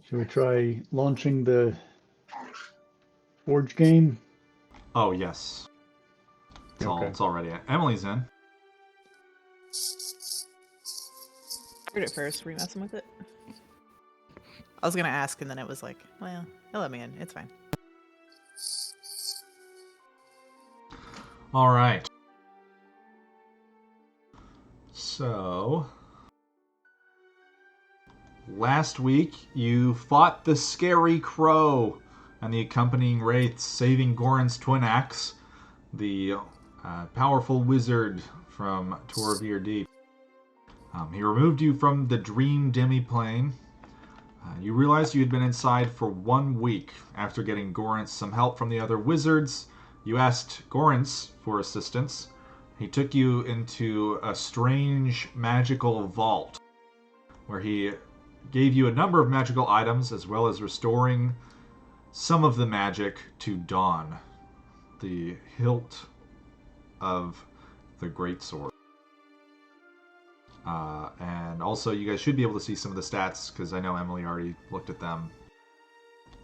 Should we try launching the Forge game? Oh yes, Okay. it's all ready. Emily's in. Heard it first. Were you messing with it? I was gonna ask, and then it was like, well, he'll let me in. It's fine. All right. So, last week you fought the Scary Crow and the accompanying wraiths, saving Gorrance Twinaxe, the powerful wizard from Torvir Deep. He removed you from the Dream Demiplane. You realized you had been inside for 1 week. After getting Gorrance some help from the other wizards, you asked Gorrance for assistance. He took you into a strange magical vault where he gave you a number of magical items as well as restoring some of the magic to Dawn, the hilt of the greatsword. And also, you guys should be able to see some of the stats because I know Emily already looked at them.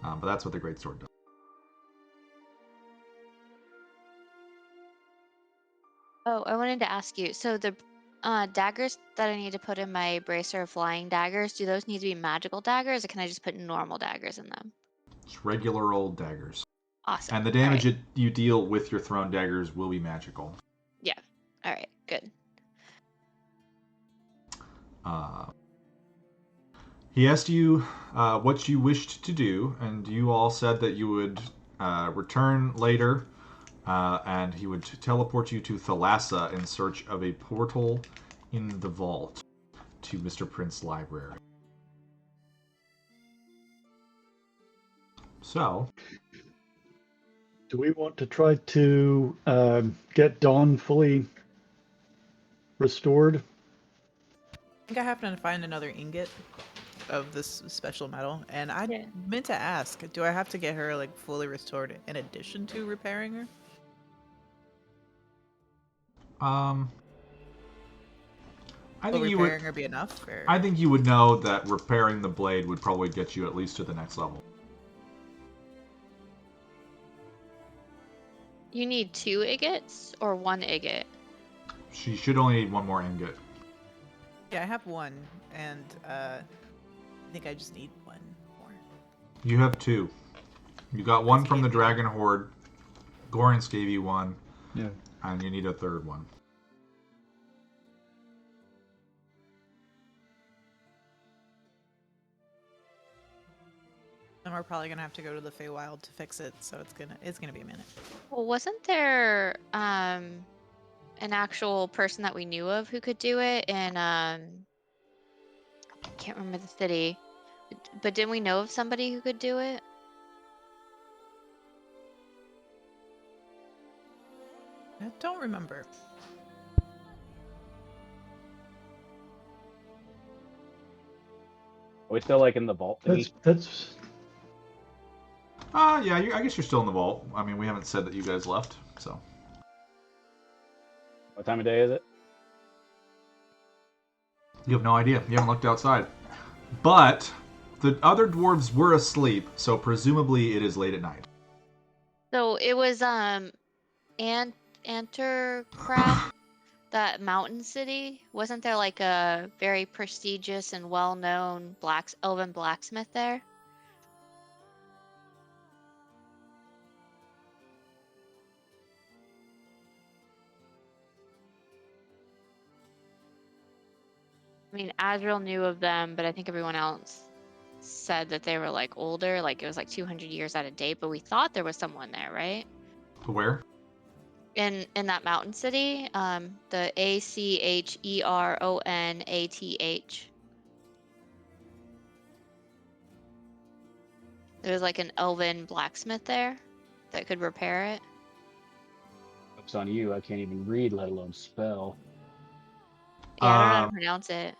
But that's what the greatsword does. Oh, I wanted to ask you. So the daggers that I need to put in my bracer of flying daggers, do those need to be magical daggers, or can I just put normal daggers in them? It's regular old daggers. Awesome. And the damage All right. you deal with your thrown daggers will be magical. Yeah. All right. Good. He asked you what you wished to do, and you all said that you would return later, and he would teleport you to Thalassa in search of a portal in the vault to Mr. Prince's library. So, Do we want to try to get Dawn fully restored? I think I happen to find another ingot of this special metal, and I meant to ask, do I have to get her like fully restored in addition to repairing her? I Will think repairing her be enough? Or... I think you would know that repairing the blade would probably get you at least to the next level. You need 2 ingots or 1 ingot? She should only need 1 more ingot. Yeah, I have 1, and I think I just need 1 more. You have 2. You got 1 from the Dragon Horde. Gorrance gave you 1. Yeah. And you need a 3rd one. And we're probably gonna have to go to the Feywild to fix it, so it's gonna be a minute. Well, wasn't there an actual person that we knew of who could do it in I can't remember the city, but didn't we know of somebody who could do it? I don't remember. Are we still like in the vault thingy? That's Yeah, I guess you're still in the vault. I mean, we haven't said that you guys left, so. What time of day is it? You have no idea. You haven't looked outside. But the other dwarves were asleep, so presumably it is late at night. So it was Antercraft, that mountain city. Wasn't there like a very prestigious and well-known elven blacksmith there? I mean, Azrael knew of them, but I think everyone else said that they were like older, like it was like 200 years out of date, but we thought there was someone there, right? Where? In that mountain city, the Aceronath. There was like an elven blacksmith there that could repair it. Joke's on you, I can't even read, let alone spell. Yeah, I don't know how to pronounce it.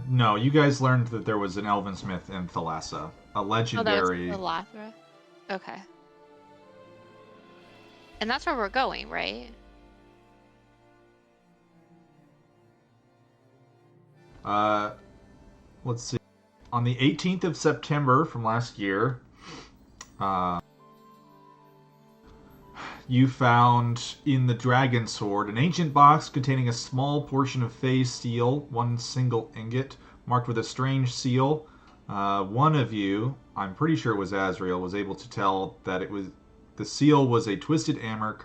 No, you guys learned that there was an elven smith in Thalassa. A legendary... Oh, that was Thalathra? Okay. And that's where we're going, right? Let's see. On the 18th of September from last year, you found in the Dragon Sword an ancient box containing a small portion of Fey steel, one single ingot, marked with a strange seal. One of you, I'm pretty sure it was Azrael, was able to tell that the seal was a twisted hammer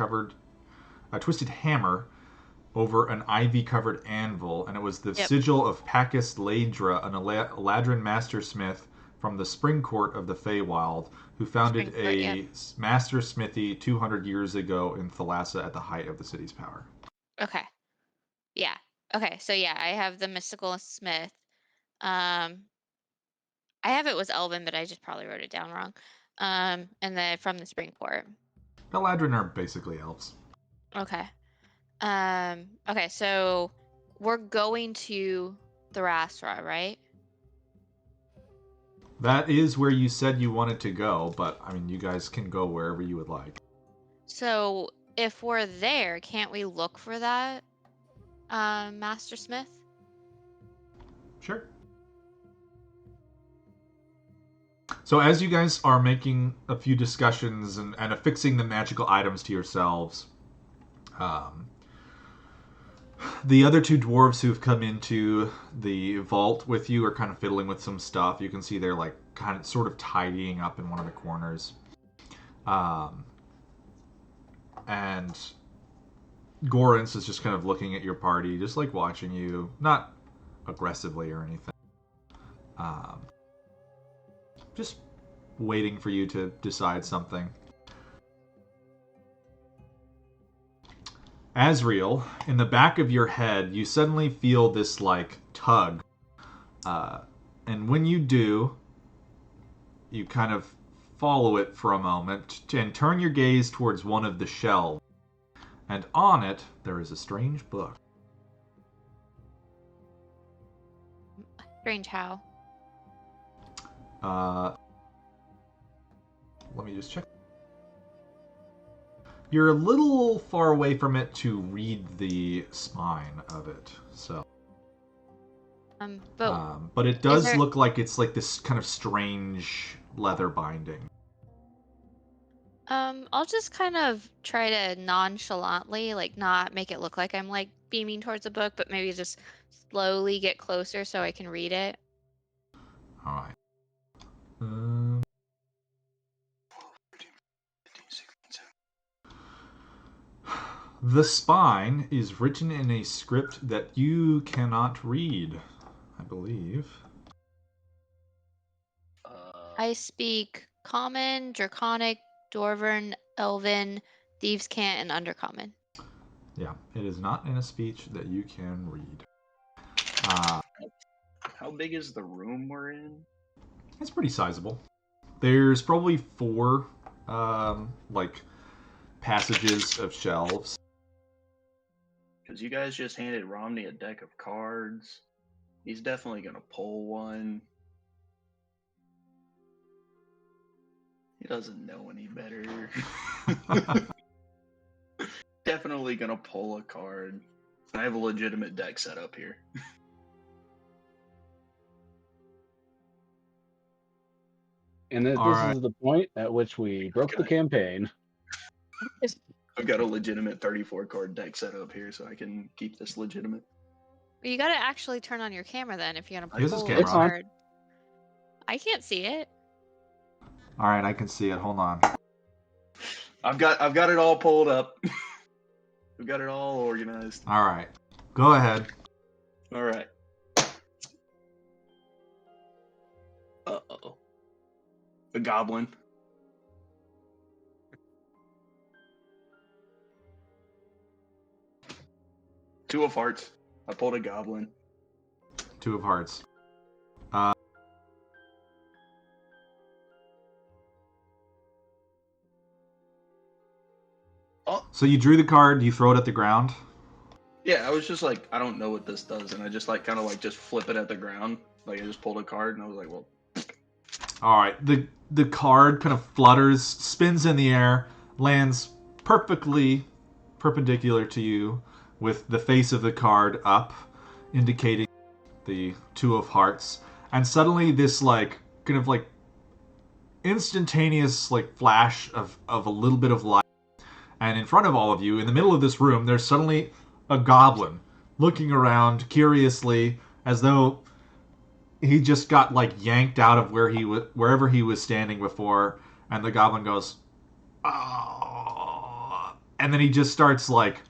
over an ivy-covered anvil, and it was the sigil of Pacus Ladra, an Eladrin mastersmith from the Spring Court of the Feywild, who founded master smithy 200 years ago in Thalassa at the height of the city's power. Okay. Yeah. Okay, so yeah, I have the mystical smith. I have it was Elven, but I just probably wrote it down wrong. And then from the Springport. Eladrin are basically elves. Okay. Okay, so we're going to Thrasra, right? That is where you said you wanted to go, but I mean, you guys can go wherever you would like. So if we're there, can't we look for that Master Smith? Sure. So as you guys are making a few discussions and affixing the magical items to yourselves, the other two dwarves who've come into the vault with you are kind of fiddling with some stuff. You can see they're like kind of sort of tidying up in one of the corners. And Gorrance is just kind of looking at your party, just like watching you, not aggressively or anything. Just waiting for you to decide something. Azrael, in the back of your head, you suddenly feel this, like, tug. And when you do, you kind of follow it for a moment and turn your gaze towards one of the shelves. And on it, there is a strange book. Strange how? Let me just check. You're a little far away from it to read the spine of it, so. But it does look like it's like this kind of strange leather binding. I'll just kind of try to nonchalantly, like, not make it look like I'm like beaming towards the book, but maybe just slowly get closer so I can read it. All right. The spine is written in a script that you cannot read, I believe. I speak Common, Draconic, Dwarven, Elven, Thieves' Cant, and Undercommon. Yeah, it is not in a speech that you can read. How big is the room we're in? It's pretty sizable. There's probably 4, like, passages of shelves. Because you guys just handed Romney a deck of cards. He's definitely going to pull one. He doesn't know any better. Definitely going to pull a card. I have a legitimate deck set up here. And this is the point at which we broke the campaign. I've got a legitimate 34 card deck set up here, so I can keep this legitimate. Well, you got to actually turn on your camera then if you're gonna Use pull his a camera. card. I can't see it. All right, I can see it. Hold on. I've got it all pulled up. I've got it all organized. All right, go ahead. All right. Uh-oh. A goblin. Two of hearts. I pulled a goblin. 2 of hearts. So you drew the card, you throw it at the ground? Yeah, I was just like, I don't know what this does, and I just like kind of like just flip it at the ground. Like I just pulled a card, and I was like, well. All right, the card kind of flutters, spins in the air, lands perfectly perpendicular to you, with the face of the card up, indicating the Two of Hearts, and suddenly this like kind of like instantaneous like flash of a little bit of light, and in front of all of you, in the middle of this room, there's suddenly a goblin looking around curiously, as though he just got like yanked out of wherever he was standing before, and the goblin goes, "Oh," and then he just starts like,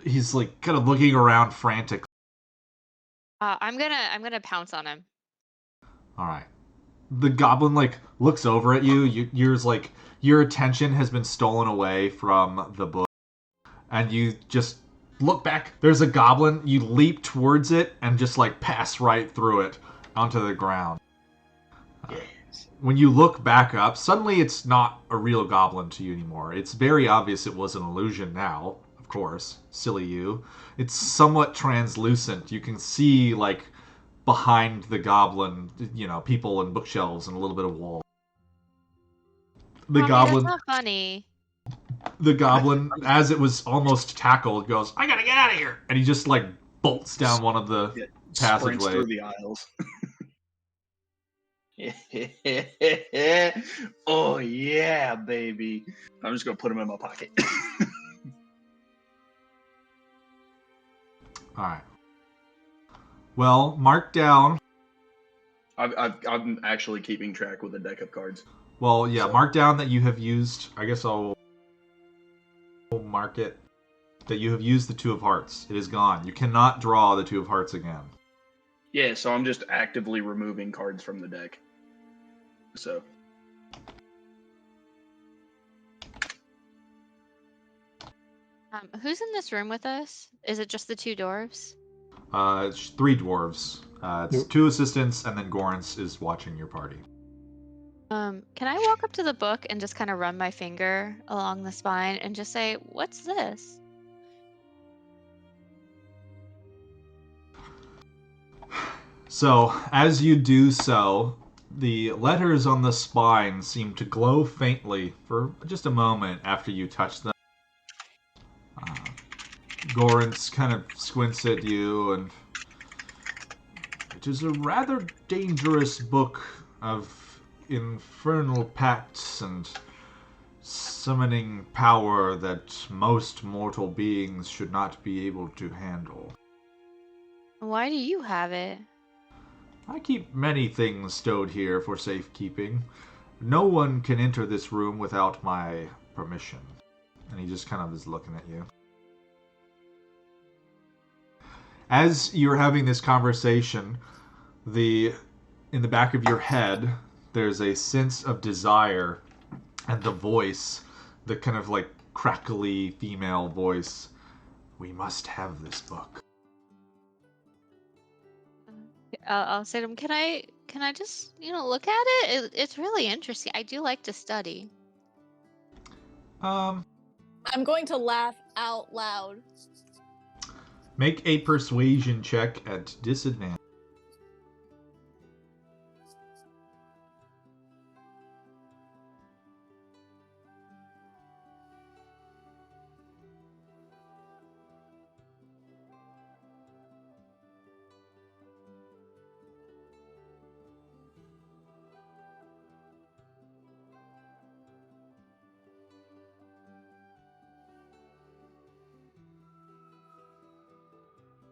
he's like kind of looking around frantically. I'm gonna pounce on him. All right. The goblin like looks over at you. You're like, your attention has been stolen away from the book, and you just look back. There's a goblin. You leap towards it and just like pass right through it onto the ground. When you look back up, suddenly it's not a real goblin to you anymore. It's very obvious it was an illusion now, of course. Silly you. It's somewhat translucent. You can see like behind the goblin, people and bookshelves and a little bit of wall. That's not funny. The goblin, as it was almost tackled, goes, "I gotta get out of here!" And he just like bolts down one of the passageways. Through the aisles. Oh yeah, baby! I'm just gonna put him in my pocket. All right. Well, mark down. I'm actually keeping track with a deck of cards. Well, yeah, mark down that you have used. I guess I'll mark it that you have used the Two of Hearts. It is gone. You cannot draw the Two of Hearts again. Yeah, so I'm just actively removing cards from the deck. So. Who's in this room with us? Is it just the two dwarves? It's 3 dwarves. It's 2 assistants, and then Gorrance is watching your party. Can I walk up to the book and just kind of run my finger along the spine and just say, "What's this?" So, as you do so, the letters on the spine seem to glow faintly for just a moment after you touch them. Gorrance kind of squints at you, and it is a rather dangerous book of infernal pacts and summoning power that most mortal beings should not be able to handle. Why do you have it? I keep many things stowed here for safekeeping. No one can enter this room without my permission. And he just kind of is looking at you. As you're having this conversation, in the back of your head, there's a sense of desire, and the voice, the kind of like crackly female voice, "We must have this book." I'll say to him, "Can I just look at it? It's really interesting. I do like to study." I'm going to laugh out loud. Make a persuasion check at disadvantage.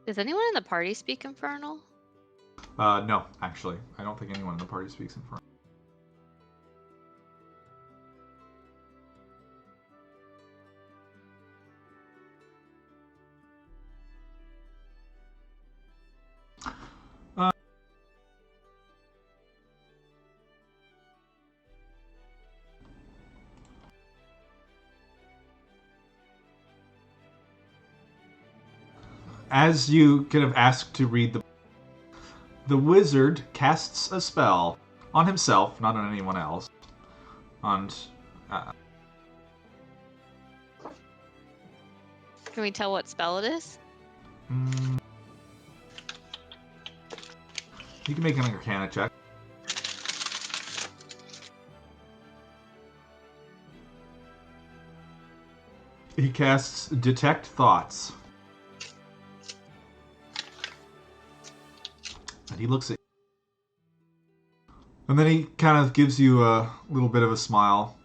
Does anyone in the party speak Infernal? No, actually. I don't think anyone in the party speaks Infernal. As you kind of ask to read the wizard casts a spell on himself, not on anyone else. And Can we tell what spell it is? You can make an Arcana check. He casts Detect Thoughts. he looks at you. And then he kind of gives you a little bit of a smile.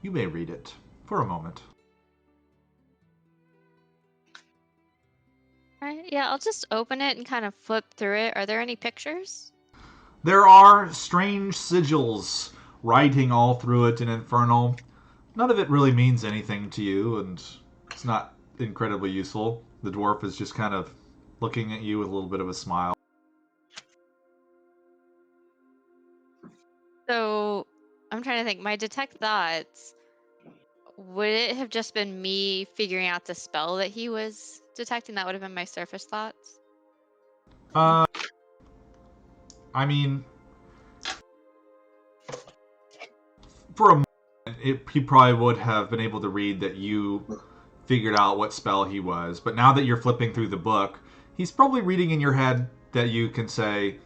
You may read it for a moment. Alright, yeah, I'll just open it and kind of flip through it. Are there any pictures? There are strange sigils writing all through it in Infernal. None of it really means anything to you, and it's not incredibly useful. The dwarf is just kind of looking at you with a little bit of a smile. So, I'm trying to think. My detect thoughts, would it have just been me figuring out the spell that he was detecting? That would have been my surface thoughts? I mean, for a moment, he probably would have been able to read that you figured out what spell he was. But now that you're flipping through the book, he's probably reading in your head that you can say,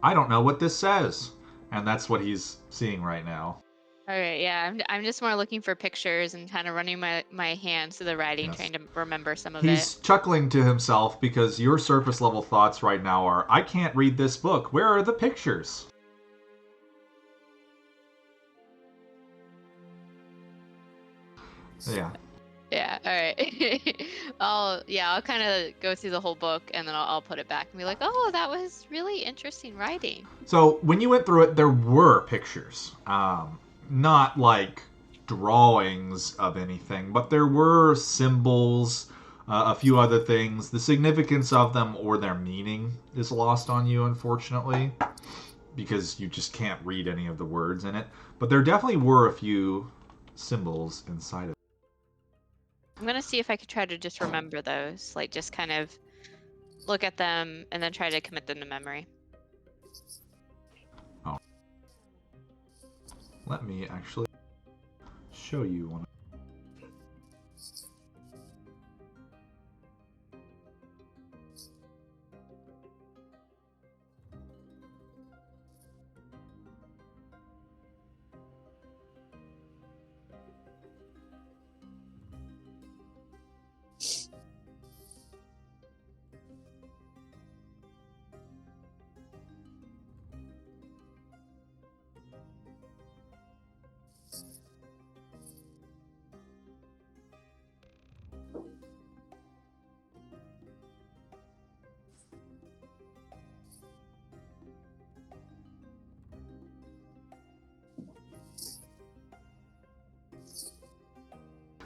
I don't know what this says. And that's what he's seeing right now. Okay, yeah, I'm just more looking for pictures and kind of running my hands through the writing, Yes. trying to remember some of He's chuckling to himself because your surface level thoughts right now are, I can't read this book. Where are the pictures? Yeah. Yeah, alright. I'll kind of go through the whole book and then I'll put it back and be like, oh, that was really interesting writing. So when you went through it, there were pictures. Not like drawings of anything, but there were symbols, a few other things. The significance of them or their meaning is lost on you, unfortunately, because you just can't read any of the words in it. But there definitely were a few symbols inside of it. I'm gonna see if I could try to just remember those, like just kind of look at them and then try to commit them to memory. Oh. Let me actually show you one.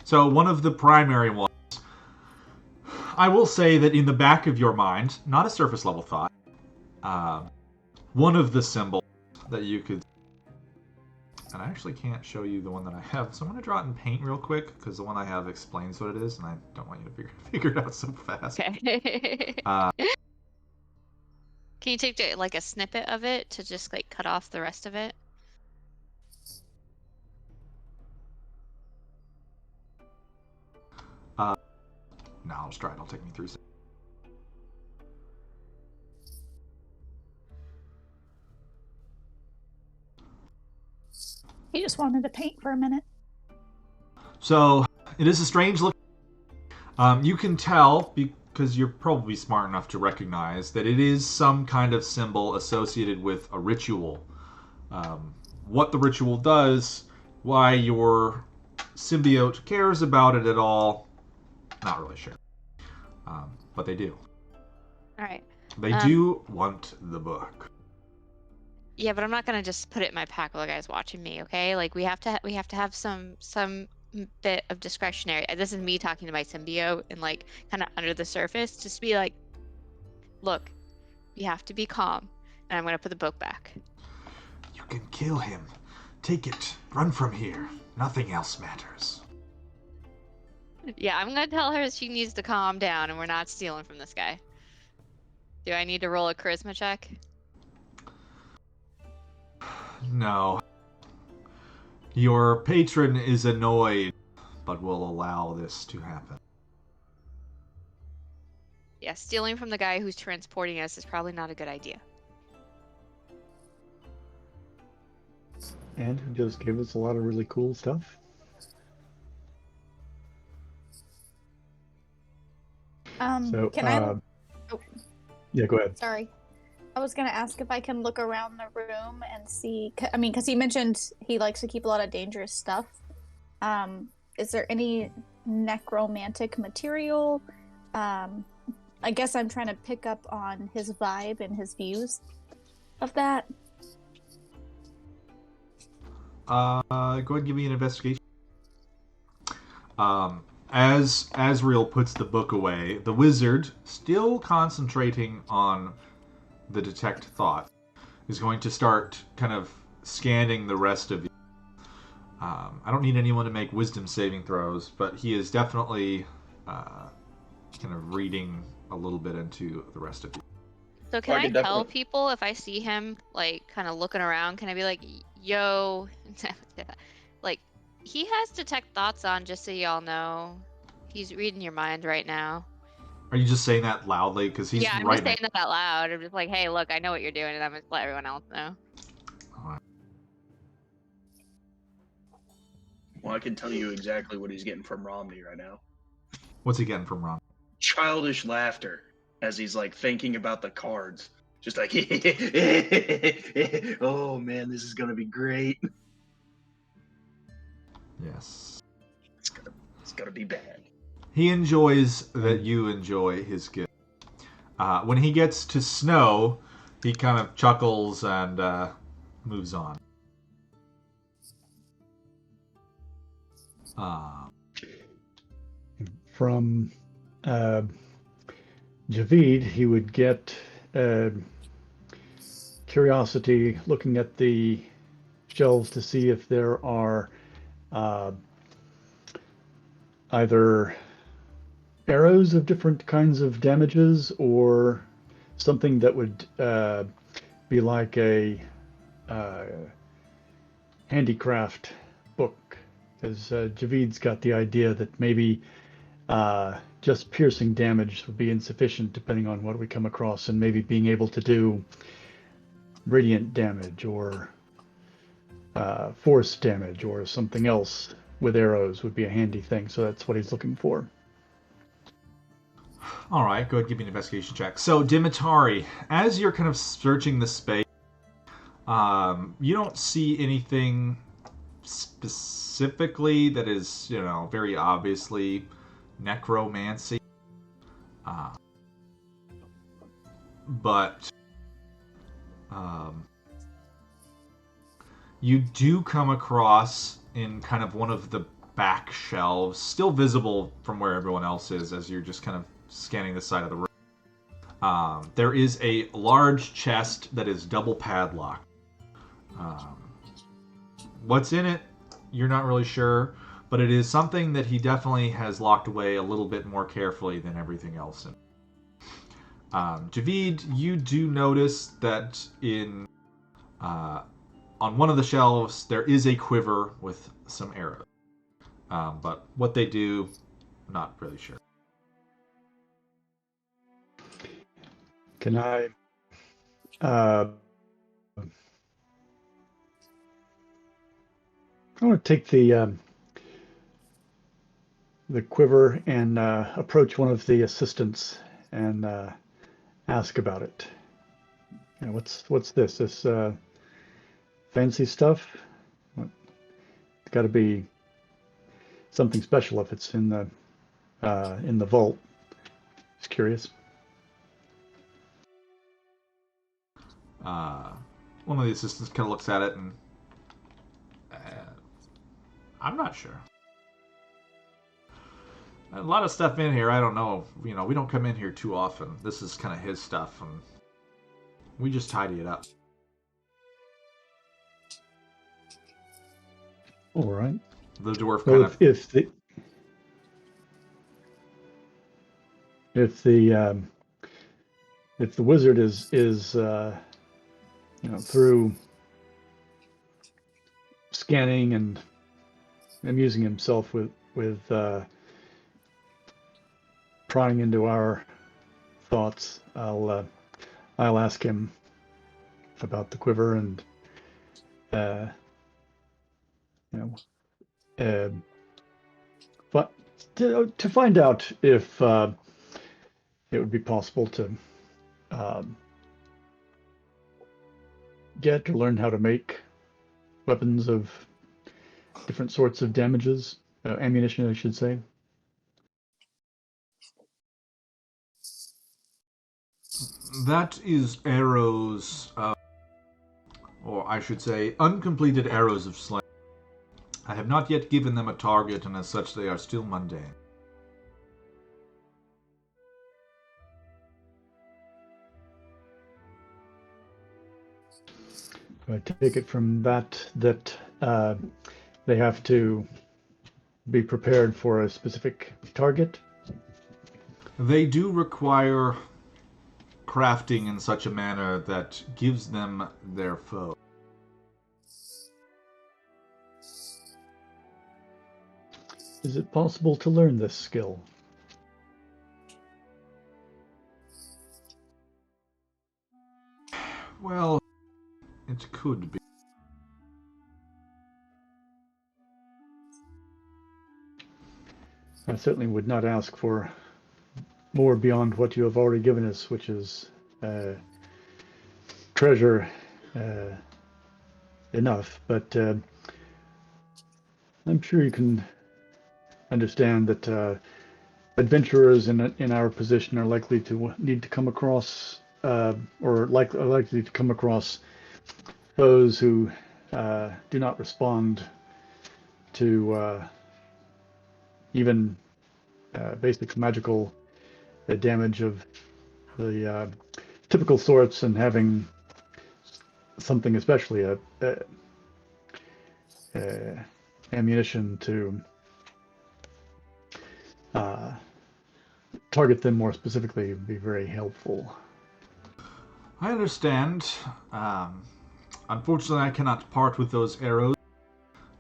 So one of the primary ones, I will say that in the back of your mind, not a surface level thought, one of the symbols that you could, and I actually can't show you the one that I have, so I'm going to draw it in paint real quick, because the one I have explains what it is, and I don't want you to figure it out so fast. Okay. Can you take like a snippet of it to just like cut off the rest of it? No, I'll just try it. It'll take me 3 seconds. He just wanted to paint for a minute. So it is a strange look. You can tell, because you're probably smart enough to recognize, that it is some kind of symbol associated with a ritual. What the ritual does, why your symbiote cares about it at all, not really sure. But they do. Alright. They do want the book. Yeah, but I'm not gonna just put it in my pack while the guy's watching me, okay? Like we have to have some bit of discretionary. This is me talking to my symbiote and like kind of under the surface, just be like, look, you have to be calm, and I'm gonna put the book back. You can kill him. Take it. Run from here. Nothing else matters. Yeah, I'm gonna tell her she needs to calm down, and we're not stealing from this guy. Do I need to roll a charisma check? No. Your patron is annoyed, but will allow this to happen. Yeah, stealing from the guy who's transporting us is probably not a good idea. And who just gave us a lot of really cool stuff. Can I? Oh, Yeah, go ahead. sorry. I was gonna ask if I can look around the room and see. I mean, because he mentioned he likes to keep a lot of dangerous stuff. Is there any necromantic material? I guess I'm trying to pick up on his vibe and his views of that. Go ahead and give me an investigation. As Asriel puts the book away, the wizard, still concentrating on the detect thought, is going to start kind of scanning the rest of you. I don't need anyone to make wisdom saving throws, but he is definitely kind of reading a little bit into the rest of you. So can I tell people if I see him like kind of looking around? Can I be like, "Yo," like he has detect thoughts on, just so y'all know. He's reading your mind right now. Are you just saying that loudly? Because he's I'm just saying that out loud. I'm just like, hey, look, I know what you're doing, and I'm just let everyone else know. Well, I can tell you exactly what he's getting from Romney right now. What's he getting from Romney? Childish laughter as he's like thinking about the cards. Just like, oh man, this is gonna be great. Yes. It's gonna be bad. He enjoys that you enjoy his gift. When he gets to snow, he kind of chuckles and moves on. From Javid, he would get curiosity looking at the shelves to see if there are either arrows of different kinds of damages or something that would be like a handicraft book, because Javid's got the idea that maybe just piercing damage would be insufficient depending on what we come across, and maybe being able to do radiant damage or force damage or something else with arrows would be a handy thing. So that's what he's looking for. All right, go ahead, give me an investigation check. So, Dimitar, as you're kind of searching the space, you don't see anything specifically that is, very obviously necromancy. But you do come across in kind of one of the back shelves, still visible from where everyone else is as you're just kind of scanning the side of the room. There is a large chest that is double padlocked. What's in it, you're not really sure, but it is something that he definitely has locked away a little bit more carefully than everything else. Javid, you do notice that on one of the shelves there is a quiver with some arrows. But what they do, not really sure. Can I want to take the quiver and approach one of the assistants and ask about it. What's this? This fancy stuff? It's got to be something special if it's in the vault. Just curious. One of the assistants kind of looks at it and I'm not sure. A lot of stuff in here, I don't know. We don't come in here too often. This is kind of his stuff, and we just tidy it up. All right. The dwarf well, kind of... If the wizard is through scanning and amusing himself with prying into our thoughts, I'll ask him about the quiver and but to find out if it would be possible to get or learn how to make weapons of different sorts of damages, ammunition, I should say? That is arrows, or I should say, uncompleted arrows of slaying. I have not yet given them a target, and as such, they are still mundane. I take it from that they have to be prepared for a specific target? They do require crafting in such a manner that gives them their foe. Is it possible to learn this skill? Well, it could be. I certainly would not ask for more beyond what you have already given us, which is treasure enough, but I'm sure you can understand that adventurers in our position are likely to need to come across or likely to come across foes who do not respond to even basic magical damage of the typical sorts, and having something, especially ammunition to target them more specifically would be very helpful. I understand. Unfortunately, I cannot part with those arrows,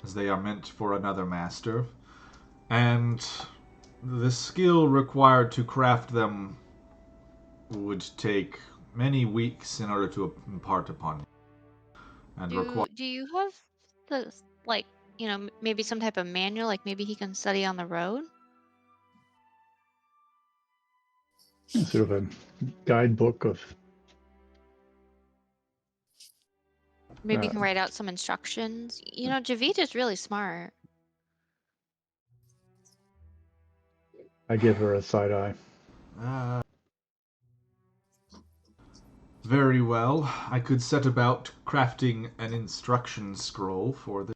as they are meant for another master. And the skill required to craft them would take many weeks in order to impart upon you. And Do you have the, like, maybe some type of manual, like maybe he can study on the road? Sort of a guidebook of Maybe you can write out some instructions. Javid is really smart. I give her a side eye. Very well. I could set about crafting an instruction scroll for this.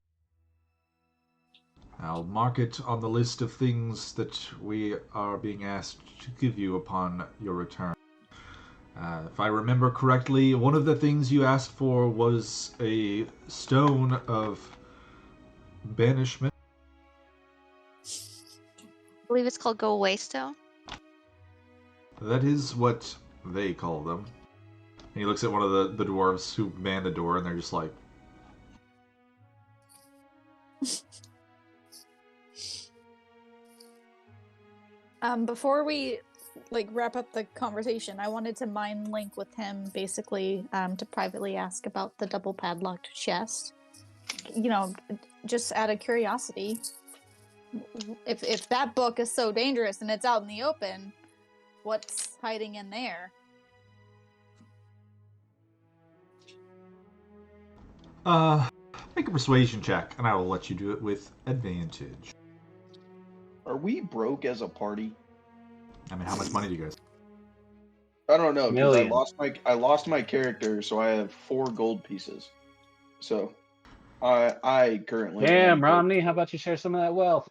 I'll mark it on the list of things that we are being asked to give you upon your return. If I remember correctly, one of the things you asked for was a stone of banishment. I believe it's called Go Away Stone. That is what they call them. And he looks at one of the dwarves who man the door, and they're just like... Before we wrap up the conversation, I wanted to mind link with him basically to privately ask about the double padlocked chest. Just out of curiosity, if that book is so dangerous and it's out in the open, what's hiding in there? Make a persuasion check, and I will let you do it with advantage. Are we broke as a party? I mean, how much money do you guys? I don't know, because Million. I lost my character, so I have 4 gold pieces. So I currently Damn, am broke. Romney, how about you share some of that wealth?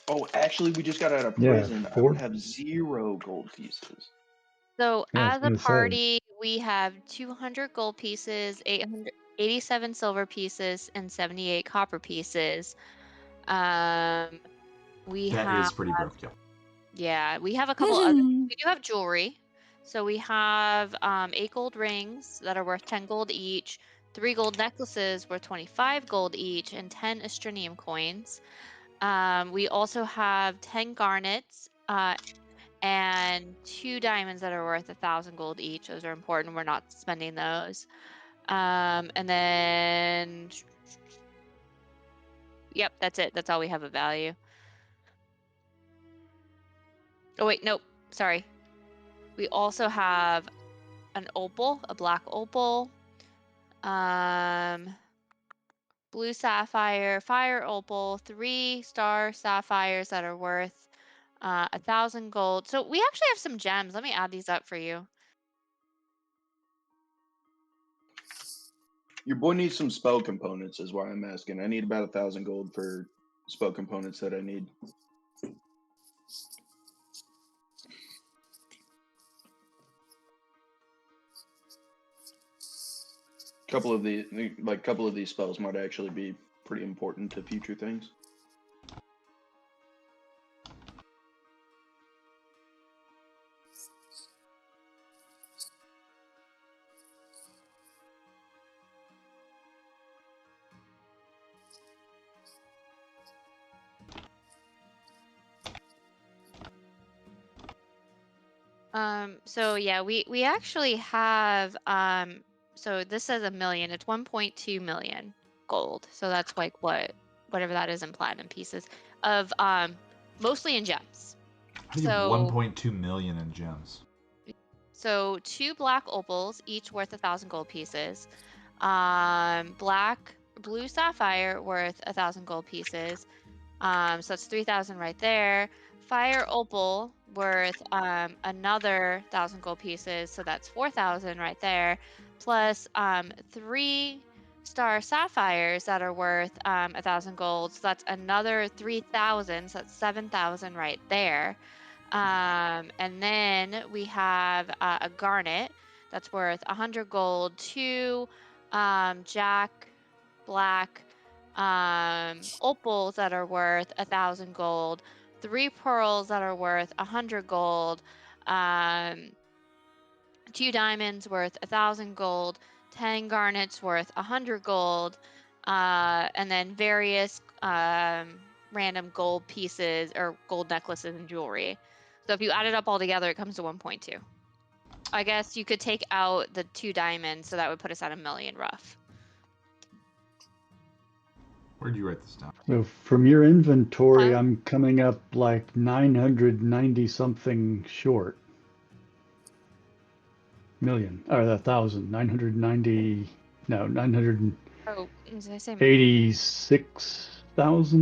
Oh, actually, we just got out of prison. I would have 0 gold pieces. So Yeah, as a party, we have 200 gold pieces, 887 silver pieces, and 78 copper pieces. That is pretty broke, yeah. Yeah, we have a couple other. We do have jewelry. So we have 8 gold rings that are worth 10 gold each, 3 gold necklaces worth 25 gold each, and 10 astrinium coins. We also have 10 garnets and 2 diamonds that are worth 1,000 gold each. Those are important. We're not spending those. And then, yep, that's it. That's all we have of value. Oh wait, nope. Sorry. We also have an opal, a black opal, blue sapphire, fire opal, 3-star sapphires that are worth 1,000 gold. So we actually have some gems. Let me add these up for you. Your boy needs some spell components, is why I'm asking. I need about 1,000 gold for spell components that I need. Couple of these spells might actually be pretty important to future things. So yeah, we actually have so this says 1 million. It's 1.2 million gold. So that's like whatever that is in platinum pieces of mostly in gems. I think So 1.2 million in gems. So 2 black opals, each worth 1,000 gold pieces. Blue sapphire worth 1,000 gold pieces. So that's 3,000 right there. Fire opal worth another 1,000 gold pieces, so that's 4,000 right there. Plus 3-star sapphires that are worth 1,000 gold, so that's another 3,000. So that's 7,000 right there. And then we have a garnet that's worth 100 gold, 2 jack black opals that are worth 1,000 gold, 3 pearls that are worth 100 gold, 2 diamonds worth 1,000 gold, 10 garnets worth 100 gold, and then various random gold pieces or gold necklaces and jewelry. So if you add it up all together, it comes to 1.2. I guess you could take out the 2 diamonds, so that would put us at 1 million rough. Where'd you write this down? So from your inventory, Huh? I'm coming up like 990 something short. Million, or 1,000, 990, no, 986,000 Oh, did I say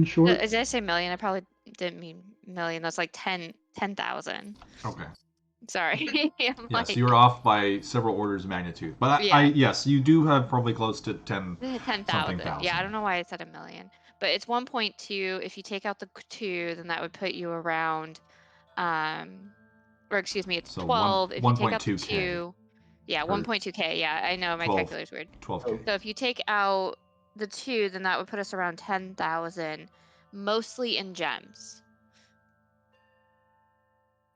short. Did I say million? I probably didn't mean million. That's like 10,000. Okay. Sorry. I'm Yes, like, you were off by several orders of magnitude. But yeah, yes, you do have probably close to 10 something 10,000. thousand. Yeah, I don't know why I said 1 million, but it's 1.2. If you take out the 2, then that would put you around, or excuse me, it's So 12. If you take out the 1.2K. 2, yeah, Or 1.2K. Yeah, I know my 12 calculator's weird. 12K. So if you take out the 2, then that would put us around 10,000, mostly in gems.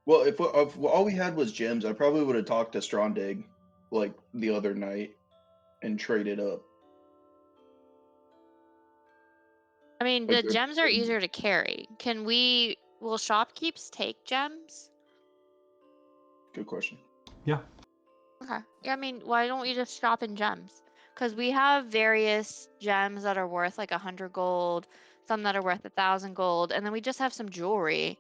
Well, if all we had was gems, I probably would have talked to Strondig like the other night and traded up. I mean, Like, the gems are easier to carry. Will shopkeeps take gems? good question. Yeah. Okay. Yeah, I mean, why don't we just shop in gems? Because we have various gems that are worth like 100 gold, some that are worth 1,000 gold, and then we just have some jewelry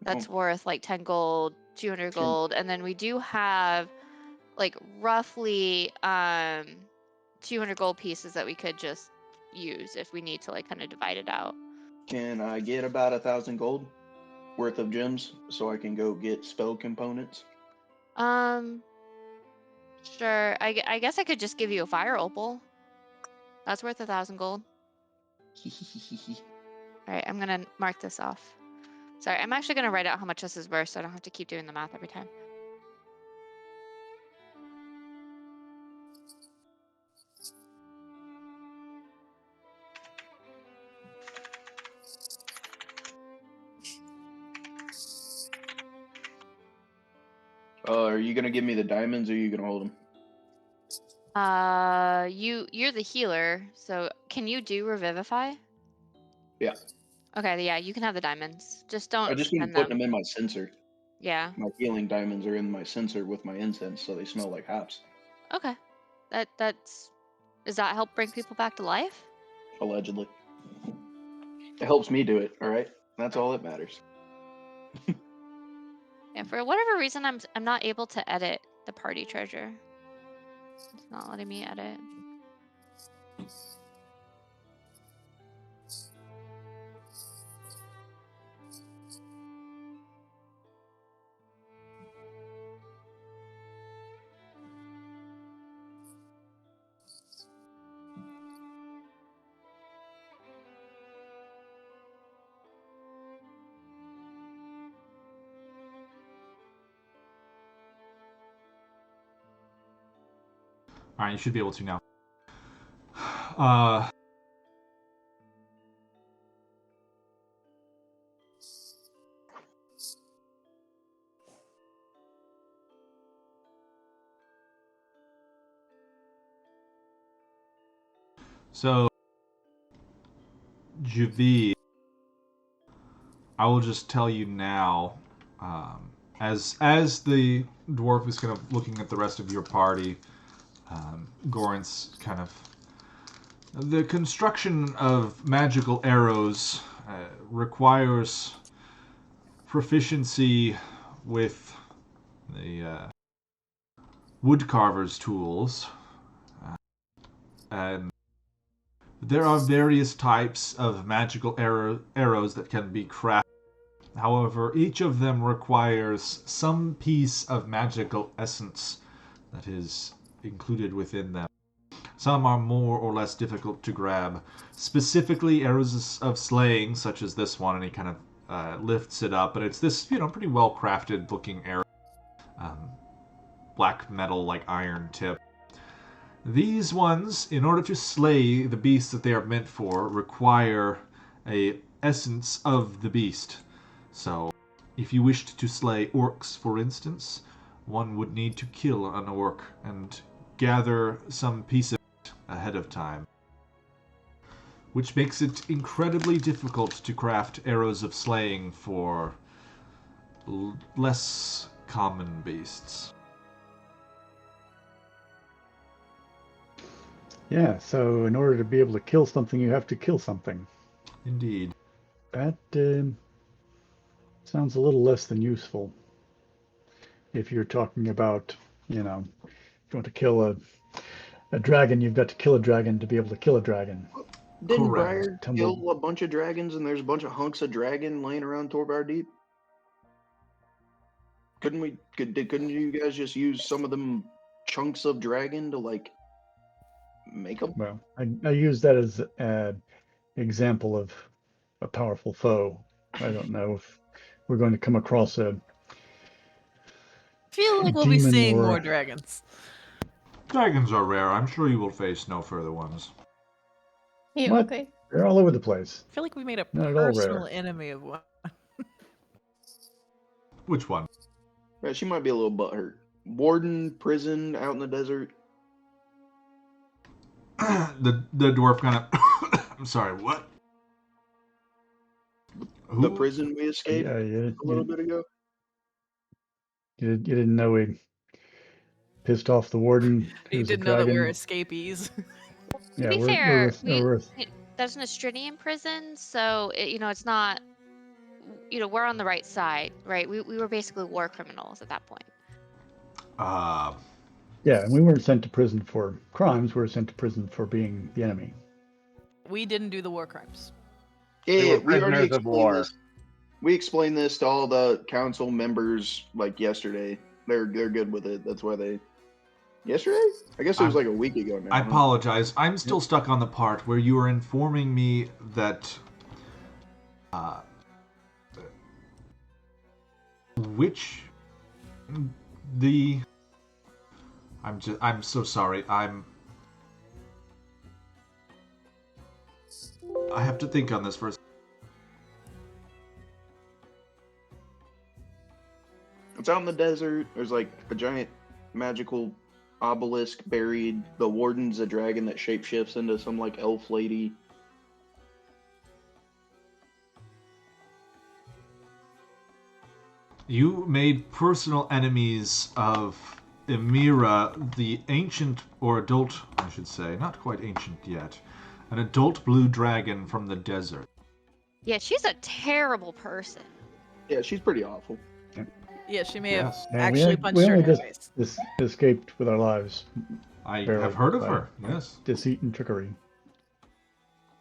that's worth like 10 gold, 200 gold, and then we do have like roughly 200 gold pieces that we could just use if we need to like kind of divide it out. Can I get about 1,000 gold worth of gems so I can go get spell components? Sure. I guess I could just give you a fire opal. That's worth 1,000 gold. All right, I'm gonna mark this off. Sorry, I'm actually gonna write out how much this is worth so I don't have to keep doing the math every time. Are you gonna give me the diamonds or are you gonna hold them? You're the healer, so can you do revivify? Yeah. Okay, yeah, you can have the diamonds. Just don't I just been spend putting them. them in my censer. Yeah. My healing diamonds are in my censer with my incense, so they smell like hops. Okay. Does that help bring people back to life? Allegedly. It helps me do it, alright? That's all that matters. Yeah, for whatever reason I'm not able to edit the party treasure. It's not letting me edit. All right, you should be able to now. Uh, so, Javid, I will just tell you now, as the dwarf is kind of looking at the rest of your party, Gorrance kind of... The construction of magical arrows requires proficiency with the woodcarver's tools, and there are various types of magical arrows that can be crafted. However, each of them requires some piece of magical essence that is included within them. Some are more or less difficult to grab. Specifically, arrows of slaying, such as this one, and he kind of lifts it up, but it's this, pretty well-crafted looking arrow. Black metal, like iron tip. These ones, in order to slay the beast that they are meant for, require a essence of the beast. So, if you wished to slay orcs, for instance, one would need to kill an orc and gather some piece of it ahead of time, which makes it incredibly difficult to craft arrows of slaying for less common beasts. Yeah, so in order to be able to kill something, you have to kill something. Indeed. That sounds a little less than useful. If you're talking about, if you want to kill a dragon, you've got to kill a dragon to be able to kill a dragon. Didn't Correct. Briar kill a bunch of dragons and there's a bunch of hunks of dragon laying around Torbar Deep? Couldn't you guys just use some of them chunks of dragon to make them? Well, I use that as an example of a powerful foe. I don't know if we're going to come across a feel like we'll be demon seeing or- more dragons. Dragons are rare. I'm sure you will face no further ones. You What? okay? They're all over the place. I feel like we made a Not at all personal rare. enemy of one. Which one? Yeah, she might be a little butthurt. Warden, prison, out in the desert. the dwarf kind of... I'm sorry, what? The Who? prison we escaped Yeah, a little bit ago. you didn't know we pissed off the warden. You who's a didn't know that we were dragon. escapees. Yeah, To be we're fair, we're there's an Astridian prison, so it's not. We're on the right side, right? We were basically war criminals at that point. yeah, and we weren't sent to prison for crimes. We were sent to prison for being the enemy. We didn't do the war crimes. They Yeah, were we already prisoners of explained war. this. We explained this to all the council members yesterday. They're good with it. That's why they. Yesterday? I guess it was a week ago now. I huh? apologize. I'm still stuck on the part where you were informing me that... I'm so sorry. I have to think on this for a second. It's out in the desert. There's a giant magical obelisk buried. The warden's a dragon that shapeshifts into some elf lady. You made personal enemies of Emira, the ancient, or adult, I should say, not quite ancient yet, an adult blue dragon from the desert. Yeah, she's a terrible person. Yeah, she's pretty awful. Yeah, she may Yes. have Yeah, actually we punched her only in the just face. escaped with our lives. I barely, have heard of by her. Yes. deceit and trickery.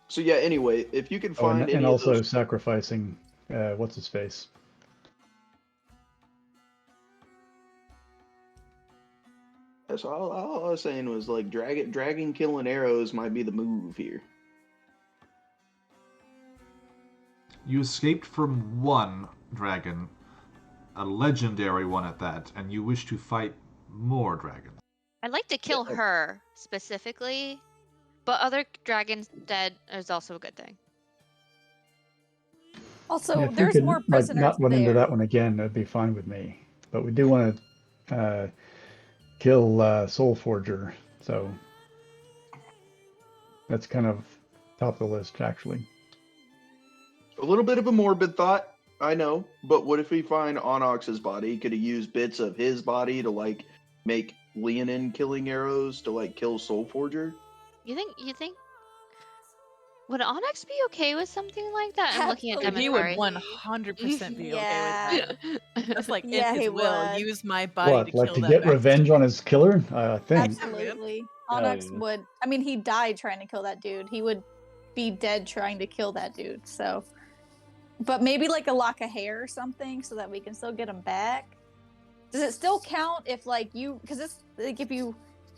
So yeah. Anyway, if you can Oh, find and any also of those, sacrificing what's his face. that's all I was saying was like dragging, killing arrows might be the move here. You escaped from one dragon, a legendary one at that, and you wish to fight more dragons. I'd like to kill her specifically, but other dragons dead is also a good thing. Also, Yeah, if we there's could, more like, prisoners not run there. into that one again, that'd be fine with me. But we do want to kill Soulforger, so that's kind of top of the list, actually. A little bit of a morbid thought, I know, but what if we find Onyx's body? Could he use bits of his body to like make Leonin killing arrows to like kill Soulforger? You think would Onyx be okay with something like that? I'm looking at Absolutely. He would Demontori. 100% be Yeah. okay with that. That's like Yeah, in his he will. would. Use my body What, to like kill to that get bastard. revenge on his killer? I think. Absolutely. Hell Onyx yeah. would. I mean, he died trying to kill that dude. He would be dead trying to kill that dude. So, but maybe like a lock of hair or something, so that we can still get him back. Does it still count if like you? Because it's like if you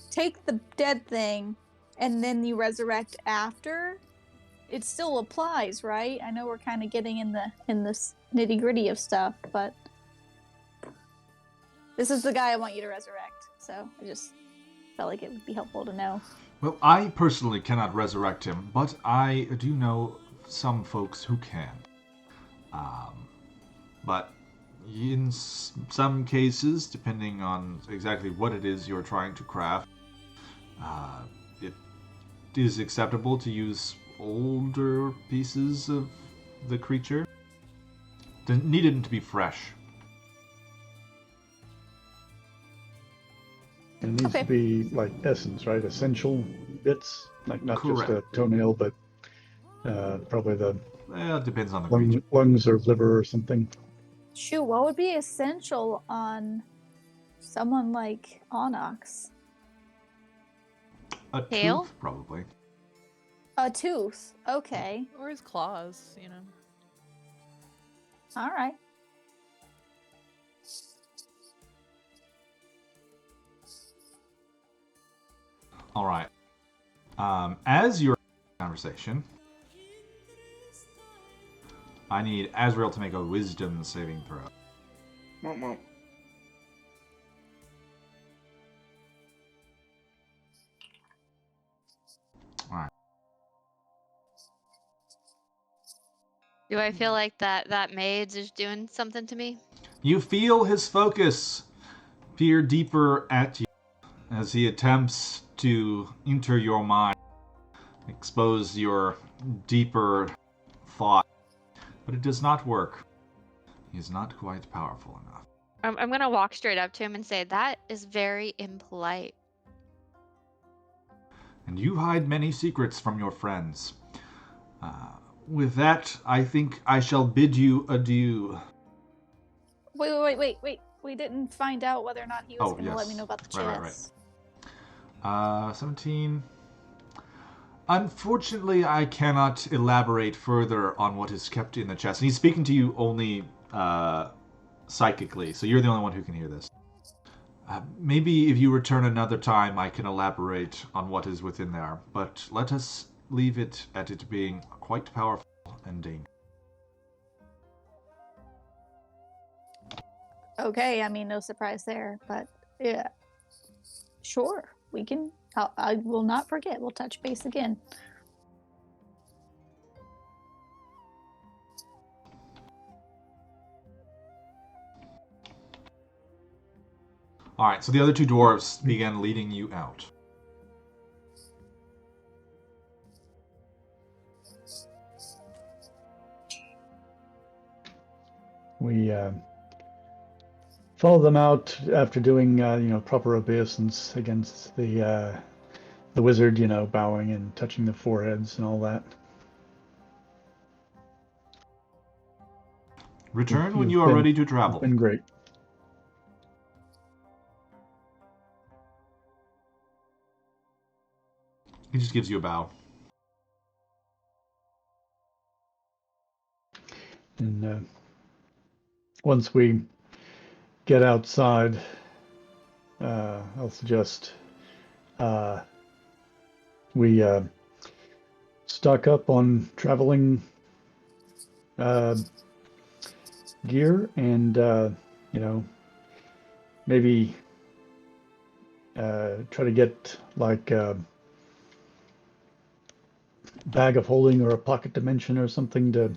take the dead thing and then you resurrect after, it still applies, right? I know we're kind of getting in this nitty gritty of stuff, but this is the guy I want you to resurrect. So I just felt like it would be helpful to know. Well, I personally cannot resurrect him, but I do know some folks who can. But in some cases, depending on exactly what it is you're trying to craft, it is acceptable to use older pieces of the creature. Needed to be fresh. It needs to be like essence, right? Essential bits, like not just a Correct. toenail, but probably the Well, it depends on the creature. lungs or liver or something. Shoot, what would be essential on someone like Onyx? A Tail? tooth, probably. A tooth. Okay. Or his claws, you know. All right. All right. As your conversation, I need Azrael to make a wisdom saving throw. Womp womp. All right. Do I feel like that maid's is doing something to me? You feel his focus peer deeper at you as he attempts to enter your mind, expose your deeper thought, but it does not work. He is not quite powerful enough. I'm gonna walk straight up to him and say, that is very impolite. And you hide many secrets from your friends. With that, I think I shall bid you adieu. Wait. We didn't find out whether or not he was Oh, going to let me yes. know about the Right, chest. right. 17. Unfortunately, I cannot elaborate further on what is kept in the chest. And he's speaking to you only psychically, so you're the only one who can hear this. Maybe if you return another time, I can elaborate on what is within there. But let us leave it at it being quite powerful and dangerous. Okay, I mean, no surprise there, but yeah. Sure, we can. I will not forget. We'll touch base again. All right, so the other two dwarves began leading you out. We follow them out after doing proper obeisance against the wizard, bowing and touching the foreheads and all that. Return when You've you are been- ready to It's travel. been great. He just gives you a bow. And once we get outside, I'll suggest we stock up on traveling gear and, maybe try to get like a bag of holding or a pocket dimension or something to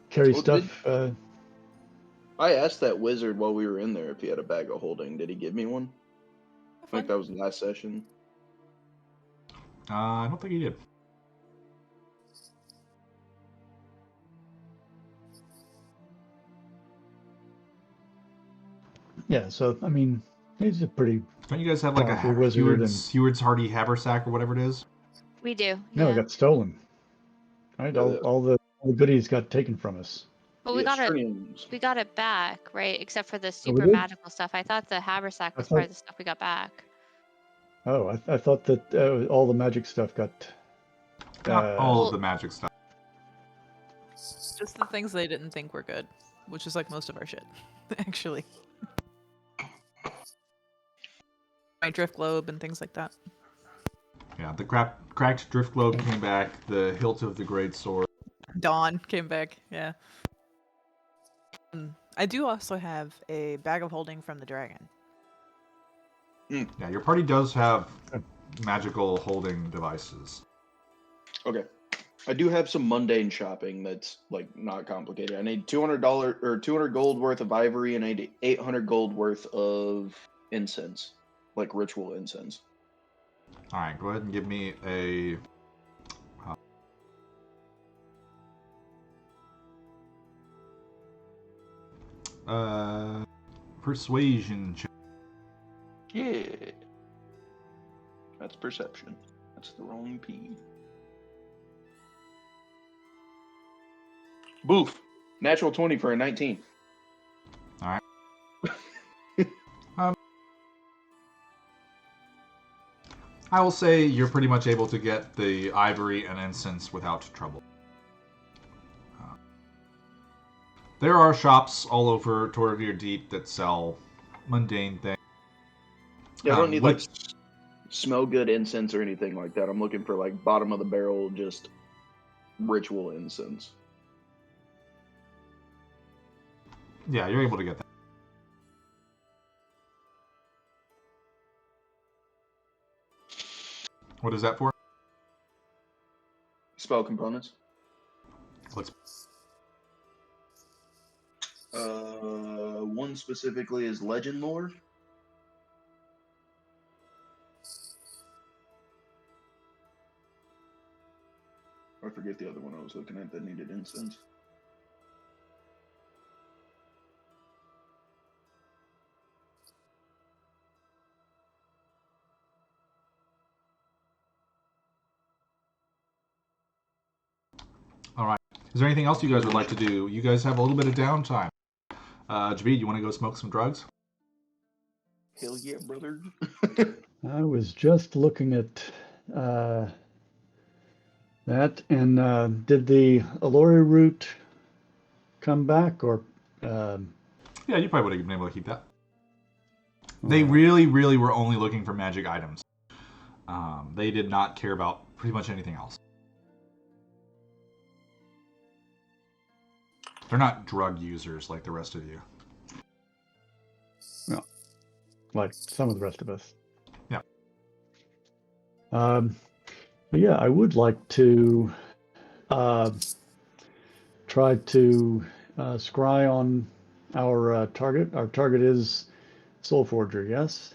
carry Well, stuff. I asked that wizard while we were in there if he had a bag of holding. Did he give me one? I think that was last session. I don't think he did. Yeah, so I mean, he's a pretty Don't you guys have like a powerful wizard, and Heward's Hardy Haversack or whatever it is? We do. no, it Yeah. got stolen. Right, Yeah, all the goodies got taken from us. But we got it back, right? Except for the Oh, we super did? magical stuff. I thought the haversack I was part thought. of the stuff we got back. Oh, I thought that all the magic stuff got. Not all Well- of the magic stuff. Just the things they didn't think were good, which is like most of our shit, actually. My drift globe and things like that. Yeah, the cracked drift globe came back. The hilt of the great sword. Dawn came back, yeah. I do also have a bag of holding from the dragon. Yeah, your party does have magical holding devices. Okay. I do have some mundane shopping that's like not complicated. I need $200 or 200 gold worth of ivory, and I need 800 gold worth of incense, like ritual incense. All right, go ahead and give me a persuasion check. Yeah. That's perception. That's the wrong P. Boof. Natural 20 for a 19. All right. I will say you're pretty much able to get the ivory and incense without trouble. There are shops all over Torvir Deep that sell mundane things. Yeah, I don't need which- like smell good incense or anything like that. I'm looking for like bottom of the barrel, just ritual incense. Yeah, you're able to get that. What is that for? Spell components. Let's. One specifically is legend lore. I forget the other one I was looking at that needed incense. All right. Is there anything else you guys would like to do? You guys have a little bit of downtime. Javid, you want to go smoke some drugs? Hell yeah, brother. I was just looking at that, and did the Alori route come back, or? Yeah, you probably would have been able to keep that. They really, really were only looking for magic items. They did not care about pretty much anything else. They're not drug users like the rest of you. No, like some of the rest of us. Yeah. But yeah, I would like to try to scry on our target. Our target is Soulforger, yes?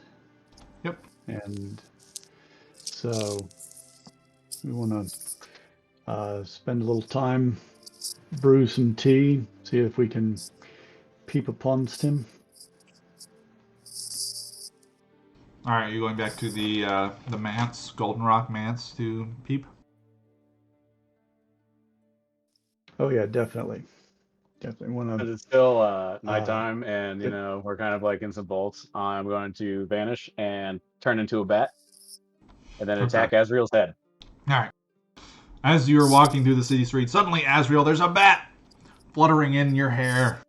Yep. And so we want to spend a little time, brew some tea, see if we can peep upon him. All right, you going back to the manse, Golden Rock manse to peep? Oh yeah, definitely. Definitely want Because to. it's still nighttime, and we're kind of like in some bolts. I'm going to vanish and turn into a bat. and then Okay. attack Azriel's head. All right. As you're walking through the city streets, suddenly, Azriel, there's a bat fluttering in your hair.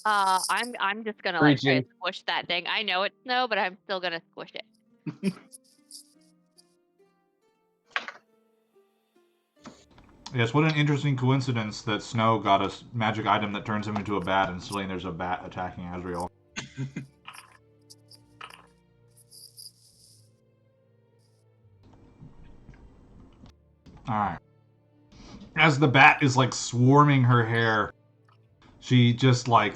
I'm just gonna like try Preaching. to squish that thing. I know it's snow, but I'm still gonna squish it. Yes, what an interesting coincidence that Snow got a magic item that turns him into a bat, and suddenly there's a bat attacking Azriel. Alright. As the bat is like swarming her hair, she just like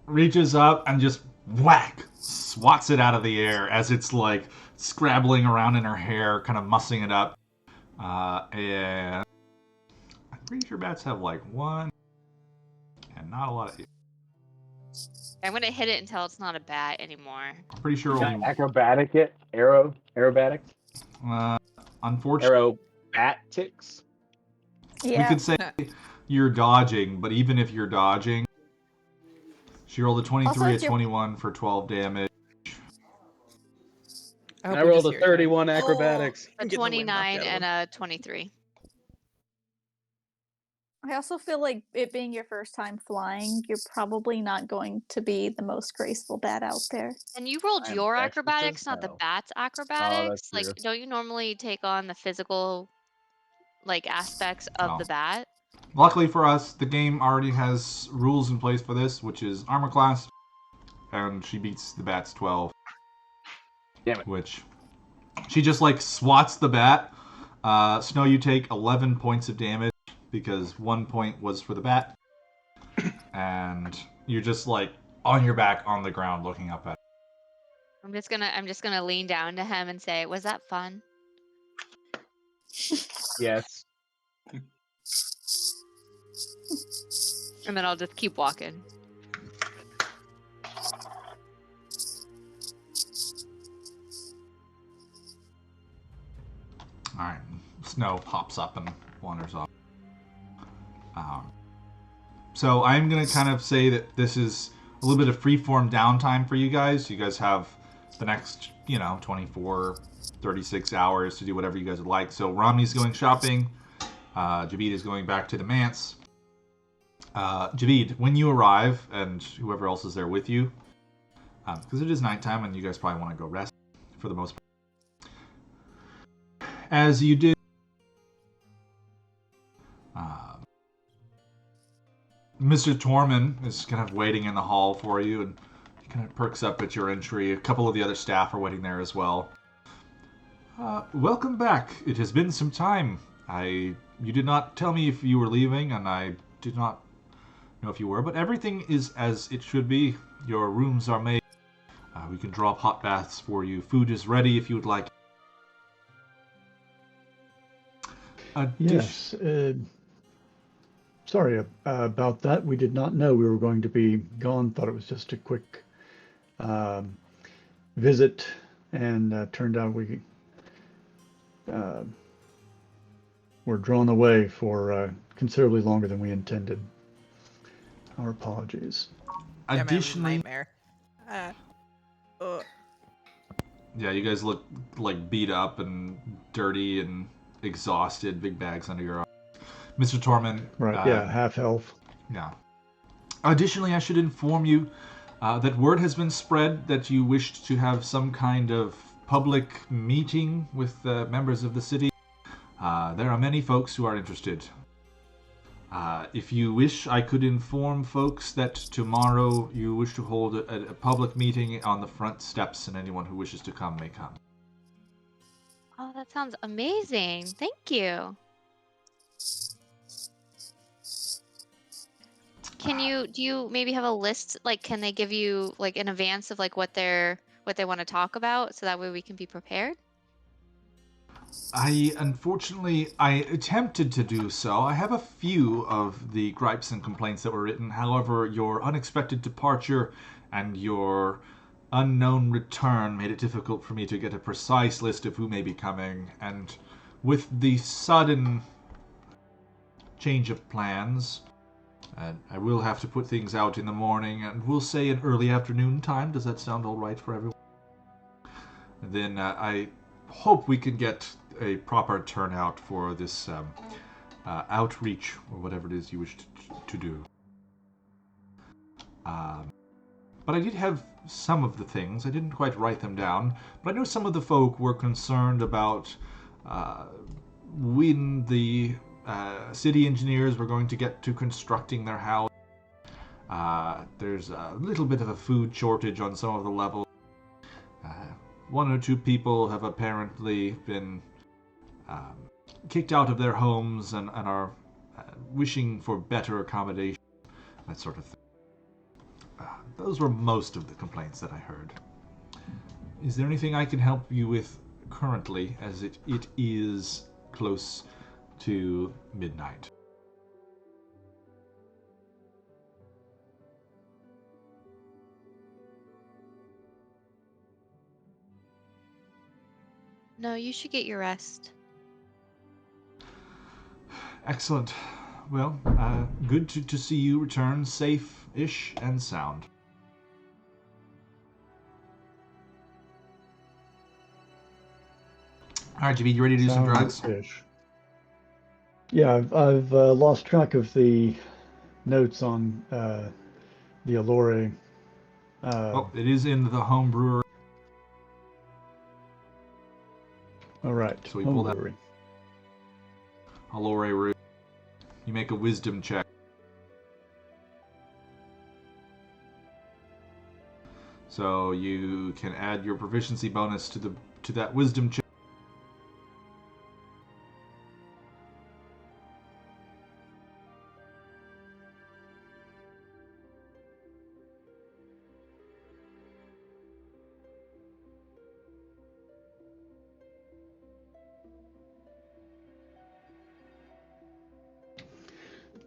reaches up and just whack, swats it out of the air as it's like scrabbling around in her hair, kind of mussing it up. And I'm pretty sure bats have like one and not a lot of. I'm gonna hit it until it's not a bat anymore. I'm pretty sure Got only. acrobatic it? Aerobatics? Unfortunately, Aerobatics? we Yeah. could say you're dodging, but even if you're dodging, she rolled a 23, Also, a if you're- 21 for 12 damage. hope I we rolled just a hear it. 31 acrobatics. A Get the wind knocked 29 out of and a 23. I also feel like it being your first time flying, you're probably not going to be the most graceful bat out there. And you rolled I'm your dexterous acrobatics, as not the hell. bat's acrobatics. true. Like, don't you normally take on the physical, like, aspects of No. the bat? Luckily for us, the game already has rules in place for this, which is armor class, and she beats the bat's 12. Damn it. Which she just like swats the bat. Snow, you take 11 points of damage because 1 point was for the bat, and you're just like on your back on the ground looking up at it. I'm just gonna lean down to him and say, "Was that fun?" Yes. And then I'll just keep walking. All right, Snow pops up and wanders off. So I'm gonna kind of say that this is a little bit of freeform downtime for you guys. You guys have the next, 24, 36 hours to do whatever you guys would like. So Romney's going shopping. Javid is going back to the manse. Javid, when you arrive, and whoever else is there with you, because it is nighttime and you guys probably want to go rest for the most part. As you do, Mr. Torman is kind of waiting in the hall for you, and he kind of perks up at your entry. A couple of the other staff are waiting there as well. Welcome back. It has been some time. You did not tell me if you were leaving, and I did not know if you were, but everything is as it should be. Your rooms are made. We can draw up hot baths for you. Food is ready if you would like. Yes. Sorry about that. We did not know we were going to be gone. Thought it was just a quick visit, and turned out we were drawn away for considerably longer than we intended. Our apologies. Yeah, man, it was a Additionally, nightmare. yeah, you guys look like beat up and dirty and exhausted. Big bags under your arms. Mr. Torman. Right, yeah, half health. Yeah. Additionally, I should inform you that word has been spread that you wished to have some kind of public meeting with members of the city. There are many folks who are interested. If you wish, I could inform folks that tomorrow you wish to hold a public meeting on the front steps, and anyone who wishes to come may come. Oh, that sounds amazing. Thank you. Do you maybe have a list, like, can they give you, like, in advance of, like, what they want to talk about, so that way we can be prepared? Unfortunately, I attempted to do so. I have a few of the gripes and complaints that were written. However, your unexpected departure and your unknown return made it difficult for me to get a precise list of who may be coming. And with the sudden change of plans, I will have to put things out in the morning, and we'll say an early afternoon time. Does that sound all right for everyone? And then hope we can get a proper turnout for this outreach, or whatever it is you wish to do. But I did have some of the things. I didn't quite write them down, but I know some of the folk were concerned about when the city engineers were going to get to constructing their house. There's a little bit of a food shortage on some of the levels. One or two people have apparently been kicked out of their homes and are wishing for better accommodation, that sort of thing. Those were most of the complaints that I heard. Is there anything I can help you with currently, as it is close to midnight? No, you should get your rest. Excellent. Well, good to see you return safe-ish and sound. All right, Javid, you ready to do some drugs? Sound-ish. Yeah, I've lost track of the notes on the Allure. It is in the home brewer. All right. So we pull that Homebrewery. Allure root. You make a wisdom check. So you can add your proficiency bonus to that wisdom check.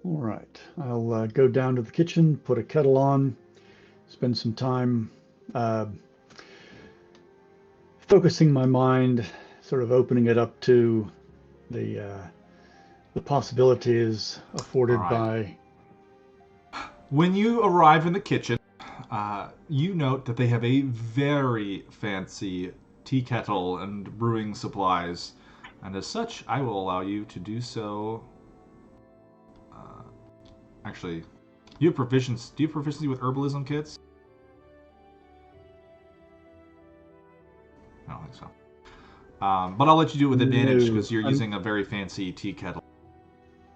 All right. I'll go down to the kitchen, put a kettle on, spend some time focusing my mind, sort of opening it up to the possibilities afforded by. When you arrive in the kitchen, you note that they have a very fancy tea kettle and brewing supplies, and as such, I will allow you to do so. Actually, do you have proficiency with herbalism kits? I don't think so. But I'll let you do it with advantage because you're using a very fancy tea kettle.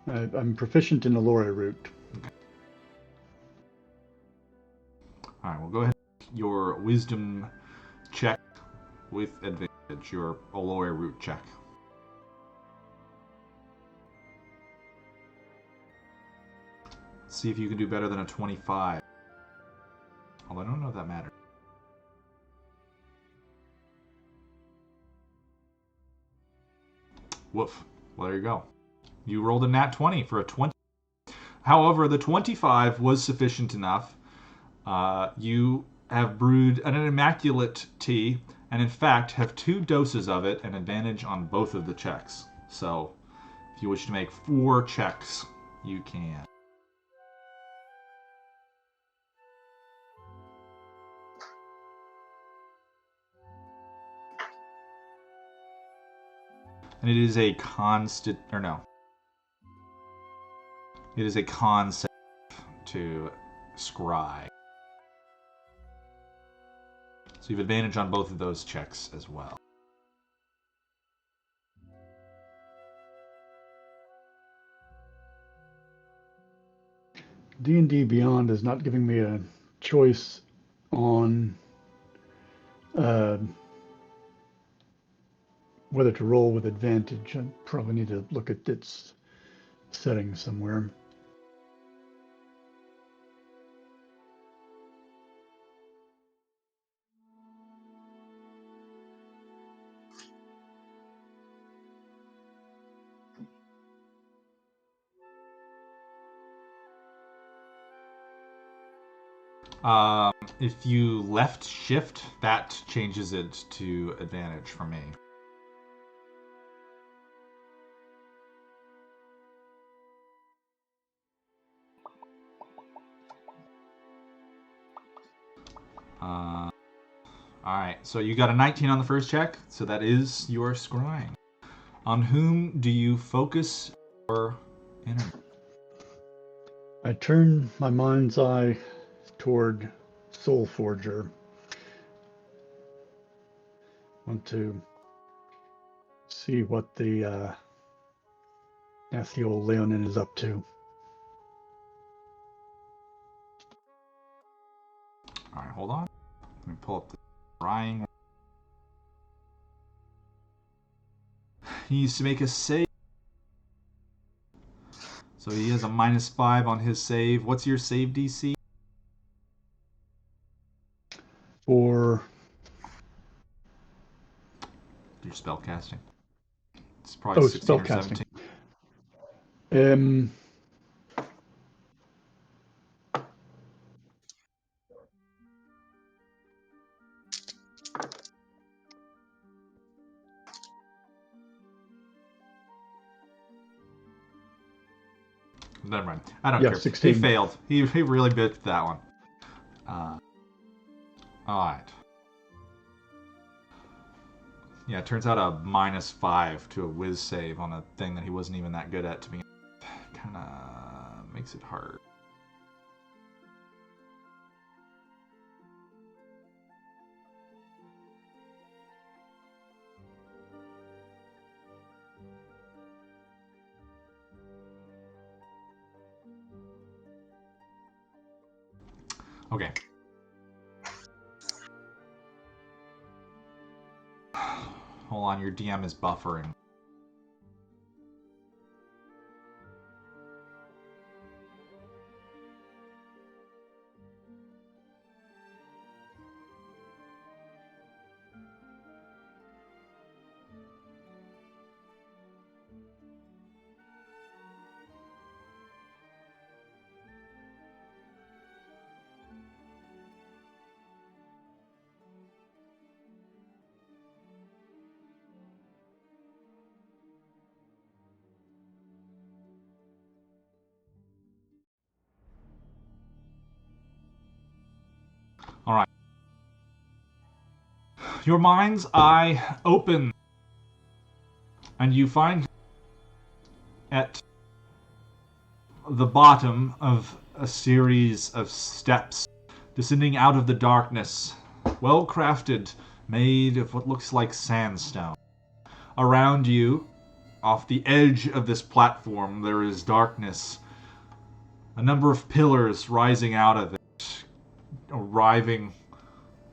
I'm proficient in Allure root. Okay. All right, well, go ahead and make your wisdom check with advantage, your Allure root check. See if you can do better than a 25. Although I don't know if that matters. Woof. Well, there you go. You rolled a nat 20 for a 20. However, the 25 was sufficient enough. You have brewed an immaculate tea, and in fact have 2 doses of it and advantage on both of the checks. So, if you wish to make 4 checks, you can. And it is a constant, or no. It is a concept to scry. So you have advantage on both of those checks as well. D&D Beyond is not giving me a choice on whether to roll with advantage. I probably need to look at its settings somewhere. If you left shift, that changes it to advantage for me. Alright, so you got a 19 on the first check, so that is your scrying. On whom do you focus your energy? I turn my mind's eye toward Soulforger. Want to see what the nasty old Leonin is up to. Alright, hold on. Let me pull up the scrying. He needs to make a save. So he has a -5 on his save. What's your save DC? For Your spell casting. It's probably 16 or 17. Never mind. I don't care. 16. He failed. He really bitched that one. Alright. Yeah, it turns out a -5 to a whiz save on a thing that he wasn't even that good at to begin with. Kinda makes it hard. Okay. Hold on, your DM is buffering. Alright. Your mind's eye open, and you find at the bottom of a series of steps descending out of the darkness, well crafted, made of what looks like sandstone. Around you, off the edge of this platform, there is darkness. A number of pillars rising out of it, arriving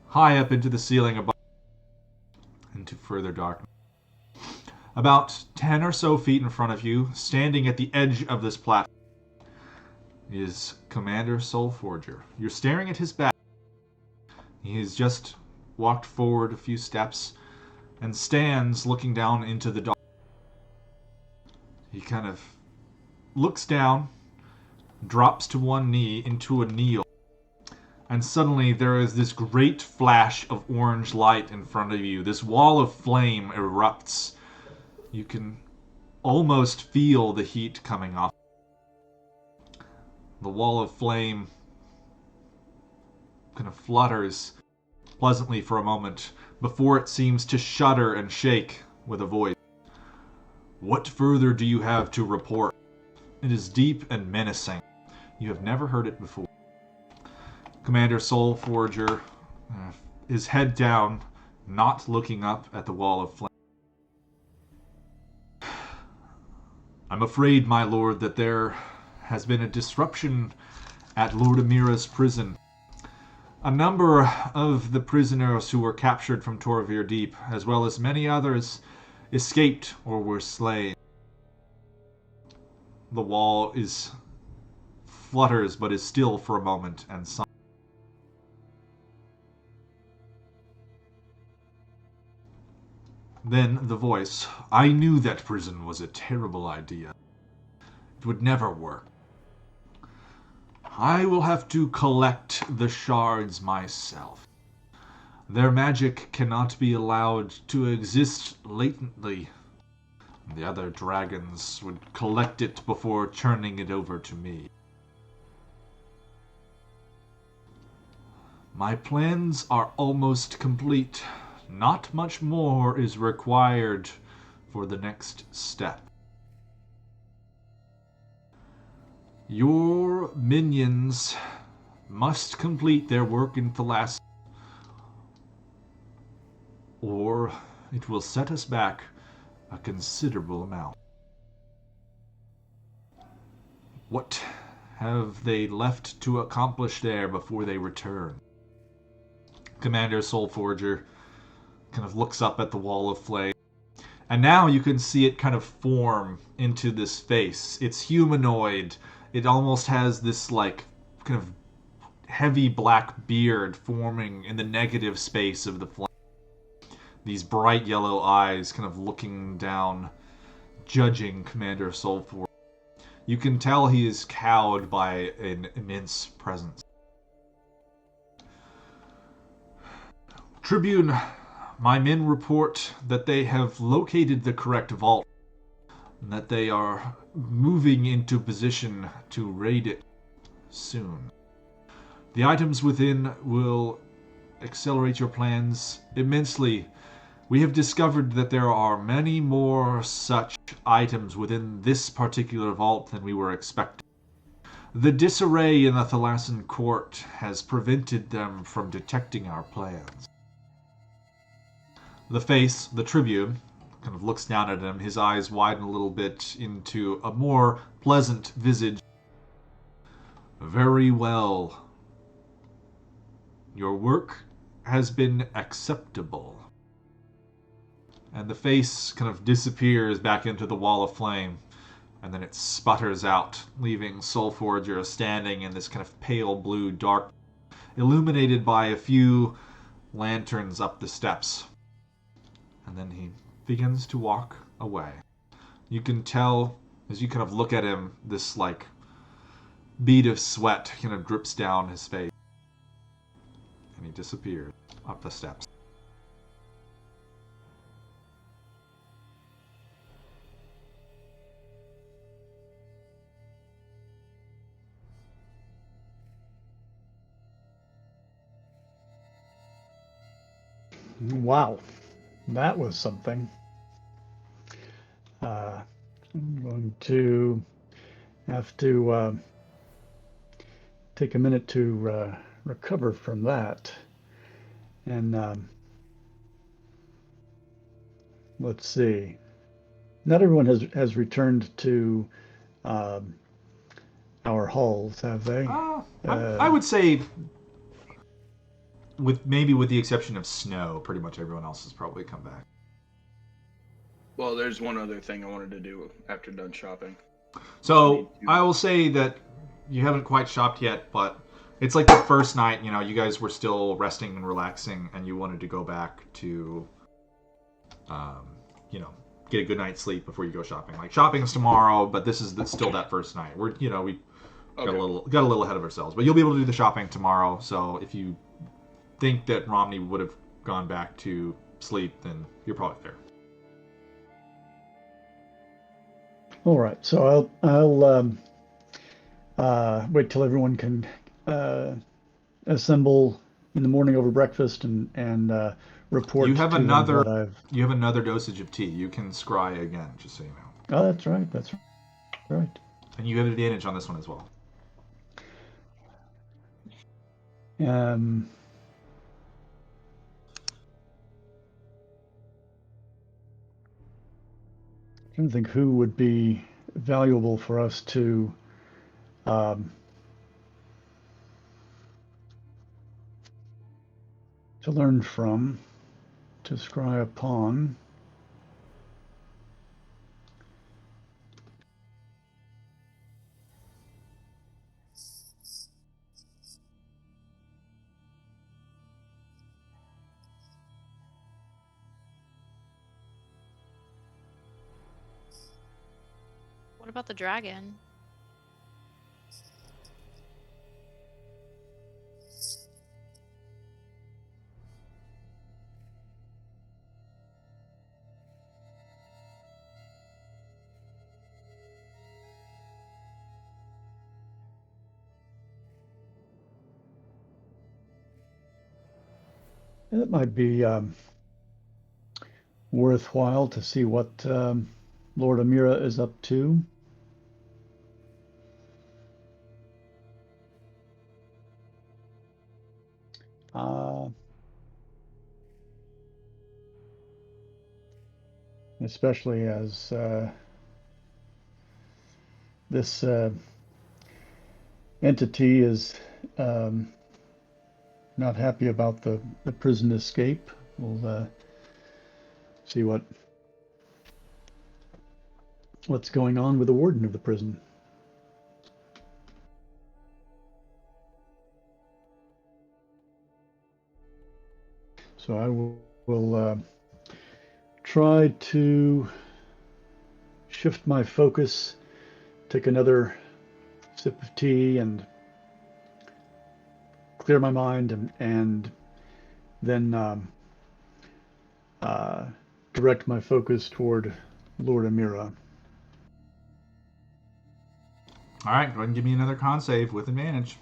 high up into the ceiling above, into further darkness. About 10 or so feet in front of you, standing at the edge of this platform, is Commander Soulforger. You're staring at his back. He has just walked forward a few steps and stands looking down into the dark. He kind of looks down, drops to one knee into a kneel, and suddenly there is this great flash of orange light in front of you. This wall of flame erupts. You can almost feel the heat coming off. The wall of flame kind of flutters pleasantly for a moment before it seems to shudder and shake with a voice. What further do you have to report? It is deep and menacing. You have never heard it before. Commander Soulforger, his head down, not looking up at the wall of flame. I'm afraid, my lord, that there has been a disruption at Lord Amira's prison. A number of the prisoners who were captured from Torvir Deep, as well as many others, escaped or were slain. The wall flutters, but is still for a moment and silent. Then the voice. I knew that prison was a terrible idea. It would never work. I will have to collect the shards myself. Their magic cannot be allowed to exist latently. The other dragons would collect it before turning it over to me. My plans are almost complete. Not much more is required for the next step. Your minions must complete their work in Thalas, or it will set us back a considerable amount. What have they left to accomplish there before they return? Commander Soulforger kind of looks up at the wall of flame, and now you can see it kind of form into this face. It's humanoid. It almost has this like kind of heavy black beard forming in the negative space of the flame. These bright yellow eyes kind of looking down, judging Commander Soulforger. You can tell he is cowed by an immense presence. Tribune, my men report that they have located the correct vault, and that they are moving into position to raid it soon. The items within will accelerate your plans immensely. We have discovered that there are many more such items within this particular vault than we were expecting. The disarray in the Thalassian court has prevented them from detecting our plans. The face, the Tribune, kind of looks down at him. His eyes widen a little bit into a more pleasant visage. Very well. Your work has been acceptable. And the face kind of disappears back into the wall of flame, and then it sputters out, leaving Soulforger standing in this kind of pale blue dark, illuminated by a few lanterns up the steps. And then he begins to walk away. You can tell, as you kind of look at him, this like bead of sweat kind of drips down his face. And he disappears up the steps. Wow, that was something. I'm going to have to take a minute to recover from that. And let's see. Not everyone has returned to our halls, have they? I would say, with the exception of Snow, pretty much everyone else has probably come back. Well, there's one other thing I wanted to do after done shopping. So I will say that you haven't quite shopped yet, but it's like the first night, you guys were still resting and relaxing, and you wanted to go back to, get a good night's sleep before you go shopping. Like shopping's tomorrow, but this is still that first night. We got a little ahead of ourselves, but you'll be able to do the shopping tomorrow. So if you think that Romney would have gone back to sleep, then you're probably there. All right, so I'll wait till everyone can assemble in the morning over breakfast and report. You have to them another. what I've... You have another dosage of tea. You can scry again, just so you know. Oh, that's right. That's right. And you have advantage on this one as well. I don't think who would be valuable for us to learn from, to scry upon. What about the dragon? It might be worthwhile to see what Lord Amira is up to. Especially as this entity is not happy about the prison escape. We'll see what's going on with the warden of the prison. So I will try to shift my focus, take another sip of tea, and clear my mind, and then direct my focus toward Lord Amira. All right, go ahead and give me another con save with advantage.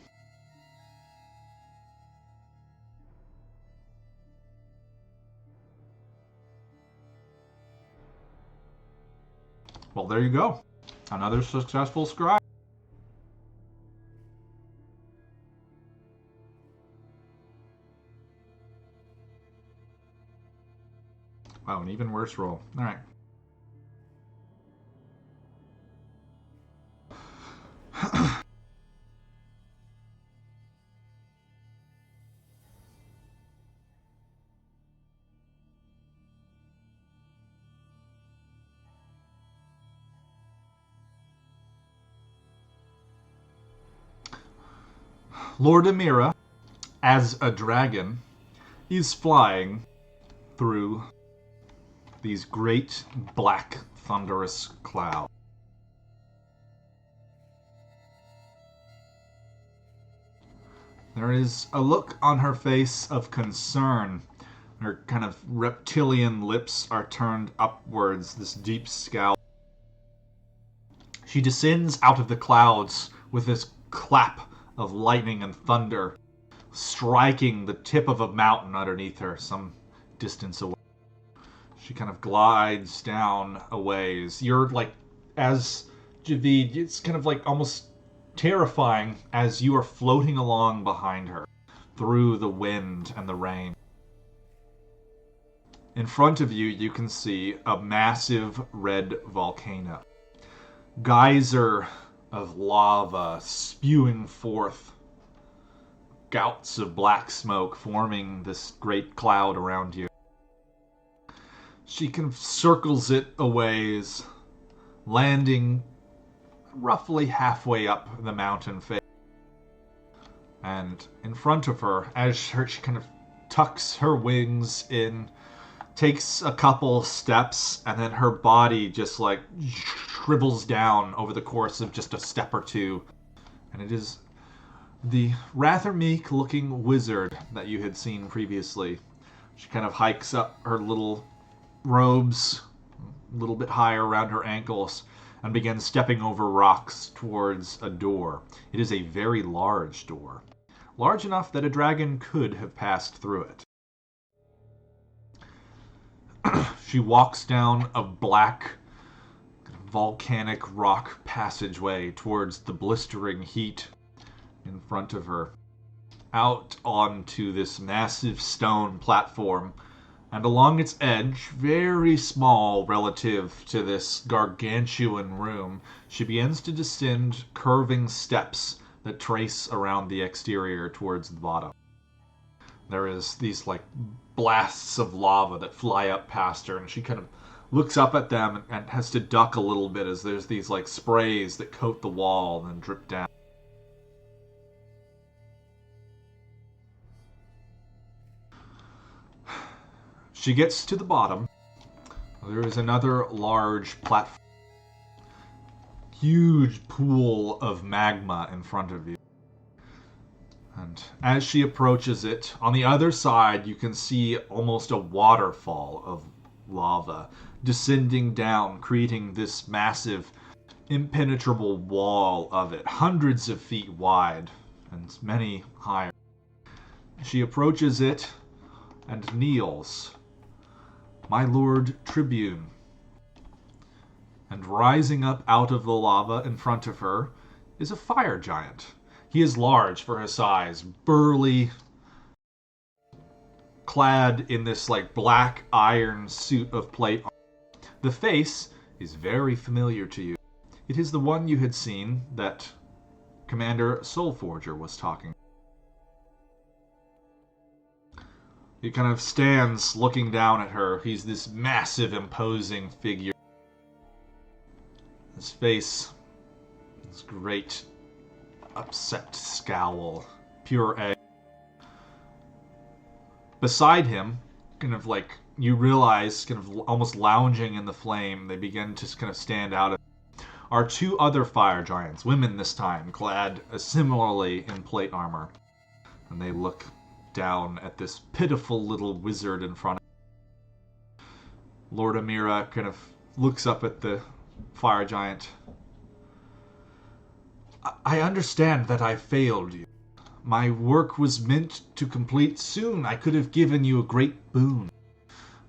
Well, there you go. Another successful scry. Wow, an even worse roll. All right. Lord Amira, as a dragon, is flying through these great black thunderous clouds. There is a look on her face of concern. Her kind of reptilian lips are turned upwards, this deep scowl. She descends out of the clouds with this clap of lightning and thunder, striking the tip of a mountain underneath her, some distance away. She kind of glides down a ways. You're like, as Javid, it's kind of like almost terrifying as you are floating along behind her through the wind and the rain. In front of you, you can see a massive red volcano. Geyser of lava spewing forth, gouts of black smoke forming this great cloud around you. She kind of circles it a ways, landing roughly halfway up the mountain face. And in front of her, as she kind of tucks her wings in, takes a couple steps, and then her body just like shrivels down over the course of just a step or two. And it is the rather meek looking wizard that you had seen previously. She kind of hikes up her little robes a little bit higher around her ankles and begins stepping over rocks towards a door. It is a very large door, large enough that a dragon could have passed through it. She walks down a black volcanic rock passageway towards the blistering heat in front of her, out onto this massive stone platform, and along its edge, very small relative to this gargantuan room, she begins to descend curving steps that trace around the exterior towards the bottom. There is these like blasts of lava that fly up past her, and she kind of looks up at them and has to duck a little bit as there's these like sprays that coat the wall and then drip down. She gets to the bottom. There is another large platform. Huge pool of magma in front of you. And as she approaches it, on the other side you can see almost a waterfall of lava descending down, creating this massive, impenetrable wall of it, hundreds of feet wide and many higher. She approaches it, and kneels. My Lord Tribune. And rising up out of the lava in front of her is a fire giant. He is large for his size, burly, clad in this like black iron suit of plate. The face is very familiar to you. It is the one you had seen that Commander Soulforger was talking. He kind of stands looking down at her. He's this massive, imposing figure. His face, this great, upset scowl, pure egg. Beside him, kind of like, you realize, kind of almost lounging in the flame, they begin to kind of stand out, are two other fire giants, women this time, clad similarly in plate armor. And they look down at this pitiful little wizard in front of them. Lord Amira kind of looks up at the fire giant. I understand that I failed you. My work was meant to complete soon. I could have given you a great boon.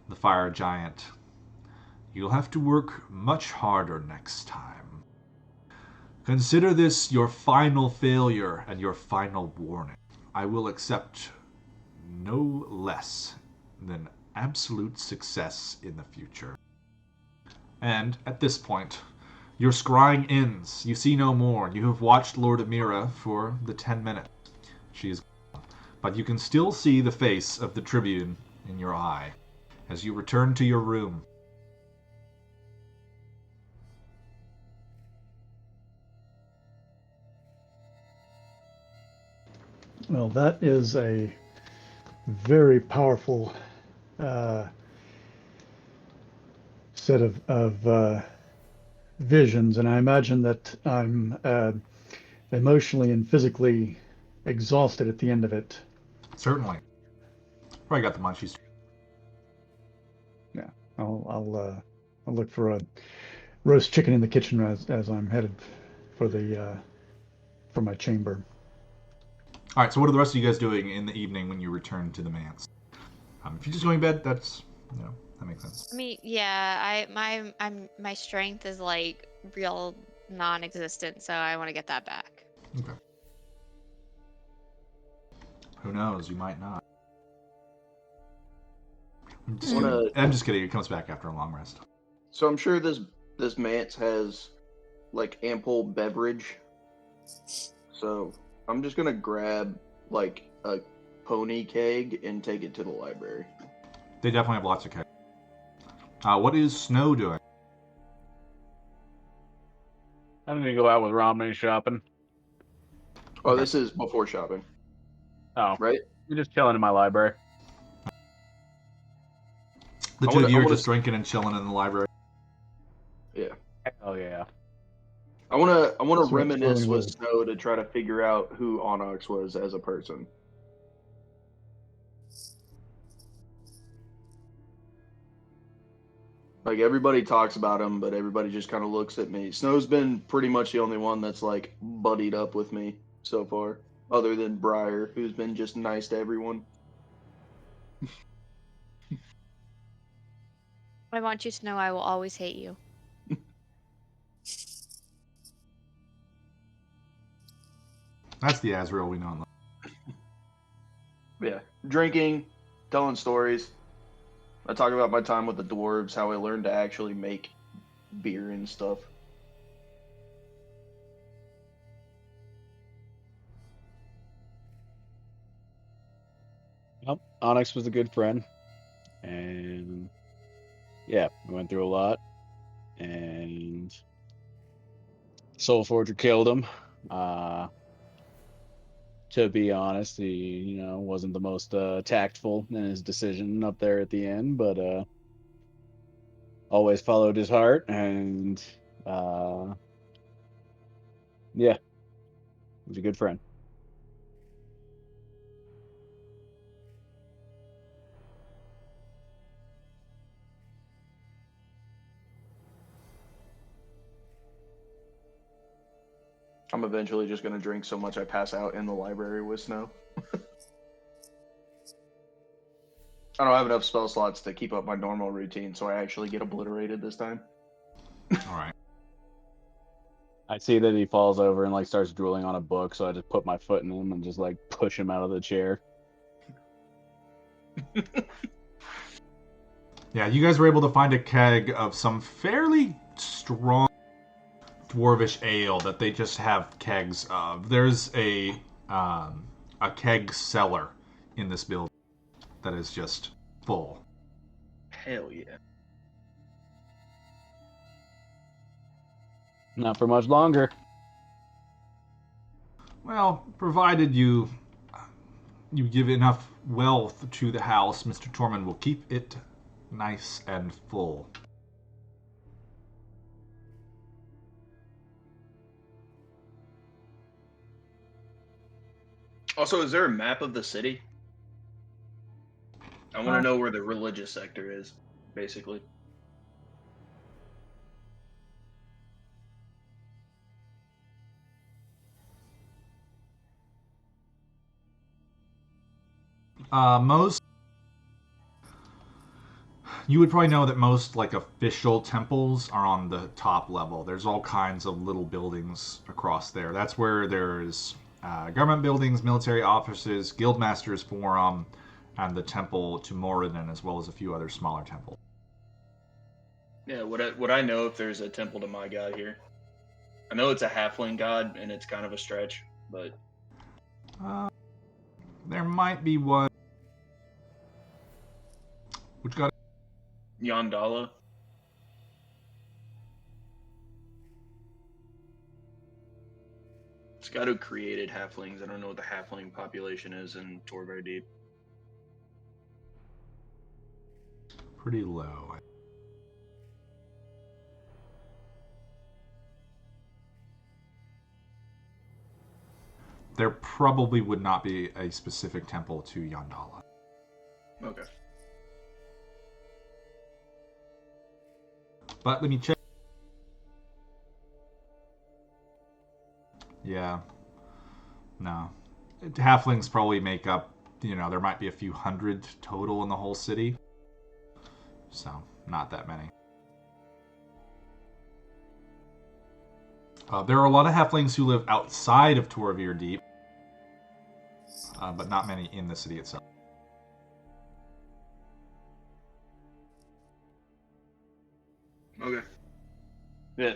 The fire giant. You'll have to work much harder next time. Consider this your final failure and your final warning. I will accept no less than absolute success in the future. And at this point, your scrying ends. You see no more. You have watched Lord Amira for the 10 minutes. She is gone. But you can still see the face of the Tribune in your eye as you return to your room. Well, that is a very powerful set of visions, and I imagine that I'm emotionally and physically exhausted at the end of it. Certainly. Probably got the munchies. Yeah, I'll look for a roast chicken in the kitchen as I'm headed for my chamber. All right. So what are the rest of you guys doing in the evening when you return to the manse? If you're just going to bed, that's that makes sense. I mean, yeah, my strength is like real non-existent, so I want to get that back. Okay. Who knows? You might not. I'm just kidding. It comes back after a long rest. So I'm sure this manse has like ample beverage. So I'm just gonna grab like a pony keg and take it to the library. They definitely have lots of kegs. What is Snow doing? I'm gonna go out with Romney shopping. Oh, this is before shopping. Oh, right? You're just chilling in my library. The two of you are just drinking and chilling in the library. Yeah. Oh yeah. I wanna reminisce with Snow to try to figure out who Onyx was as a person. Like, everybody talks about him, but everybody just kind of looks at me. Snow's been pretty much the only one that's, like, buddied up with me so far, other than Briar, who's been just nice to everyone. I want you to know I will always hate you. That's the Azrael we know and love. Yeah. Drinking, telling stories. I talk about my time with the dwarves, how I learned to actually make beer and stuff. Well, Onyx was a good friend. And yeah, we went through a lot. And Soulforger killed him. To be honest, he, wasn't the most tactful in his decision up there at the end, but always followed his heart, and yeah, he was a good friend. I'm eventually just going to drink so much I pass out in the library with Snow. I don't have enough spell slots to keep up my normal routine, so I actually get obliterated this time. All right. I see that he falls over and like starts drooling on a book, so I just put my foot in him and just like push him out of the chair. Yeah, you guys were able to find a keg of some fairly strong dwarvish ale that they just have kegs of. There's a keg cellar in this building that is just full. Hell yeah. Not for much longer. Well, provided you give enough wealth to the house, Mr. Tormund will keep it nice and full. Also, is there a map of the city? I want to know where the religious sector is, basically. Most you would probably know that most like official temples are on the top level. There's all kinds of little buildings across there. That's where there's government buildings, military offices, guildmasters forum, and the temple to Moradin, as well as a few other smaller temples. Yeah, would I know if there's a temple to my god here? I know it's a halfling god, and it's kind of a stretch, but There might be one. Which god? Yandala. It's god who created halflings. I don't know what the halfling population is in Torvald Deep. Pretty low. There probably would not be a specific temple to Yandala. Okay. But let me check. Yeah. No. Halflings probably make up, there might be a few hundred total in the whole city. So, not that many. There are a lot of halflings who live outside of Torvir Deep, but not many in the city itself. Okay. Yeah.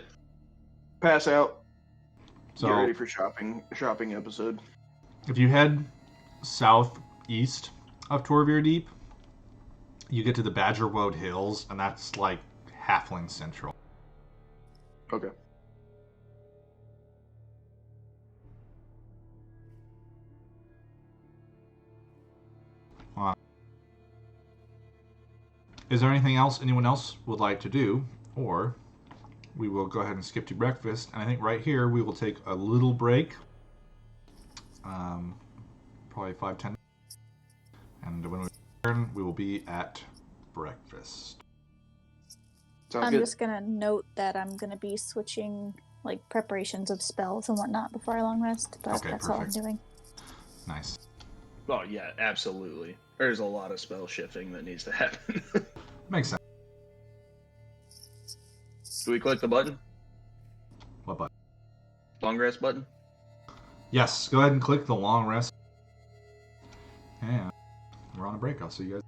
Pass out. So, Get ready for shopping episode. if you head southeast of Torvir Deep, you get to the Badger Woad Hills, and that's like Halfling Central. Okay. Is there anything else anyone else would like to do? Or we will go ahead and skip to breakfast. And I think right here we will take a little break. Probably 5-10. And when we return, we will be at breakfast. Sounds I'm good. just gonna note that I'm gonna be switching like preparations of spells and whatnot before I long rest, but Okay, that's all I'm perfect. doing. Nice. Oh yeah, absolutely. There's a lot of spell shifting that needs to happen. Makes sense. Do we click the button? What button? Long rest button? Yes, go ahead and click the long rest. And we're on a break. I'll see you guys.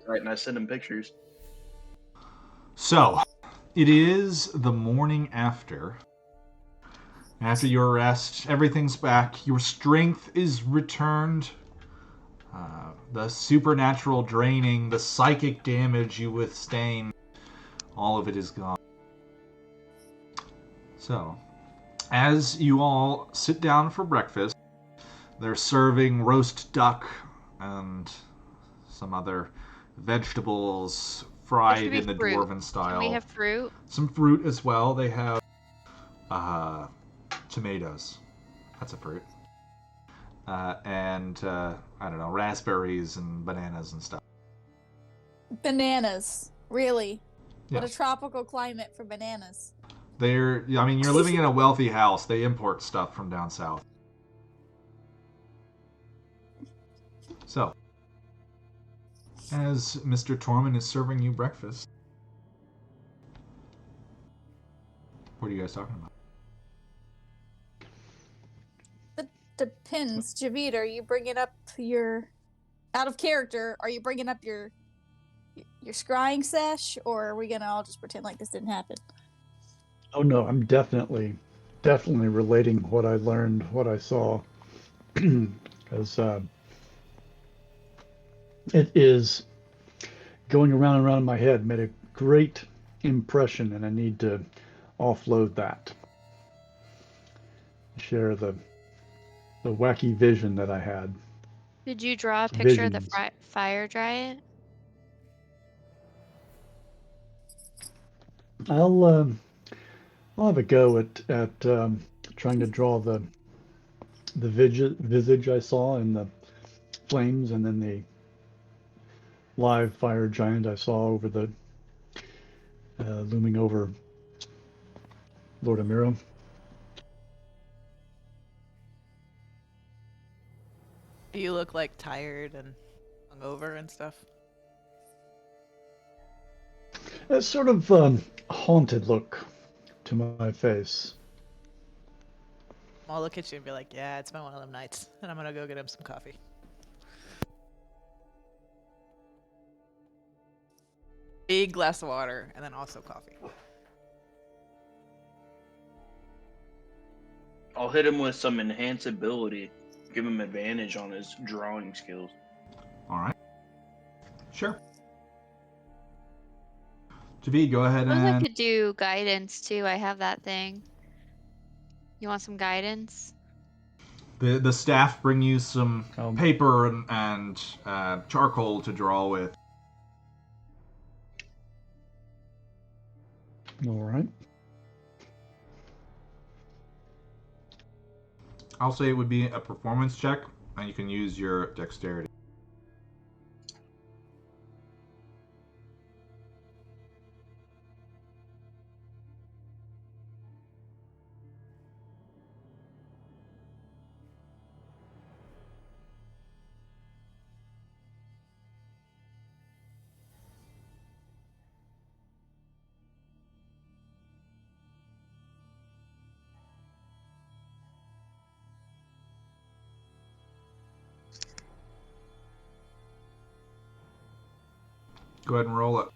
Right, and I send him pictures. So, it is the morning after. After your rest, everything's back. Your strength is returned. The supernatural draining, the psychic damage you withstand, all of it is gone. So, as you all sit down for breakfast, they're serving roast duck and some other vegetables fried be in the fruit. dwarven style. Can we have fruit? Some fruit as well. They have tomatoes. That's a fruit. And I don't know, raspberries and bananas and stuff. Bananas. Really? Yeah. What a tropical climate for bananas. You're living in a wealthy house. They import stuff from down south. So, as Mr. Tormund is serving you breakfast, what are you guys talking about? Depends. Javid, are you bringing up your... Out of character, are you bringing up your scrying sesh, or are we going to all just pretend like this didn't happen? Oh no, I'm definitely relating what I learned, what I saw, because it is going around and around in my head, made a great impression, and I need to offload that. Share the wacky vision that I had. Did you draw a picture of Visions. the fire giant? I'll have a go at trying to draw the visage I saw in the flames, and then the live fire giant I saw over the looming over Lord Amiro. Do you look like tired and hungover and stuff? A sort of haunted look to my face. I'll look at you and be like, yeah, it's been one of them nights. And I'm going to go get him some coffee. Big glass of water, and then also coffee. I'll hit him with some enhance ability. Give him advantage on his drawing skills. All right. Sure. Javid, go ahead I suppose I and... could do guidance too. I have that thing. You want some guidance? The staff bring you some Um, paper and charcoal to draw with. All right. I'll say it would be a performance check, and you can use your dexterity. Go ahead and roll it.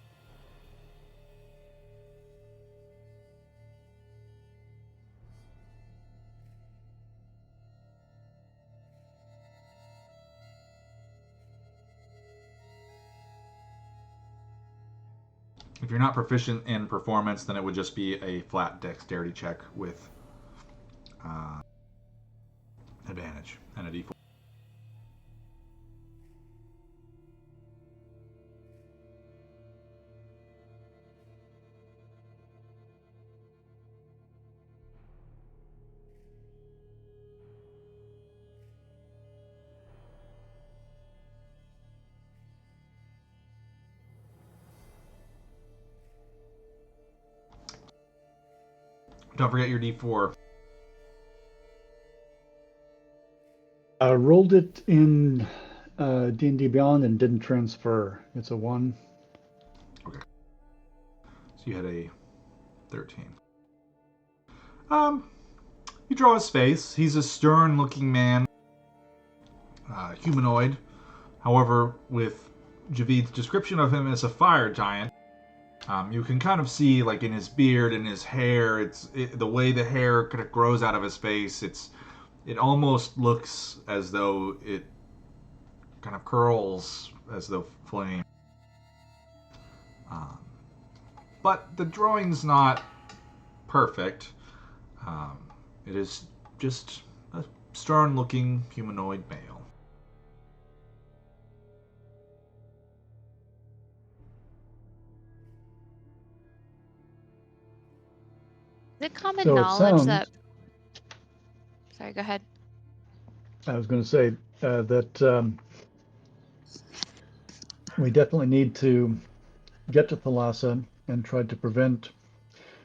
If you're not proficient in performance, then it would just be a flat dexterity check with advantage and a d4. Don't forget your d4. I rolled it in D&D Beyond and didn't transfer. It's a 1. Okay. So you had a 13. You draw his face. He's a stern-looking man, humanoid. However, with Javid's description of him as a fire giant. You can kind of see, like, in his beard and his hair, the way the hair kind of grows out of his face. It almost looks as though it kind of curls as though flame. But the drawing's not perfect. It is just a stern-looking humanoid male. Is it common So it knowledge sounds, that... Sorry, go ahead. I was going to say that we definitely need to get to Thalassa and try to prevent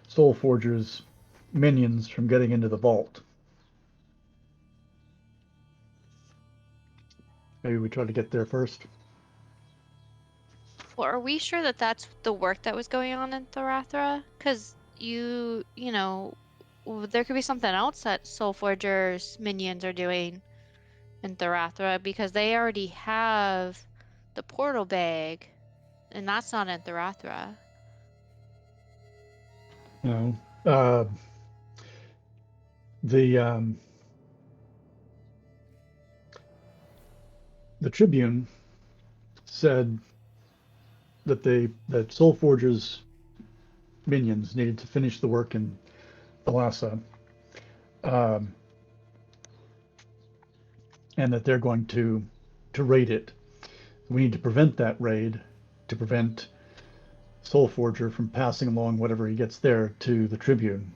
Soulforger's minions from getting into the vault. Maybe we try to get there first. Well, are we sure that that's the work that was going on in Tharathra? Because you know, there could be something else that Soulforger's minions are doing in Tharathra, because they already have the portal bag, and that's not in Tharathra. You know, the Tribune said that that Soulforger's minions needed to finish the work in Thalassa, and that they're going to raid it. We need to prevent that raid, to prevent Soulforger from passing along whatever he gets there to the Tribune.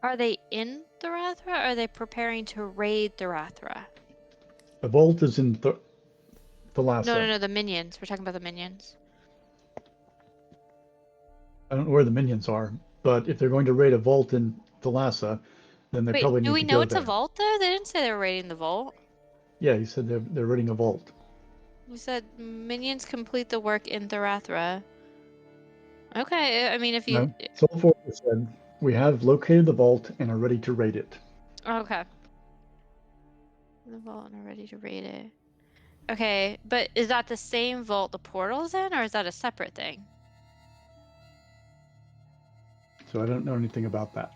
Are they in Tharathra, or are they preparing to raid Tharathra? The vault is in Thalassa. No, the minions. We're talking about the minions. I don't know where the minions are, but if they're going to raid a vault in Thalassa, then they Wait, probably need do to we go know it's there. a vault, though? They didn't say they were raiding the vault. Yeah, he said they're raiding a vault. You said minions complete the work in Tharathra. Okay, I mean, if you... No, Soulforger said, we have located the vault and are ready to raid it. Okay. The vault and are ready to raid it. Okay, but is that the same vault the portal's in, or is that a separate thing? So I don't know anything about that.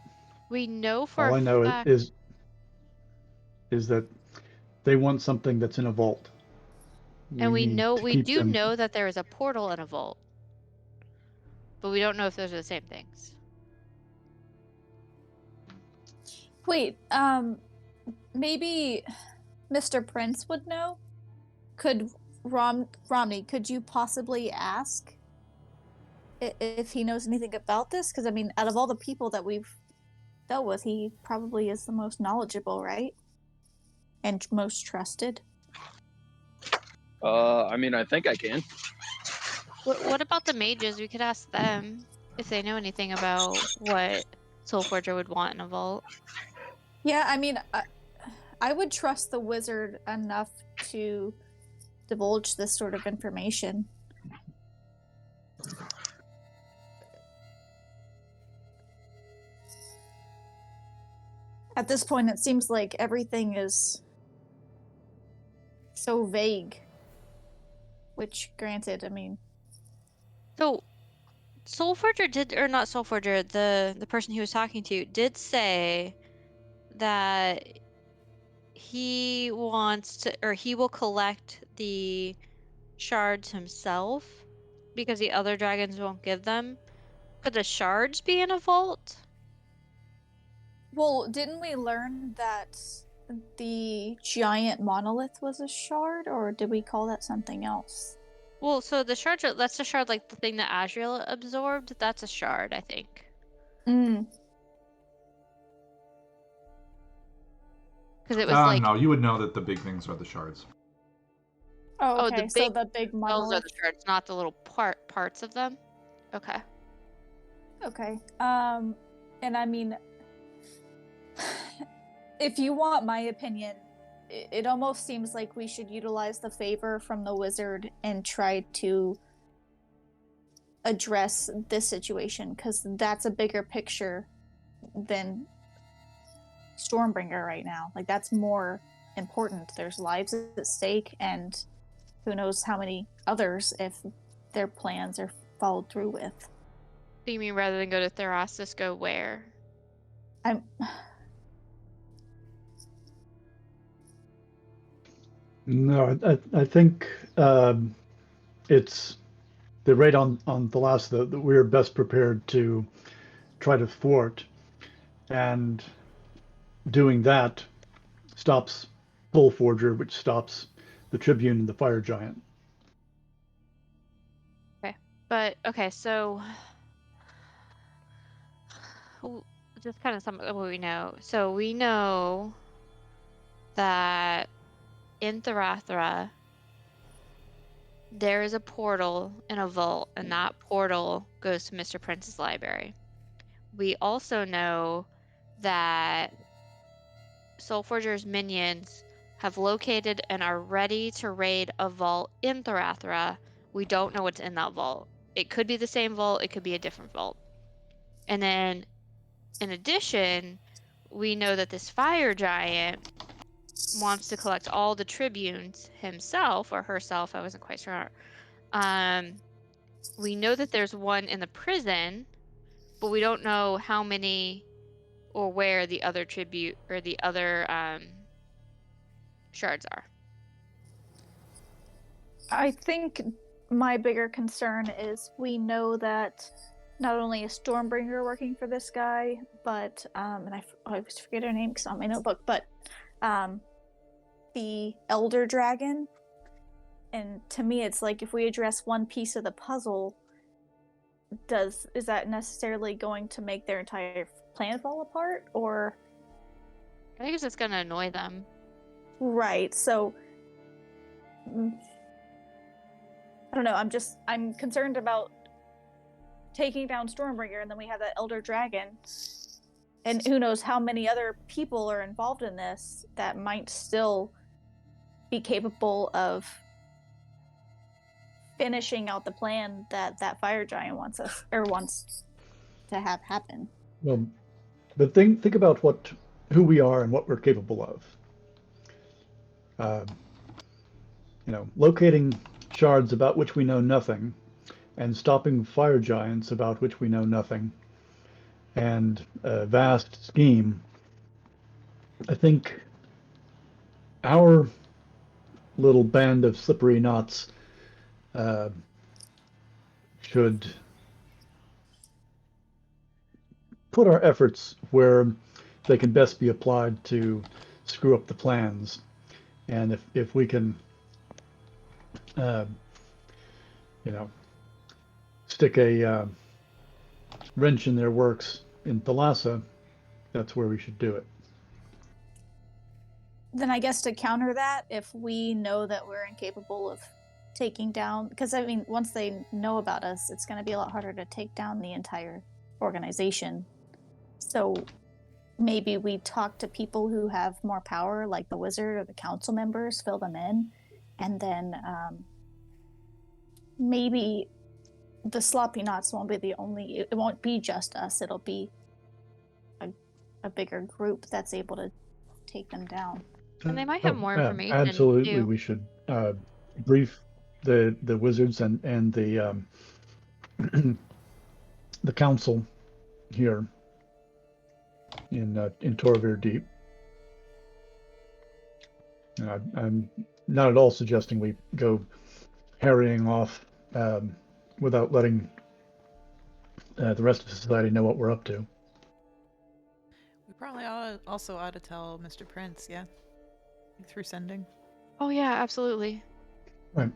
We know for All I a know fact... is that they want something that's in a vault. And we need know, to we keep do them. know that there is a portal in a vault. But we don't know if those are the same things. Wait, maybe Mr. Prince would know? Could Romney, could you possibly ask if he knows anything about this? Because, I mean, out of all the people that we've dealt with, he probably is the most knowledgeable, right? And most trusted. I mean, I think I can. What about the mages? We could ask them if they know anything about what Soulforger would want in a vault. Yeah, I mean, I would trust the wizard enough to divulge this sort of information. At this point, it seems like everything is so vague. Which, granted, I mean... So, Soulforger did, or not Soulforger, the person he was talking to did say that he wants to, or he will collect the shards himself because the other dragons won't give them. Could the shards be in a vault? Well, didn't we learn that the giant monolith was a shard, or did we call that something else? Well, so the shards, that's the shard, like the thing that Azrael absorbed. That's a shard, I think. Mm. Because it was like... No, you would know that the big things are the shards. Oh, okay. the So big the big Those are monolith. the shards, not the little parts of them. Okay. Okay. And I mean, if you want my opinion, it almost seems like we should utilize the favor from the wizard and try to address this situation, because that's a bigger picture than Stormbringer right now. Like, that's more important. There's lives at stake, and who knows how many others if their plans are followed through with. So you mean rather than go to Therasis, go where? I'm. No, I think it's the rate on Thalassa that we're best prepared to try to thwart, and doing that stops Soulforger, which stops the Tribune and the Fire Giant. Okay, but okay, so just kind of some of what we know. So we know that in Therathra there is a portal in a vault, and that portal goes to Mr. Prince's library. We also know that Soulforger's minions have located and are ready to raid a vault in Therathra. We don't know what's in that vault. It could be the same vault, it could be a different vault. And then, in addition, we know that this fire giant wants to collect all the tribunes himself, or herself, I wasn't quite sure. We know that there's one in the prison, but we don't know how many or where the other tribute or the other shards are. I think my bigger concern is we know that not only is Stormbringer working for this guy, but and I always forget her name because it's on my notebook, but the Elder Dragon. And to me, it's like if we address one piece of the puzzle, is that necessarily going to make their entire plan fall apart, or? I think it's just gonna annoy them. Right. So I don't know. I'm concerned about taking down Stormbringer, and then we have that Elder Dragon, and who knows how many other people are involved in this that might still be capable of finishing out the plan that fire giant wants to have happen. Well, but think about who we are and what we're capable of. Locating shards about which we know nothing, and stopping fire giants about which we know nothing, and a vast scheme. I think our little band of slippery knots should put our efforts where they can best be applied to screw up the plans. And if we can, stick a wrench in their works in Thalassa, that's where we should do it. Then I guess to counter that, if we know that we're incapable of taking down, because I mean, once they know about us, it's going to be a lot harder to take down the entire organization. So maybe we talk to people who have more power, like the wizard or the council members, fill them in, and then maybe the sloppy knots won't be it won't be just us, it'll be a bigger group that's able to take them down. And they might have more information. Absolutely, too. we should brief the wizards and the the council here in Torvir Deep. I'm not at all suggesting we go harrying off without letting the rest of society know what we're up to. We probably also ought to tell Mr. Prince, yeah? Through sending. Oh yeah, absolutely. Right.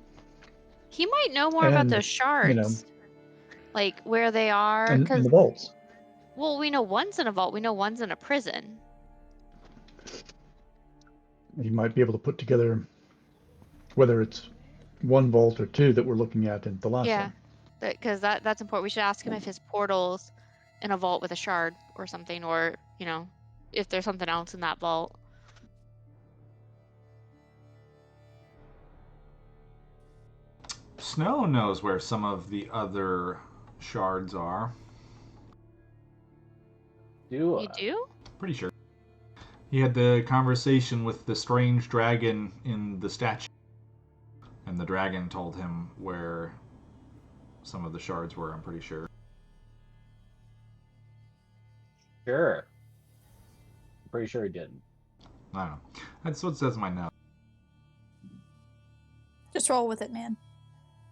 He might know more about those shards. Like where they are. And the vaults. Well, we know one's in a vault, we know one's in a prison. You might be able to put together whether it's one vault or two that we're looking at in Thalassa. Yeah, because that's important. We should ask him if his portal's in a vault with a shard or something, or, if there's something else in that vault. Snow knows where some of the other shards are. Do You do? Pretty sure. He had the conversation with the strange dragon in the statue, and the dragon told him where some of the shards were, I'm pretty sure. Sure. I'm pretty sure he didn't. I don't know. That's what it says in my note. Just roll with it, man.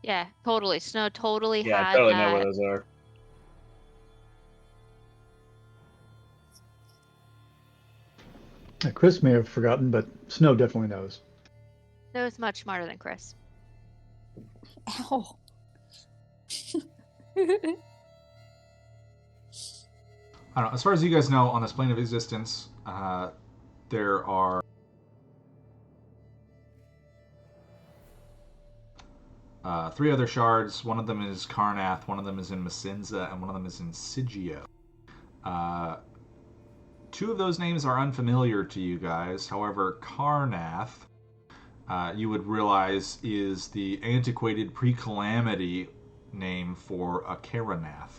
Yeah, totally. Snow totally Yeah, I had totally know that. where those are. Chris may have forgotten, but Snow definitely knows. Snow's much smarter than Chris. Ow. I don't know. As far as you guys know, on this plane of existence, there are three other shards. One of them is Karnath, one of them is in Masinza, and one of them is in Sigio. Two of those names are unfamiliar to you guys. However, Karnath, you would realize, is the antiquated pre-calamity name for a Karanath.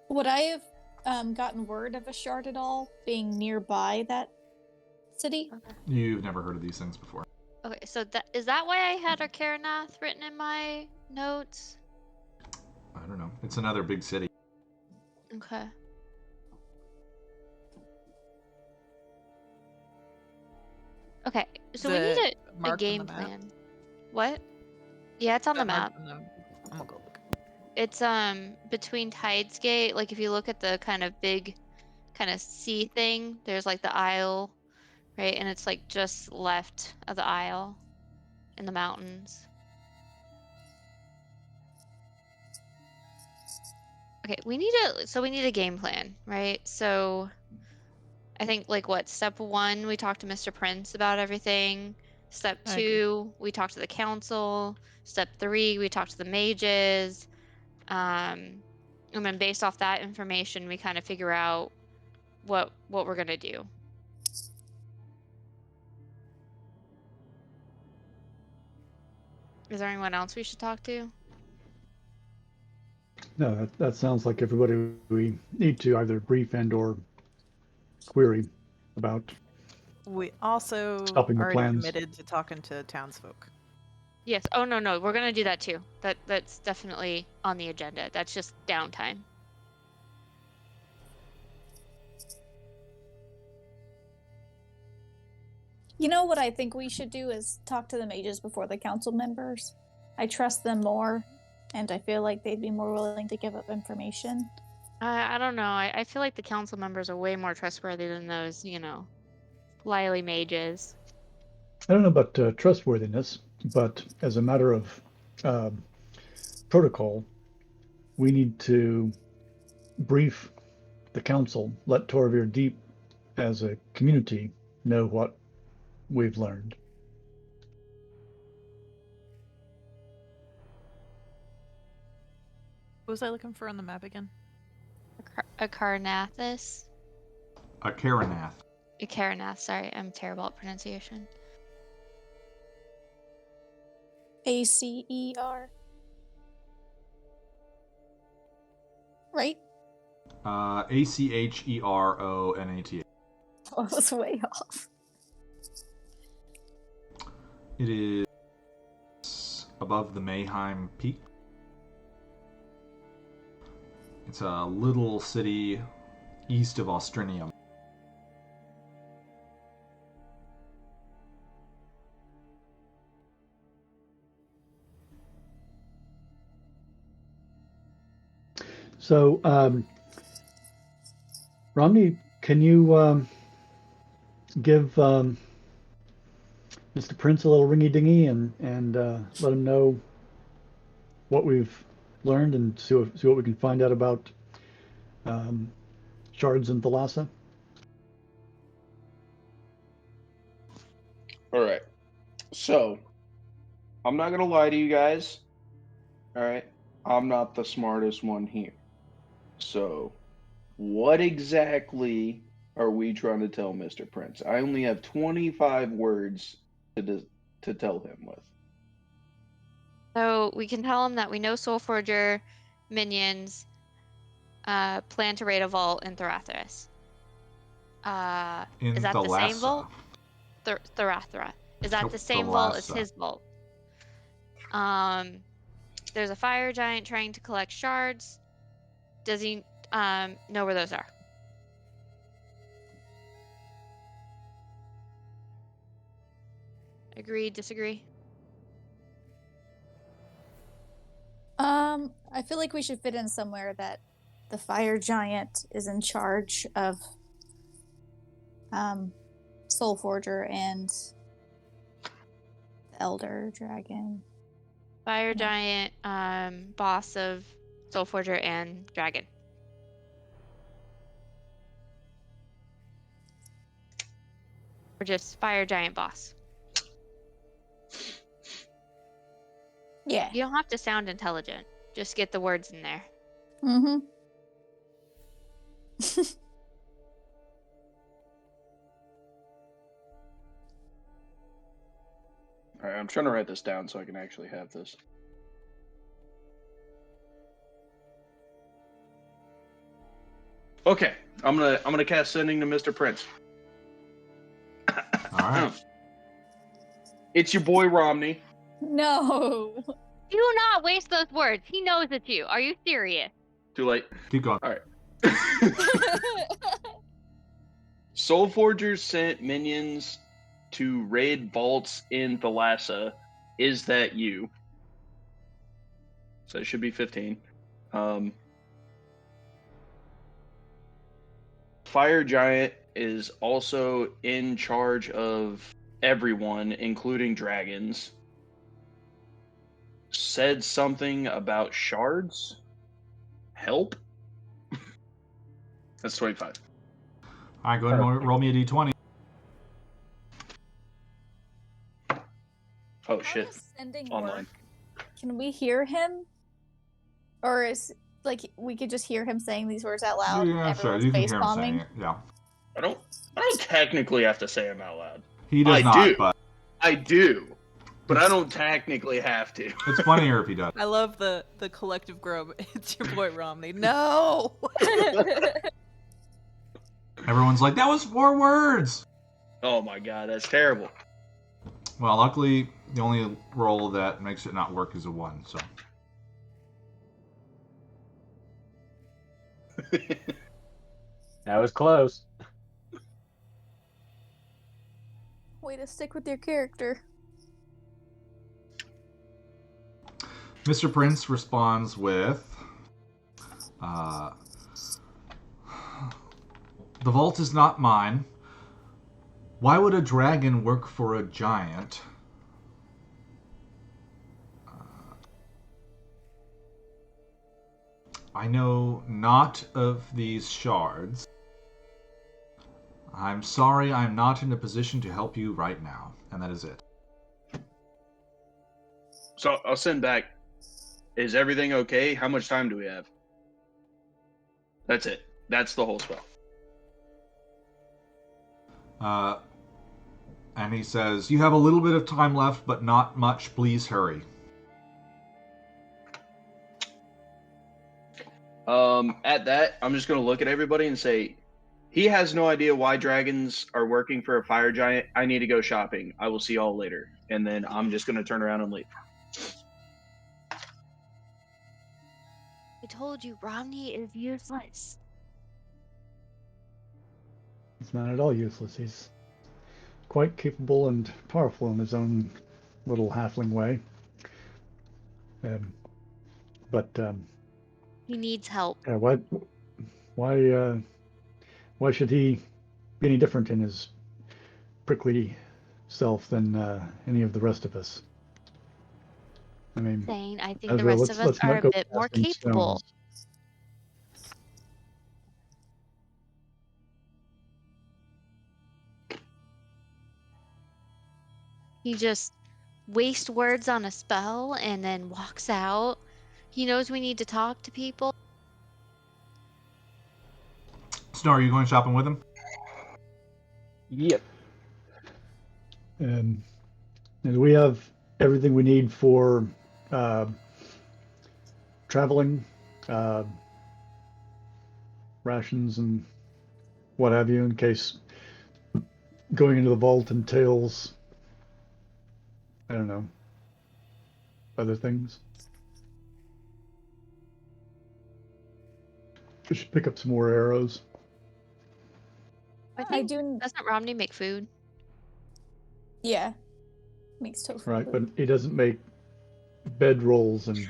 Would I have gotten word of a shard at all being nearby that city? You've never heard of these things before. Okay, so is that why I had a Karanath written in my notes? I don't know. It's another big city. Okay. Okay, so we need a marked on game the map? plan. What? Yeah, it's on the map. I'm gonna go look. It's between Tidesgate. Like if you look at the kind of big kind of sea thing, there's like the isle, right? And it's like just left of the isle in the mountains. Okay, we need a game plan, right? So I think like what, step 1, we talked to Mr. Prince about everything. Step I agree. 2, we talked to the council. Step 3, we talked to the mages. And then based off that information, we kind of figure out what we're gonna do. Is there anyone else we should talk to? No, that sounds like everybody we need to either brief and or query about. We also Stopping the already plans. committed to talking to townsfolk. Yes. Oh no, we're gonna do that too. That's definitely on the agenda. That's just downtime. You know what I think we should do is talk to the mages before the council members. I trust them more, and I feel like they'd be more willing to give up information. I don't know. I feel like the council members are way more trustworthy than those, wily mages. I don't know about trustworthiness, but as a matter of protocol, we need to brief the council, let Torvir Deep as a community know what we've learned. What was I looking for on the map again? A Karnathis? A Karanath. A Karanath, sorry. I'm terrible at pronunciation. ACER. Right? ACHERONATH. I was way off. It is above the Mayheim Peak. It's a little city east of Austrinium. So, Romney, can you give Mr. Prince a little ringy-dingy and let him know what we've learned and see what we can find out about shards in Thalassa? All right. So, I'm not going to lie to you guys. All right. I'm not the smartest one here. So, what exactly are we trying to tell Mr. Prince? I only have 25 words to tell him with. So we can tell him that we know Soulforger minions plan to raid a vault in Therathras. In Is that the same Thalassa. vault? Therathra. Is that Nope, the same vault as Thalassa. his vault? There's a fire giant trying to collect shards. Does he know where those are? Agree, disagree? I feel like we should fit in somewhere that the fire giant is in charge of Soulforger and the Elder Dragon. Fire giant, boss of Soulforger and dragon. Or just fire giant boss. Yeah. You don't have to sound intelligent. Just get the words in there. Mm-hmm. All right, I'm trying to write this down so I can actually have this. Okay, I'm gonna cast sending to Mr. Prince. All right. It's your boy Romney. No. Do not waste those words. He knows it's you. Are you serious? Too late. Keep going. All right. Soulforger sent minions to raid vaults in Thalassa. Is that you? So it should be 15. Fire Giant is also in charge of everyone, including dragons. Said something about shards? Help? That's 25. All right, go ahead and roll me a d20. Oh shit. How does sending Online. work? Can we hear him? Or is like we could just hear him saying these words out loud? Yeah, and sure. everyone's You can face hear him saying bombing? it. Yeah. I don't technically have to say them out loud. He does I not, do. but I do. But I don't technically have to. it's funnier if he does. I love the collective groan. It's your boy Romney. No. Everyone's like, that was 4 words. Oh my god, that's terrible. Well, luckily, the only roll that makes it not work is a 1, so. That was close. Way to stick with your character. Mr. Prince responds with, the vault is not mine. Why would a dragon work for a giant? I know not of these shards. I'm sorry I'm not in a position to help you right now. And that is it. So I'll send back. Is everything okay? How much time do we have? That's it. That's the whole spell. And he says, you have a little bit of time left, but not much. Please hurry. At that, I'm just going to look at everybody and say, he has no idea why dragons are working for a fire giant. I need to go shopping. I will see y'all later. And then I'm just going to turn around and leave. I told you, Romney is useless. He's not at all useless. He's quite capable and powerful in his own little halfling way. But He needs help. yeah, why should he be any different in his prickly self than any of the rest of us? I mean, Saying, I think the Ezra, rest of us let's are not a go bit more casting capable. stones. He just wastes words on a spell and then walks out. He knows we need to talk to people. Snow, are you going shopping with him? Yep. And we have everything we need for uh, traveling, uh, rations and what have you, in case going into the vault entails, I don't know, other things. We should pick up some more arrows. I I think do. doesn't Romney make food? Yeah, makes tofu. Right, but food. he doesn't make bedrolls and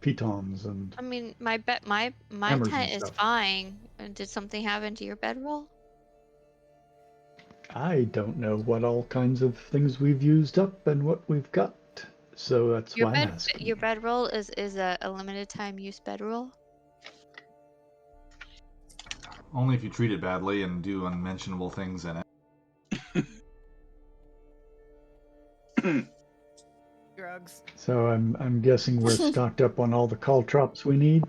pitons and I mean, my hammers and tent is stuff. fine. Did something happen to your bedroll? I don't know what all kinds of things we've used up and what we've got, so that's Your why I'm asking. bedroll is a limited time use bedroll. Only if you treat it badly and do unmentionable things in it. Drugs. So I'm guessing we're stocked up on all the caltrops we need,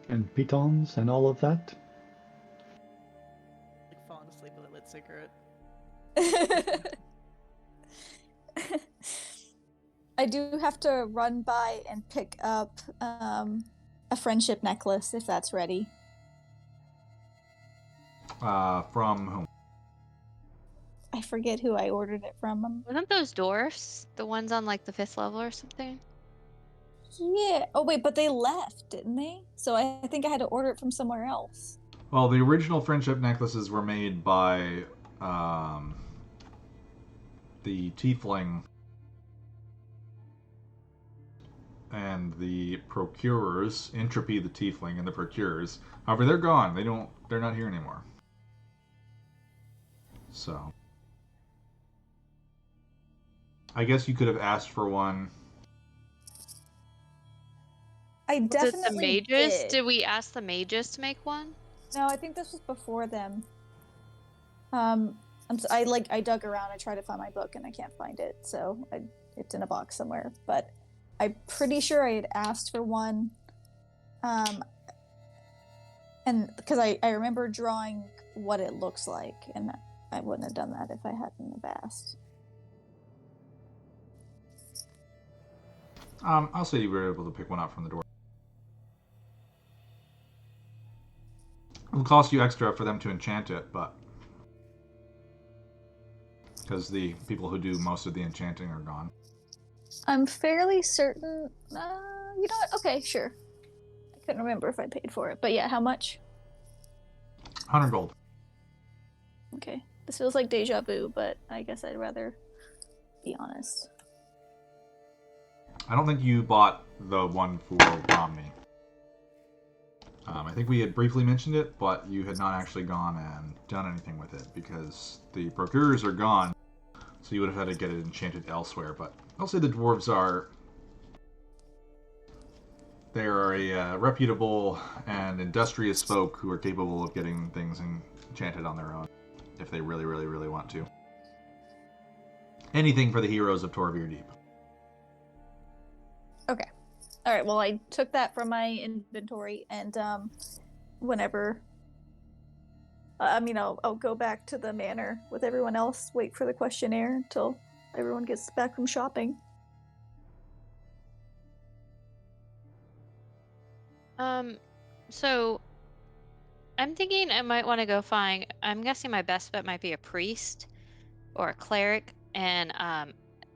and pitons and all of that. Like falling asleep with a lit cigarette. I do have to run by and pick up a friendship necklace if that's ready. From whom? I forget who I ordered it from. Wasn't those dwarfs the ones on like the 5th level or something? Yeah. Oh wait, but they left, didn't they? So I think I had to order it from somewhere else. Well, the original friendship necklaces were made by the tiefling and the procurers, Entropy the tiefling and the procurers. However, they're gone. They're not here anymore. So I guess you could have asked for one. I Was it definitely the mages? did. Did we ask the mages to make one? No, I think this was before them. I dug around. I tried to find my book and I can't find it, so it's in a box somewhere. But I'm pretty sure I had asked for one, and because I remember drawing what it looks like, and I wouldn't have done that if I hadn't have asked. I'll say you were able to pick one up from the door. It'll cost you extra for them to enchant it, but because the people who do most of the enchanting are gone. I'm fairly certain. You know what? Okay, sure. I couldn't remember if I paid for it, but yeah, how much? 100 gold. Okay, this feels like deja vu, but I guess I'd rather be honest. I don't think you bought the one for Romney. I think we had briefly mentioned it, but you had not actually gone and done anything with it because the procurers are gone, so you would have had to get it enchanted elsewhere. But I'll say the dwarves they are a reputable and industrious folk who are capable of getting things enchanted on their own if they really, really, really want to. Anything for the heroes of Torvir Deep. Okay. All right. Well, I took that from my inventory, and whenever, I'll go back to the manor with everyone else. Wait for the questionnaire until everyone gets back from shopping. So I'm thinking I might want to go find. I'm guessing my best bet might be a priest or a cleric, and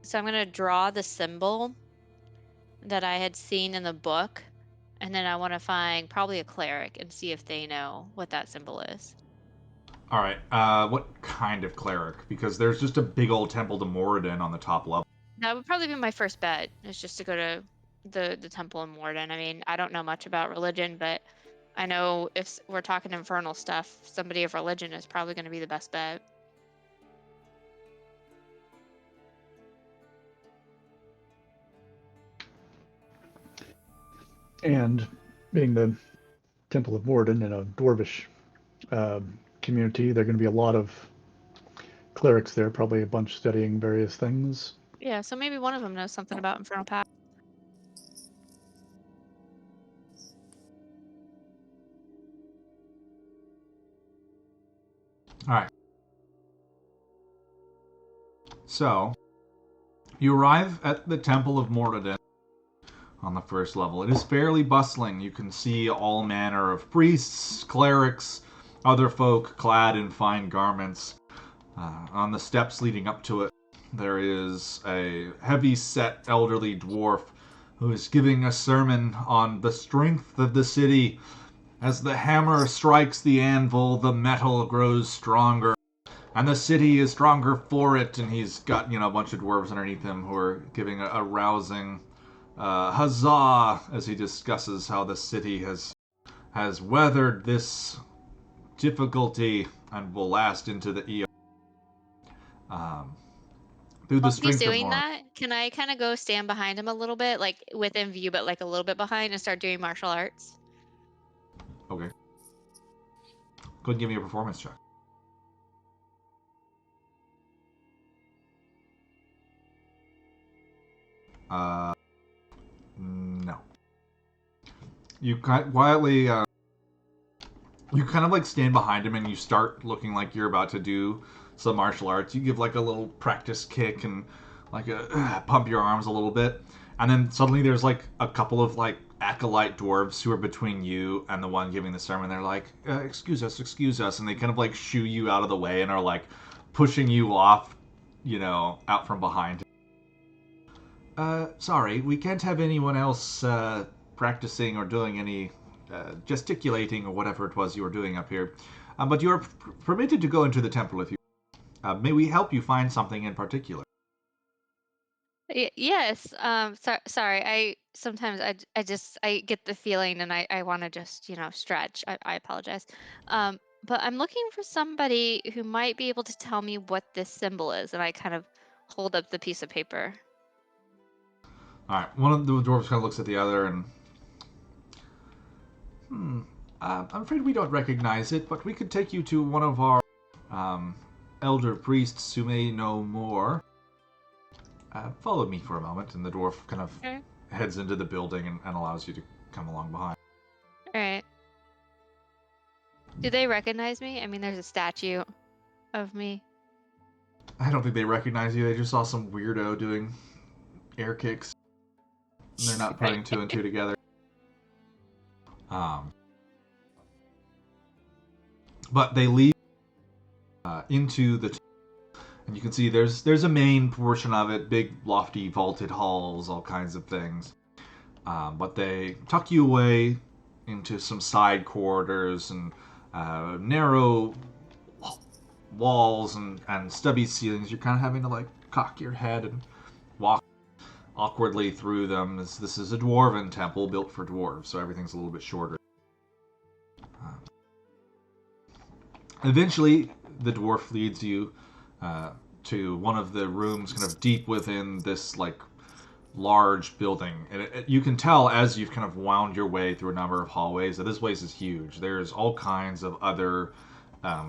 so I'm gonna draw the symbol that I had seen in the book, and then I want to find probably a cleric and see if they know what that symbol is. All right. What kind of cleric? Because there's just a big old temple to Moradin on the top level. That would probably be my first bet. Is just to go to the temple in Morden. I mean, I don't know much about religion, but I know if we're talking infernal stuff, somebody of religion is probably going to be the best bet. And being the Temple of Morden in a dwarvish community, there are going to be a lot of clerics there, probably a bunch studying various things. Yeah, so maybe one of them knows something about infernal pact. All right. So, you arrive at the Temple of Moradin, on the first level. It is fairly bustling. You can see all manner of priests, clerics, other folk clad in fine garments. On the steps leading up to it, there is a heavy-set elderly dwarf who is giving a sermon on the strength of the city. As the hammer strikes the anvil, the metal grows stronger, and the city is stronger for it. And he's got, a bunch of dwarves underneath him who are giving a rousing huzzah as he discusses how the city has weathered this difficulty and will last into the eon. Through the While he's strength of doing more. that, can I kind of go stand behind him a little bit, like within view, but like a little bit behind, and start doing martial arts? Okay. Go ahead and give me a performance check. No. You quietly, you kind of like stand behind him and you start looking like you're about to do some martial arts. You give like a little practice kick and like pump your arms a little bit. And then suddenly there's like a couple of like acolyte dwarves who are between you and the one giving the sermon. They're like, excuse us. And they kind of like shoo you out of the way and are like pushing you off, out from behind. Sorry, we can't have anyone else practicing or doing any gesticulating or whatever it was you were doing up here. But you are permitted to go into the temple if you. May we help you find something in particular? Yes. Sorry. I sometimes I get the feeling, and I want to just stretch. I apologize. But I'm looking for somebody who might be able to tell me what this symbol is, and I kind of hold up the piece of paper. All right. One of the dwarves kind of looks at the other and. I'm afraid we don't recognize it, but we could take you to one of our elder priests who may know more. Follow me for a moment, and the dwarf kind of heads into the building and allows you to come along behind. All right. Do they recognize me? I mean, there's a statue of me. I don't think they recognize you. They just saw some weirdo doing air kicks. And they're not putting two and two together. But they lead into the and you can see there's a main portion of it, big lofty vaulted halls, all kinds of things. But they tuck you away into some side corridors and narrow walls and stubby ceilings. You're kind of having to like cock your head and walk awkwardly through them. This is a dwarven temple built for dwarves, so everything's a little bit shorter. Eventually, the dwarf leads you to one of the rooms kind of deep within this like large building. And you can tell as you've kind of wound your way through a number of hallways that this place is huge. There's all kinds of other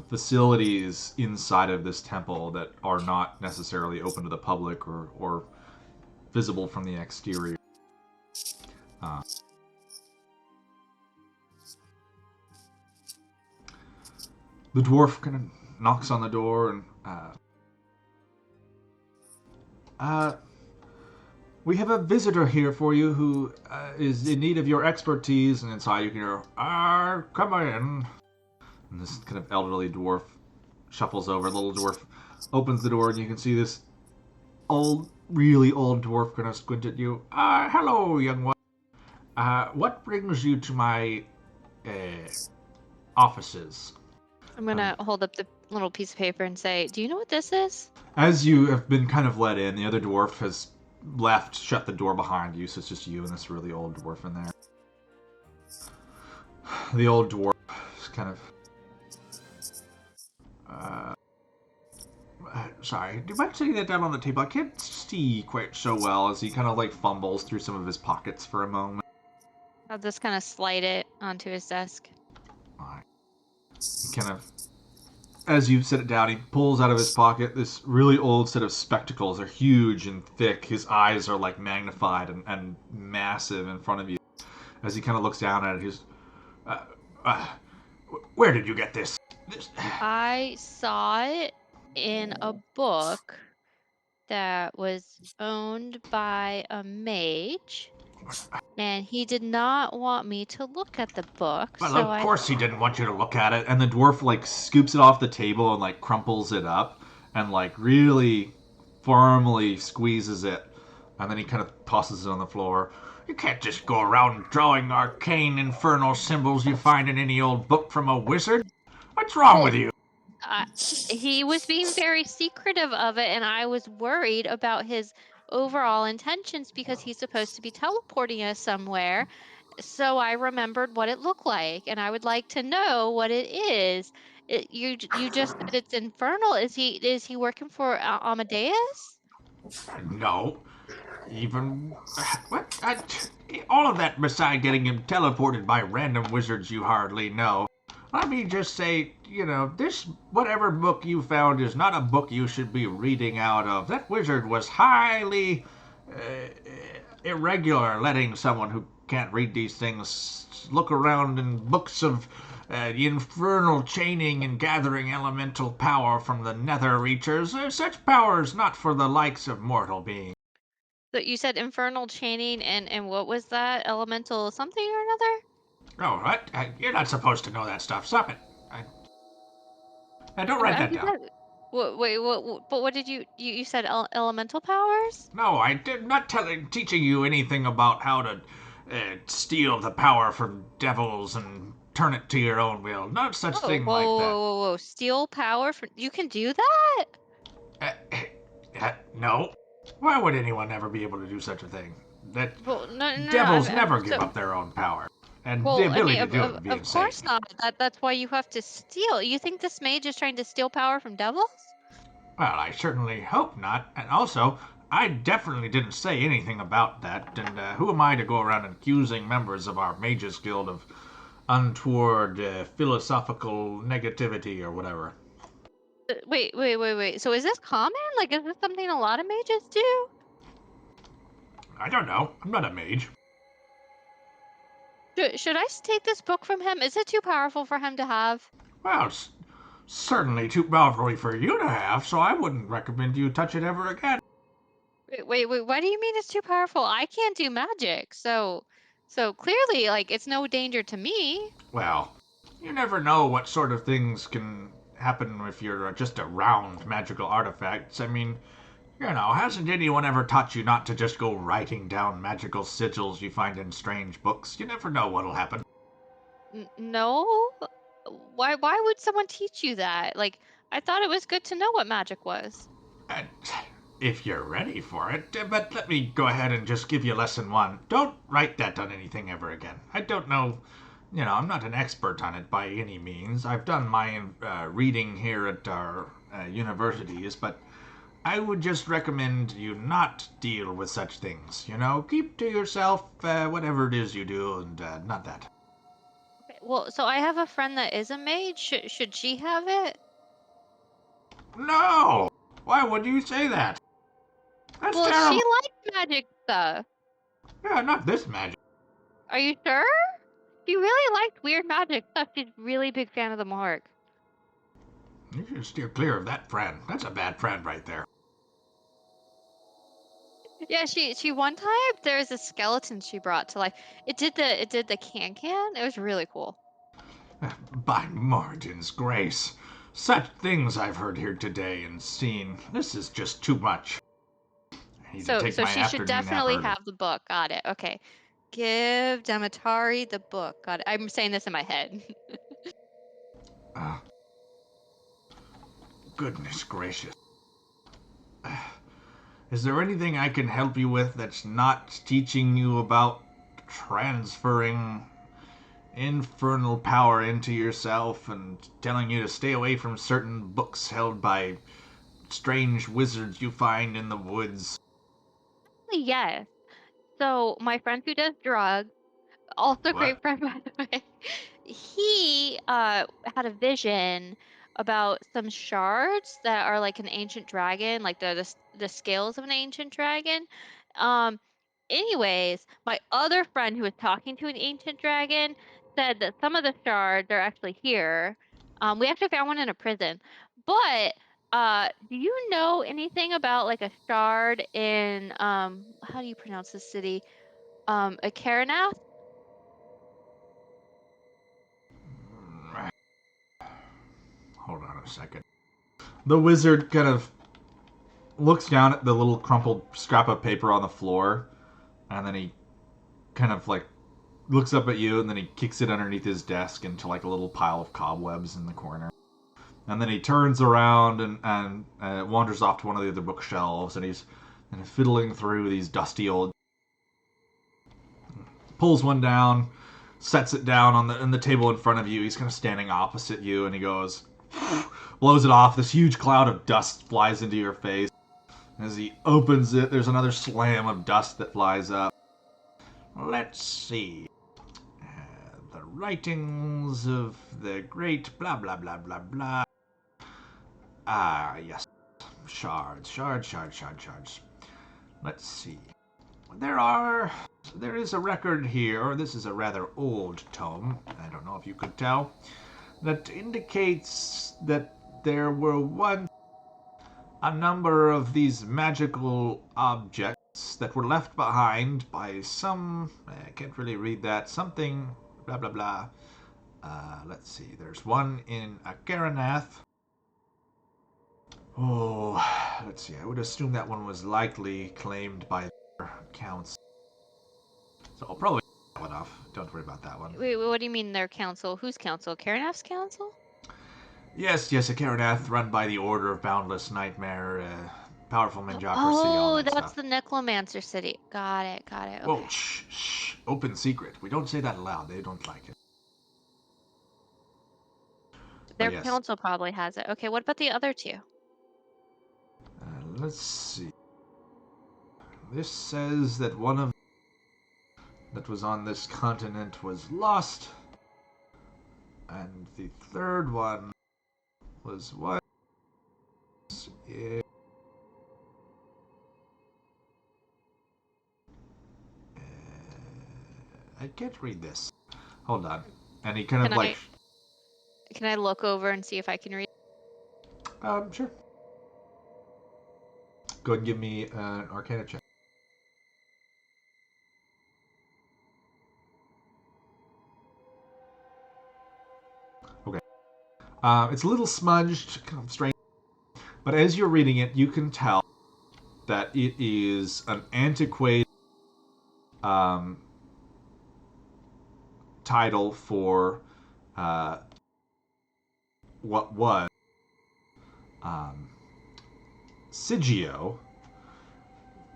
facilities inside of this temple that are not necessarily open to the public or visible from the exterior. The dwarf kind of knocks on the door and we have a visitor here for you who is in need of your expertise. And inside you can hear, come in. And this kind of elderly dwarf shuffles over. The little dwarf opens the door and you can see this really old dwarf kind of squint at you. Hello, young one. What brings you to my offices? I'm going to hold up the little piece of paper and say, do you know what this is? As you have been kind of let in, the other dwarf has left, shut the door behind you, so it's just you and this really old dwarf in there. The old dwarf is kind of... sorry, do you mind setting that down on the table? I can't see quite so well as he kind of like fumbles through some of his pockets for a moment. I'll just kind of slide it onto his desk. Alright. He kind of... As you set it down, he pulls out of his pocket this really old set of spectacles. They're huge and thick. His eyes are like magnified and massive in front of you. As he kind of looks down at it, he's... where did you get this? I saw it in a book that was owned by a mage. And he did not want me to look at the book, Well, so of course he didn't want you to look at it. And the dwarf like scoops it off the table and like crumples it up and like really firmly squeezes it. And then he kind of tosses it on the floor. You can't just go around drawing arcane infernal symbols you find in any old book from a wizard. What's wrong with you? He was being very secretive of it, and I was worried about his overall intentions because he's supposed to be teleporting us somewhere. So I remembered what it looked like, and I would like to know what it is. You just said it's infernal. Is he working for Amadeus? No. Even what? All of that beside getting him teleported by random wizards you hardly know. Let me just say, this whatever book you found is not a book you should be reading out of. That wizard was highly irregular, letting someone who can't read these things look around in books of the infernal chaining and gathering elemental power from the nether reachers. Such power is not for the likes of mortal beings. So you said infernal chaining, and what was that? Elemental something or another? Oh, what? You're not supposed to know that stuff. Stop it. Don't write that down. Wait, but what did you said elemental powers? No, I did not teaching you anything about how to steal the power from devils and turn it to your own will. No such thing like that. Whoa. Steal power from... You can do that? No. Why would anyone ever be able to do such a thing? Well, no, Devils never give up their own power. And the ability to do it would be insane. Of course not. That's why you have to steal. You think this mage is trying to steal power from devils? Well, I certainly hope not. And also, I definitely didn't say anything about that. And who am I to go around accusing members of our Mages Guild of untoward philosophical negativity or whatever? Wait. So is this common? Like, is this something a lot of mages do? I don't know. I'm not a mage. Should I take this book from him? Is it too powerful for him to have? Well, it's certainly too powerful for you to have, so I wouldn't recommend you touch it ever again. Wait, what do you mean it's too powerful? I can't do magic, so clearly, like, it's no danger to me. Well, you never know what sort of things can happen if you're just around magical artifacts. I mean, hasn't anyone ever taught you not to just go writing down magical sigils you find in strange books? You never know what'll happen. No? Why would someone teach you that? Like, I thought it was good to know what magic was. If you're ready for it, but let me go ahead and just give you lesson 1. Don't write that on anything ever again. I don't know, I'm not an expert on it by any means. I've done my reading here at our universities, but I would just recommend you not deal with such things. Keep to yourself whatever it is you do, and not that. Okay, well, so I have a friend that is a mage. Should she have it? No! Why would you say that? That's terrible. She likes magic stuff. Yeah, not this magic. Are you sure? She really liked weird magic stuff. She's a really big fan of the Mark. You should steer clear of that friend. That's a bad friend right there. Yeah, she one time there was a skeleton she brought to life. It did the can. It was really cool. By Mordin's grace. Such things I've heard here today and seen. This is just too much. So she should definitely have the book. Got it. Okay. Give Demetari the book. Got it. I'm saying this in my head. Goodness gracious. Is there anything I can help you with that's not teaching you about transferring infernal power into yourself and telling you to stay away from certain books held by strange wizards you find in the woods? Yes. So my friend who does drugs, also great friend by the way, he had a vision about some shards that are like an ancient dragon, like the scales of an ancient dragon. Anyways, my other friend who was talking to an ancient dragon said that some of the shards are actually here. We actually found one in a prison. But do you know anything about like a shard in how do you pronounce this city? A Karanath? Hold on a second. The wizard kind of looks down at the little crumpled scrap of paper on the floor, and then he kind of like looks up at you, and then he kicks it underneath his desk into like a little pile of cobwebs in the corner. And then he turns around and wanders off to one of the other bookshelves, and he's fiddling through these dusty old. Pulls one down, sets it down on the table in front of you. He's kind of standing opposite you, and he goes, blows it off. This huge cloud of dust flies into your face. As he opens it, there's another slam of dust that flies up. Let's see. The writings of the great blah blah blah blah blah. Ah, yes. Shards. Let's see. There is a record here, or this is a rather old tome, I don't know if you could tell, that indicates that there were once a number of these magical objects that were left behind by some, I can't really read that, something, blah blah blah. Let's see, there's one in Akaranath. Oh, let's see, I would assume that one was likely claimed by their accounts. So I'll probably that one off. Don't worry about that one. Wait, what do you mean their council? Whose council? Karanath's council? Yes, Akaranath, run by the Order of Boundless Nightmare, powerful Manjocracy, all Oh, that that's stuff. the Necromancer city. Got it. Okay. Whoa, shh. Open secret. We don't say that aloud. They don't like it. Their yes. council probably has it. Okay, what about the other two? Let's see. This says that one of that was on this continent was lost, and the third one was what? I can't read this. Hold on. And he kind of like... Can I look over and see if I can read? Sure. Go ahead and give me an Arcana check. Okay. It's a little smudged, kind of strange. But as you're reading it, you can tell that it is an antiquated title for what was Sigio,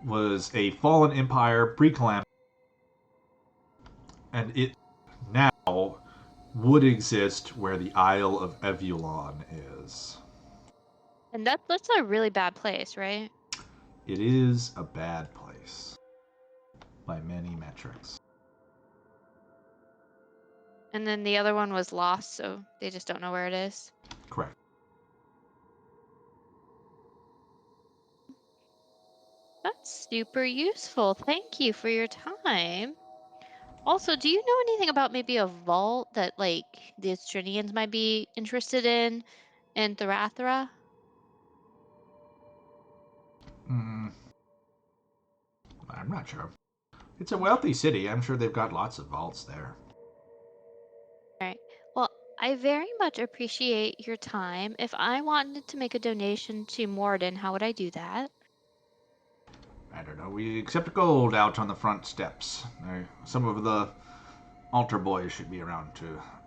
was a fallen empire pre-calamity, and it now would exist where the Isle of Evulon is. And that's a really bad place, right? It is a bad place by many metrics. And then the other one was lost, so they just don't know where it is. Correct. That's super useful. Thank you for your time. Also, do you know anything about maybe a vault that like the Estrinians might be interested in Tharathra? I'm not sure. It's a wealthy city. I'm sure they've got lots of vaults there. All right. Well, I very much appreciate your time. If I wanted to make a donation to Morden, how would I do that? I don't know. We accept gold out on the front steps. Some of the altar boys should be around to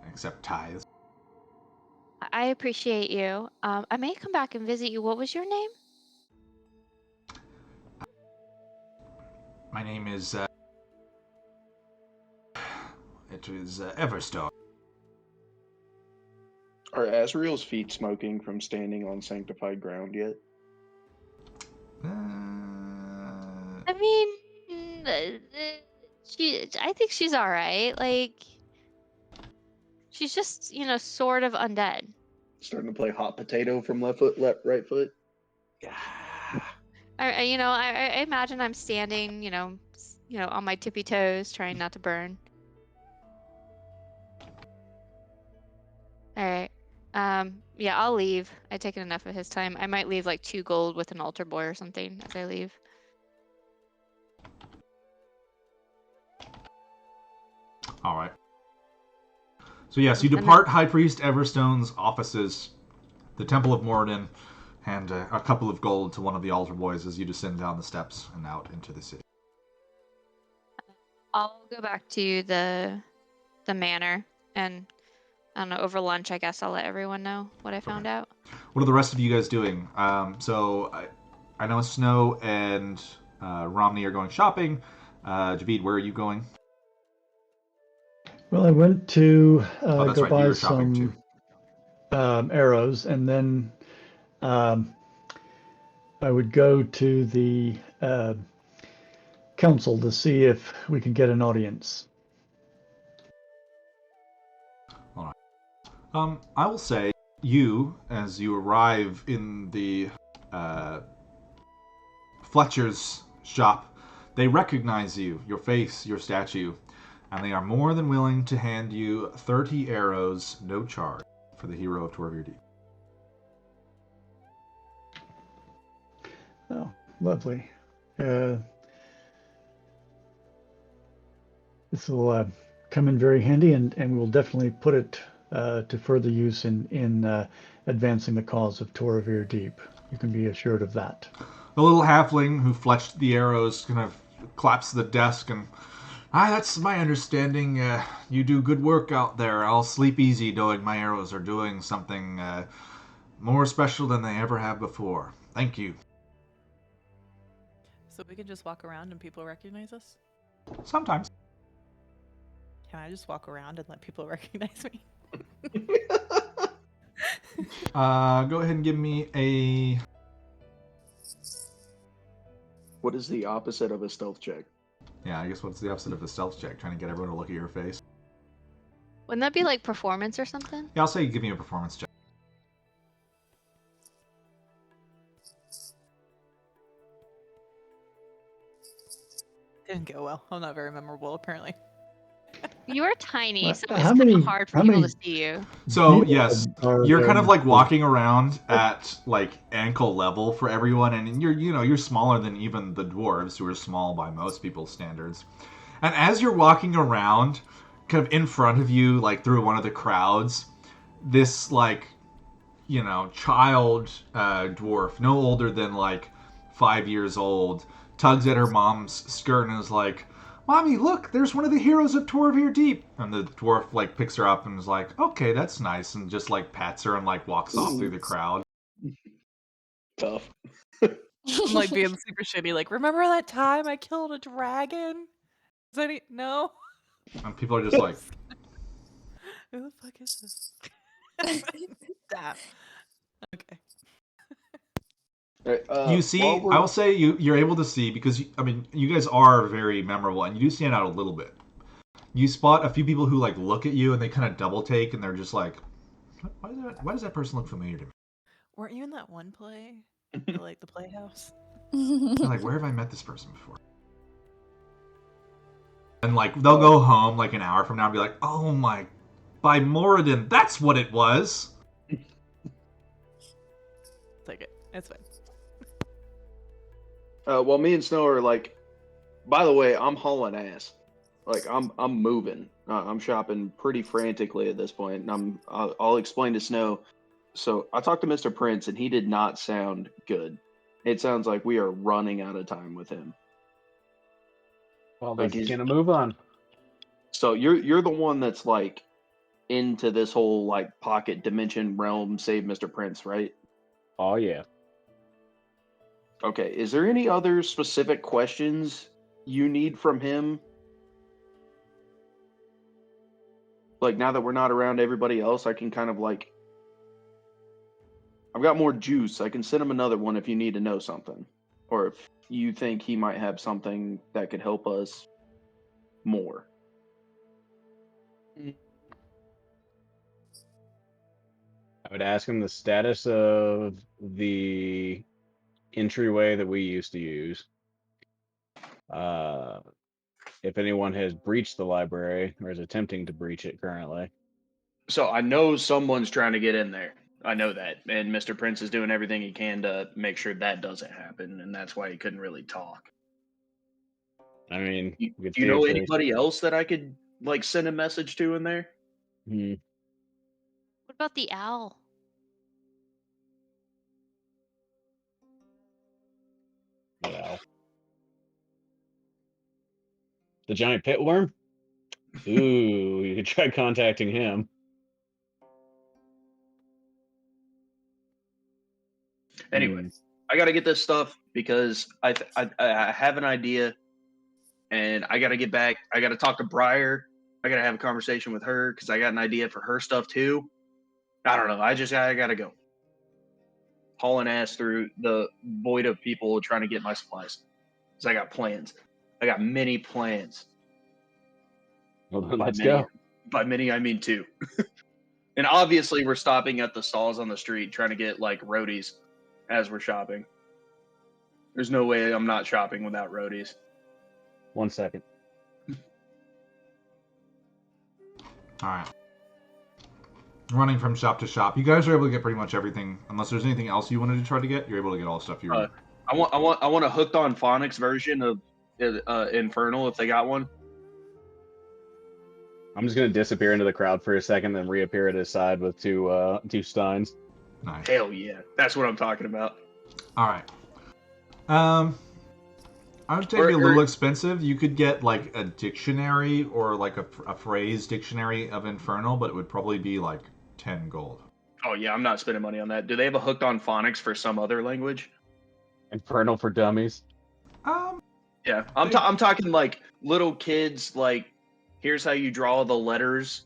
accept tithes. I appreciate you. I may come back and visit you. What was your name? My name is, it was Everstone. Are Azrael's feet smoking from standing on sanctified ground yet? I mean, I think she's all right. Like, she's just, sort of undead. Starting to play hot potato from left foot, right foot. Yeah. I imagine I'm standing, on my tippy toes, trying not to burn. All right. Yeah, I'll leave. I've taken enough of his time. I might leave like 2 gold with an altar boy or something as I leave. All right. So yes, you And then- depart High Priest Everstone's offices, the Temple of Moradin, and a couple of gold to one of the altar boys as you descend down the steps and out into the city. I'll go back to the manor, and I don't know, over lunch, I guess I'll let everyone know what I found out. What are the rest of you guys doing? So I know Snow and Romney are going shopping. Javid, where are you going? Well, I went to Oh, that's go right. You buy were shopping some too. arrows, and then I would go to the council to see if we could get an audience. I will say, you, as you arrive in the Fletcher's shop, they recognize you, your face, your statue, and they are more than willing to hand you 30 arrows, no charge, for the hero of Torvir Deep. Oh, lovely. This will come in very handy, and we will definitely put it to further use in advancing the cause of Torvir Deep. You can be assured of that. The little halfling who fletched the arrows kind of claps to the desk and, that's my understanding. You do good work out there. I'll sleep easy knowing my arrows are doing something more special than they ever have before. Thank you. So we can just walk around and people recognize us? Sometimes. Can I just walk around and let people recognize me? Go ahead and give me a... What is the opposite of a stealth check? Yeah, I guess what's the opposite of a stealth check? Trying to get everyone to look at your face. Wouldn't that be like performance or something? Yeah, I'll say give me a performance check. Didn't go well. I'm not very memorable, apparently. You are tiny, Well, so how it's kind many- of hard for how people many- to see you. So, People yes, are you're kind of very- like walking around at like ankle level for everyone, and you're smaller than even the dwarves, who are small by most people's standards. And as you're walking around, kind of in front of you, like through one of the crowds, this like, child dwarf, no older than like 5 years old, tugs at her mom's skirt and is like, "Mommy, look, there's one of the heroes of Torvir Deep." And the dwarf like picks her up and is like, "Okay, that's nice," and just like pats her and like walks off through the crowd. Tough. I'm like being super shitty. Like, remember that time I killed a dragon? No? And people are just like, Who the fuck is this? Stop. Okay. you see, while we're- I will say you're able to see because you guys are very memorable and you do stand out a little bit. You spot a few people who like look at you and they kind of double take and they're just like, why does that person look familiar to me? Weren't you in that one play? The Playhouse? I'm like, where have I met this person before? And like they'll go home like an hour from now and be like, "Oh my, by Moradin, that's what it was." Take it. It's fine. Well, me and Snow are like, by the way, I'm hauling ass. Like I'm moving. I'm shopping pretty frantically at this point, and I'll explain to Snow. So I talked to Mr. Prince, and he did not sound good. It sounds like we are running out of time with him. Well, Like then he's- gonna move on. So you're the one that's like into this whole like pocket dimension realm. Save Mr. Prince, right? Oh yeah. Okay. Is there any other specific questions you need from him? Like now that we're not around everybody else, I can kind of like, I've got more juice. I can send him another one if you need to know something, or if you think he might have something that could help us more. I would ask him the status of the entryway that we used to use. If anyone has breached the library or is attempting to breach it currently. So I know someone's trying to get in there. I know that, and Mr. Prince is doing everything he can to make sure that doesn't happen, and that's why he couldn't really talk. I mean, You, we could do you see know if there's- anybody else that I could like send a message to in there? Hmm. What about the owl? Wow. The giant pitworm? Ooh, you could try contacting him. Anyway, Hmm. I got to get this stuff because I have an idea, and I got to get back. I got to talk to Briar. I got to have a conversation with her because I got an idea for her stuff too. I don't know. I got to go. Hauling ass through the void of people trying to get my supplies. Because I got plans. I got many plans. Well, then By let's many, go. by many, I mean two. And obviously, we're stopping at the stalls on the street trying to get like roadies as we're shopping. There's no way I'm not shopping without roadies. 1 second. All right. Running from shop to shop. You guys are able to get pretty much everything. Unless there's anything else you wanted to try to get, you're able to get all the stuff you. I want a hooked on phonics version of Infernal if they got one. I'm just gonna disappear into the crowd for a second, then reappear at his side with two steins. Nice. Hell yeah, that's what I'm talking about. All right. I would say it'd be a little expensive. You could get like a dictionary or like a phrase dictionary of Infernal, but it would probably be like 10 gold. Oh yeah, I'm not spending money on that. Do they have a hooked on phonics for some other language? Infernal for dummies. Yeah, I'm talking like little kids. Like, here's how you draw the letters.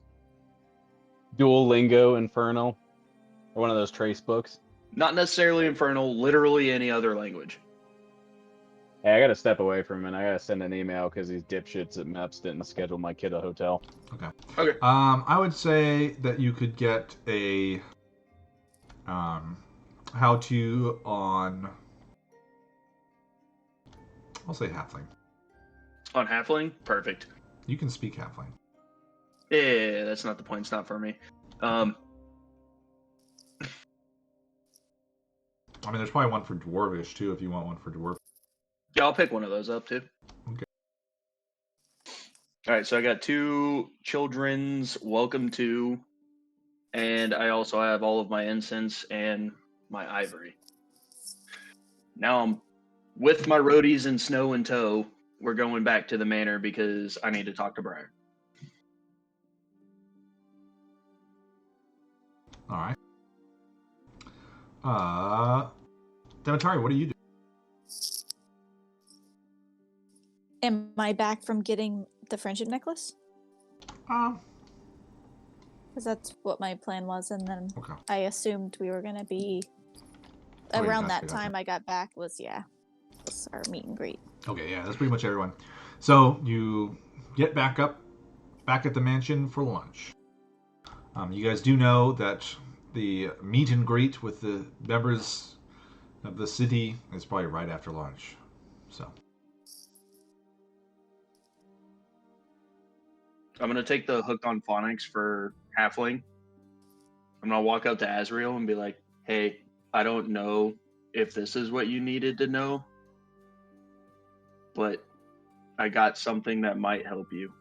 Duolingo Infernal, or one of those trace books. Not necessarily Infernal, literally any other language. Hey, I gotta step away from him. I gotta send an email because these dipshits at MEPS didn't schedule my kid a hotel. Okay. I would say that you could get a how to on. I'll say halfling. On Halfling? Perfect. You can speak halfling. Yeah, that's not the point. It's not for me. I mean, there's probably one for Dwarvish, too, if you want one for Dwarf. Yeah, I'll pick one of those up, too. Okay. All right, so I got 2 children's welcome to, and I also have all of my incense and my ivory. Now I'm with my roadies and snow in tow. We're going back to the manor because I need to talk to Briar. All right. Demetari, what do you do? Am I back from getting the friendship necklace? Because that's what my plan was, and then Okay. I assumed we were gonna be around that time. I got back was our meet and greet. Okay, yeah, that's pretty much everyone. So you get back at the mansion for lunch. You guys do know that the meet and greet with the members of the city is probably right after lunch. So I'm going to take the hooked on phonics for Halfling. I'm going to walk up to Azrael and be like, hey, I don't know if this is what you needed to know, but I got something that might help you.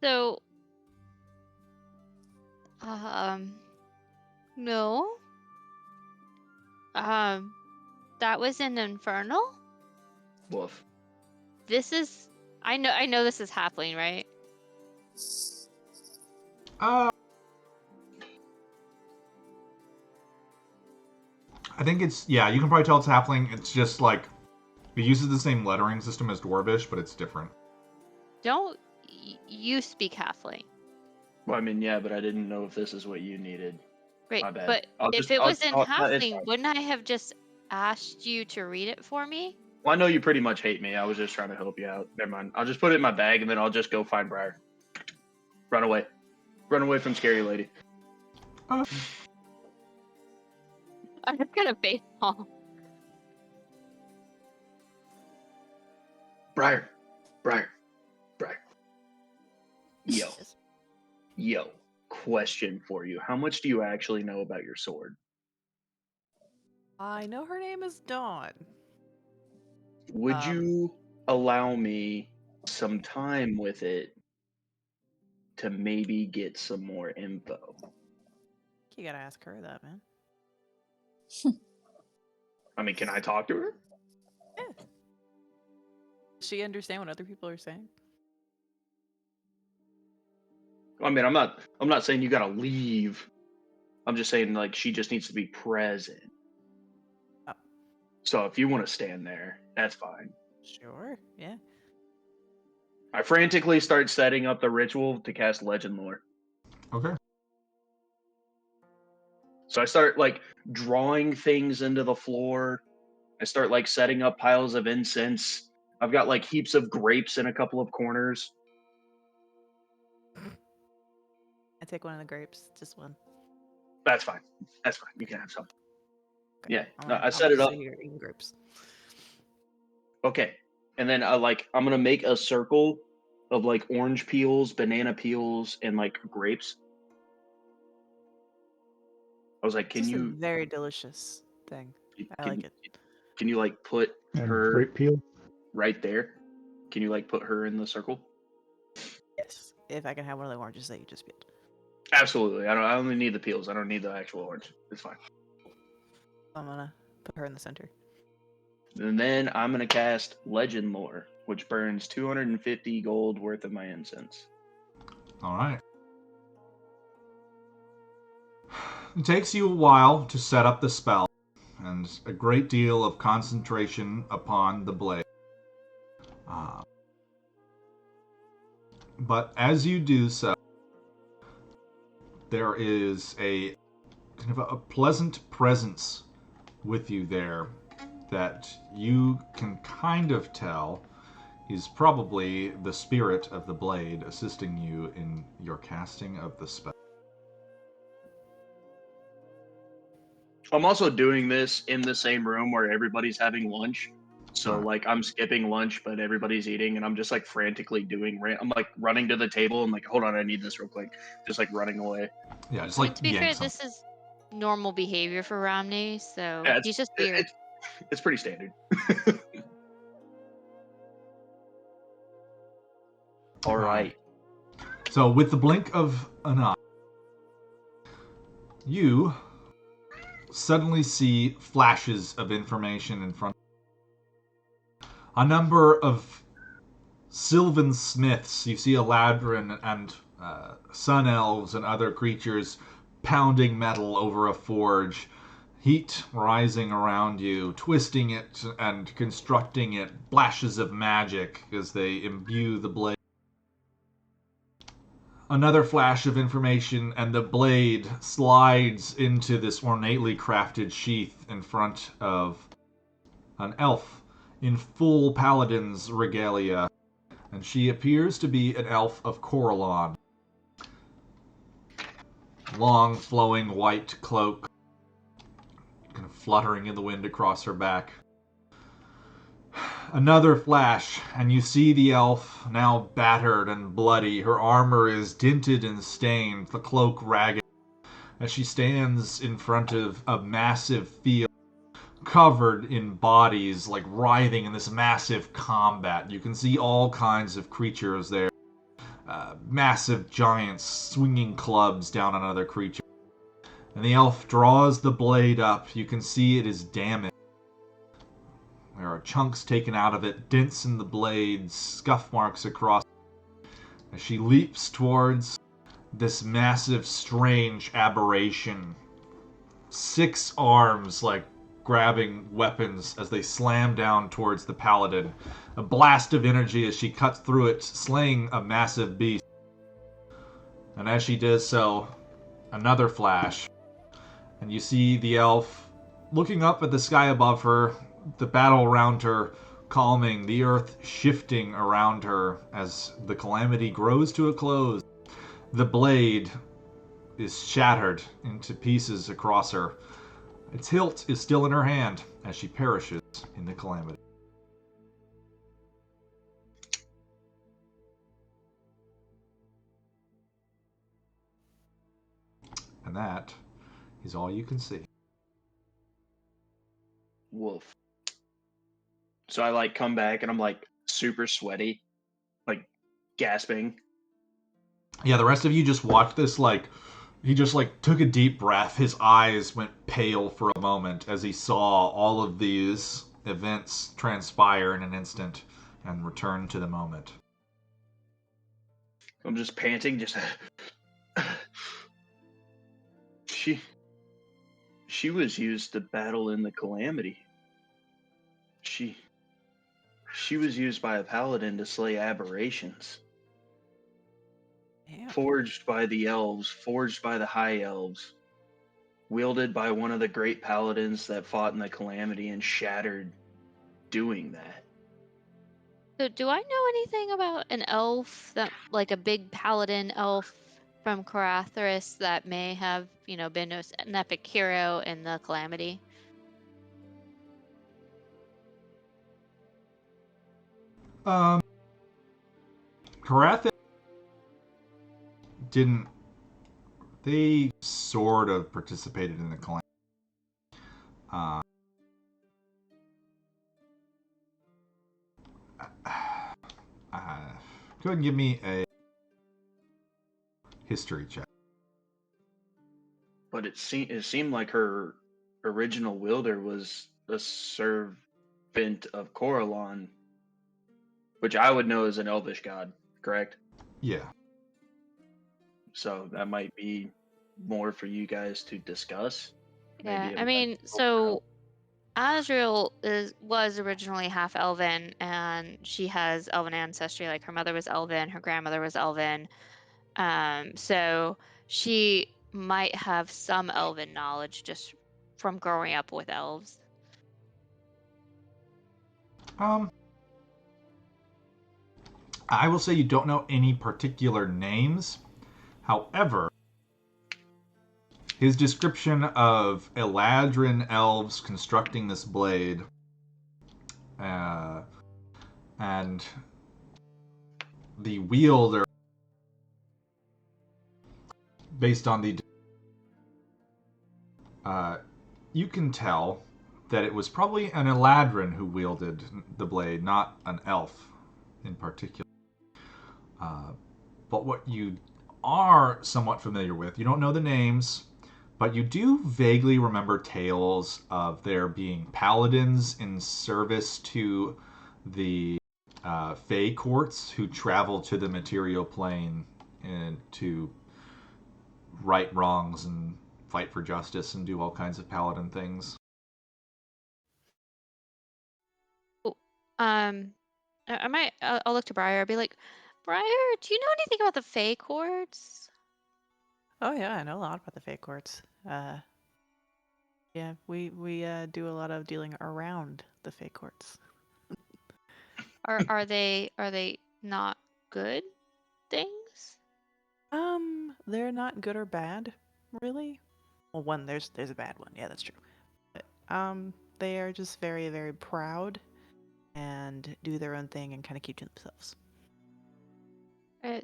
So, no. That was an Infernal? Woof. This is, I know this is Halfling, right? I think it's, yeah, you can probably tell it's halfling. It's just like, it uses the same lettering system as Dwarvish, but it's different. Don't you speak Halfling? Well, I mean, yeah, but I didn't know if this is what you needed. Right, My bad. but if just- it was in it's Halfling, fine. wouldn't I have just asked you to read it for me? Well, I know you pretty much hate me. I was just trying to help you out. Never mind. I'll just put it in my bag and then I'll just go find Briar. Run away. Run away from Scary Lady. I'm just gonna face palm. Briar. Yo. Question for you. How much do you actually know about your sword? I know her name is Dawn. Would you allow me some time with it to maybe get some more info. You gotta ask her that, man. I mean, can I talk to her? Yeah. Does she understand what other people are saying? I mean, I'm not saying you gotta leave. I'm just saying, like, she just needs to be present. Oh. So if you want to stand there, that's fine. Sure, yeah. I frantically start setting up the ritual to cast Legend Lore. Okay. So I start, like, drawing things into the floor. I start, like, setting up piles of incense. I've got, like, heaps of grapes in a couple of corners. I take one of the grapes, just one. That's fine. That's fine. You can have some. Okay. Yeah, I'm no, gonna- I I'm set it just up. sit here eating grapes. Okay. And then I'm gonna make a circle of, like, orange peels, banana peels, and, like, grapes. I was like, This is a very delicious thing. I like it. Can you, like, put And her grape peel. right there? Can you, like, put her in the circle? Yes. If I can have one of the oranges that you just peeled. Absolutely. I only need the peels. I don't need the actual orange. It's fine. I'm gonna put her in the center. And then I'm gonna cast Legend Lore, which burns 250 gold worth of my incense. All right. It takes you a while to set up the spell, and a great deal of concentration upon the blade. But as you do so, there is a kind of a pleasant presence with you there that you can kind of tell is probably the spirit of the blade assisting you in your casting of the spell. I'm also doing this in the same room where everybody's having lunch. So, Alright. like, I'm skipping lunch, but everybody's eating, and I'm just, like, frantically I'm, like, running to the table and, like, hold on, I need this real quick. Just, like, running away. Yeah, just I mean, like to be fair, yank this is normal behavior for Romney, so Yeah, he's just weird. it's pretty standard. All right. So, with the blink of an eye, you suddenly see flashes of information in front. A number of Sylvan Smiths. You see Eladrin and Sun Elves and other creatures pounding metal over a forge. Heat rising around you, twisting it and constructing it. Flashes of magic as they imbue the blade. Another flash of information, and the blade slides into this ornately crafted sheath in front of an elf in full paladin's regalia, and she appears to be an elf of Coralon. Long, flowing white cloak, kind of fluttering in the wind across her back. Another flash, and you see the elf, now battered and bloody. Her armor is dinted and stained, the cloak ragged, as she stands in front of a massive field covered in bodies, like writhing in this massive combat. You can see all kinds of creatures there. Massive giants swinging clubs down on other creatures. And the elf draws the blade up. You can see it is damaged. There are chunks taken out of it, dents in the blade, scuff marks across it. As she leaps towards this massive, strange aberration. 6 arms, like, grabbing weapons as they slam down towards the paladin. A blast of energy as she cuts through it, slaying a massive beast. And as she does so, another flash. And you see the elf looking up at the sky above her, the battle around her calming, the earth shifting around her as the calamity grows to a close. The blade is shattered into pieces across her. Its hilt is still in her hand as she perishes in the calamity. And that is all you can see. Woof. So I, like, come back and I'm like, super sweaty, like gasping. Yeah, the rest of you just watch this, like, he just, like, took a deep breath. His eyes went pale for a moment as he saw all of these events transpire in an instant and return to the moment. I'm just panting, just she was used to battle in the calamity. She was used by a paladin to slay aberrations. Damn. Forged by the elves, forged by the high elves, wielded by one of the great paladins that fought in the calamity and shattered doing that. So, do I know anything about an elf that, like a big paladin elf from Corathris that may have, been an epic hero in the Calamity? Karath didn't. They sort of participated in the calamity. Go ahead and give me a history check. But it seemed like her original wielder was a servant of Coralon, which I would know as an elvish god, correct? Yeah. So that might be more for you guys to discuss. Yeah, Maybe it I mean, so Azriel was originally half elven, and she has elven ancestry. Like her mother was elven, her grandmother was elven. So she might have some elven knowledge just from growing up with elves. I will say you don't know any particular names. However, his description of Eladrin elves constructing this blade and the wielder, based on the you can tell that it was probably an Eladrin who wielded the blade, not an elf in particular. But what you are somewhat familiar with, you don't know the names, but you do vaguely remember tales of there being paladins in service to the Fey courts who travel to the material plane and to right wrongs and fight for justice and do all kinds of paladin things. I'll look to Briar. I'll be like, Briar, do you know anything about the Fey courts? Oh yeah, I know a lot about the fake courts. Yeah, we do a lot of dealing around the fake courts. Are they not good things? They're not good or bad, really. Well, one there's a bad one. Yeah, that's true. But, they are just very, very proud and do their own thing and kind of keep to themselves.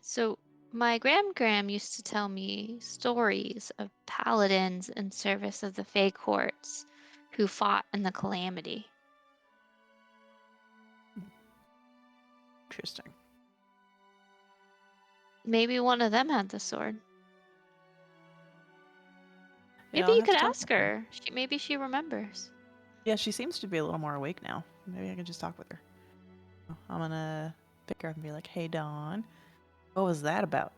So my gram used to tell me stories of paladins in service of the Fey courts who fought in the Calamity. Interesting. Maybe one of them had the sword. Yeah, Maybe I'll you have to could talk ask with her. Maybe she remembers. Yeah, she seems to be a little more awake now. Maybe I can just talk with her. I'm gonna pick her up and be like, "Hey, Dawn, what was that about?"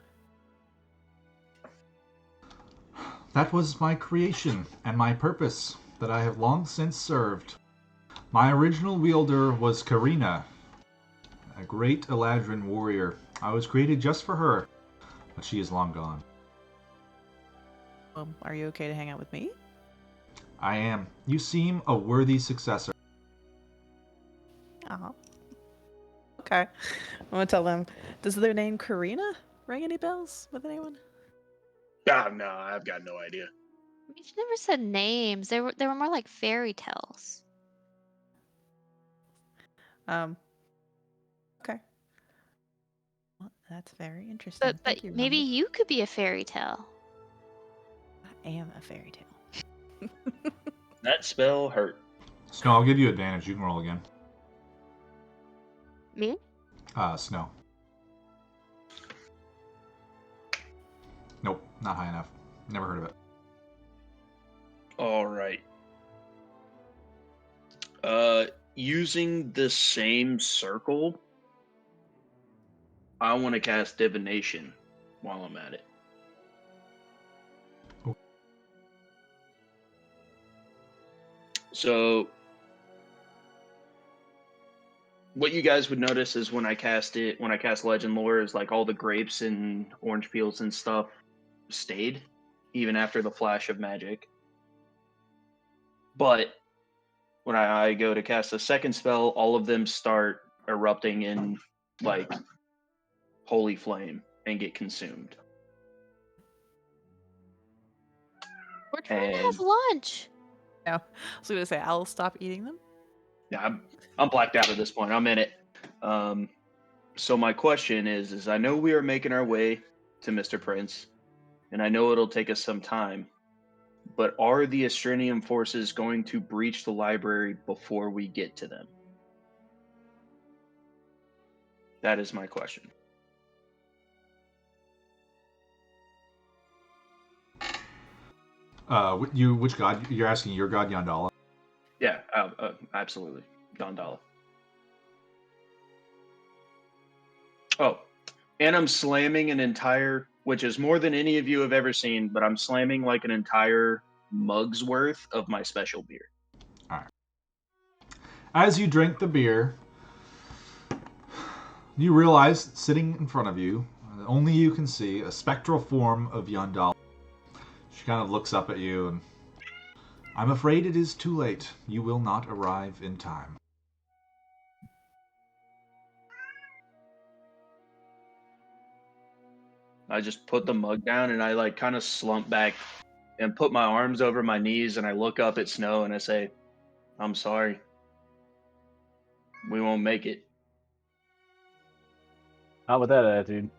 That was my creation and my purpose that I have long since served. My original wielder was Karina, a great Eladrin warrior. I was created just for her, but she is long gone. Well, are you okay to hang out with me? I am. You seem a worthy successor. Uh-huh. Okay. I'm gonna tell them. Does their name Karina ring any bells with anyone? no, I've got no idea. We've never said names. They were more like fairy tales. Okay. Well, that's very interesting. But Thank you, maybe Rhonda. you could be a fairy tale. I am a fairy tale. That spell hurt. Snow, I'll give you advantage. You can roll again. Me? Snow. Nope, not high enough. Never heard of it. All right. Using the same circle, I want to cast Divination while I'm at it. Okay. So, what you guys would notice is when I cast Legend Lore, is like all the grapes and orange peels and stuff stayed, even after the flash of magic. But when I go to cast a second spell, all of them start erupting in like holy flame and get consumed. We're trying to And have lunch. No, I was gonna say I'll stop eating them. yeah, I'm blacked out at this point. I'm in it. So my question is I know we are making our way to Mr. Prince, and I know it'll take us some time, but are the Astrinian forces going to breach the library before we get to them? That is my question. Which god? You're asking your god, Yandala? Yeah, absolutely. Gondala. Oh, and I'm slamming an entire, which is more than any of you have ever seen, but I'm slamming like an entire mug's worth of my special beer. All right. As you drink the beer, you realize sitting in front of you, only you can see a spectral form of Yandala. She kind of looks up at you and, I'm afraid it is too late. You will not arrive in time. I just put the mug down and I like kind of slump back and put my arms over my knees and I look up at Snow and I say, I'm sorry. We won't make it. Not with that attitude.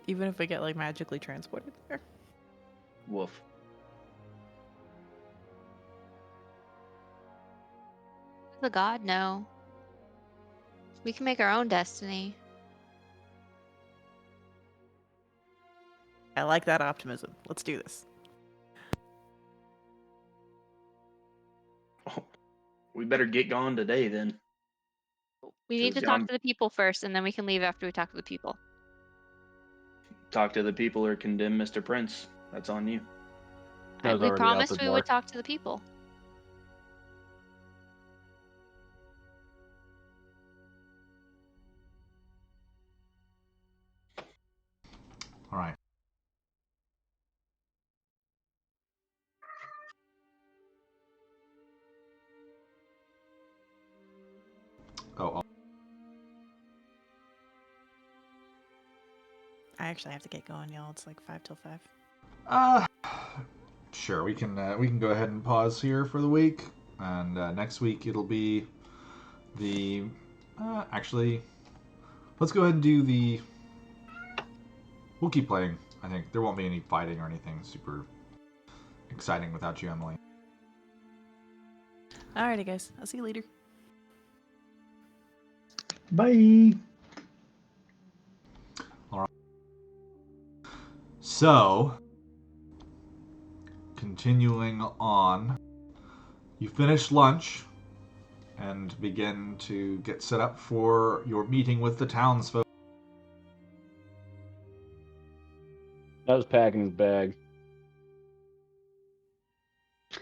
Even if we get like magically transported there. Woof. The god, no. We can make our own destiny. I like that optimism. Let's do this. Oh, we better get gone today then. We need to talk to the people first, and then we can leave after we talk to the people. Talk to the people or condemn Mr. Prince. That's on you. That was We already out promised the we door. would talk to the people. All right. Oh, I actually have to get going, y'all. It's like 5 till 5. Sure. We can go ahead and pause here for the week, and next week it'll be the. Actually, let's go ahead and do the. We'll keep playing. I think there won't be any fighting or anything super exciting without you, Emily. Alrighty, guys. I'll see you later. Bye. So, continuing on, you finish lunch and begin to get set up for your meeting with the townsfolk. I was packing his bag. So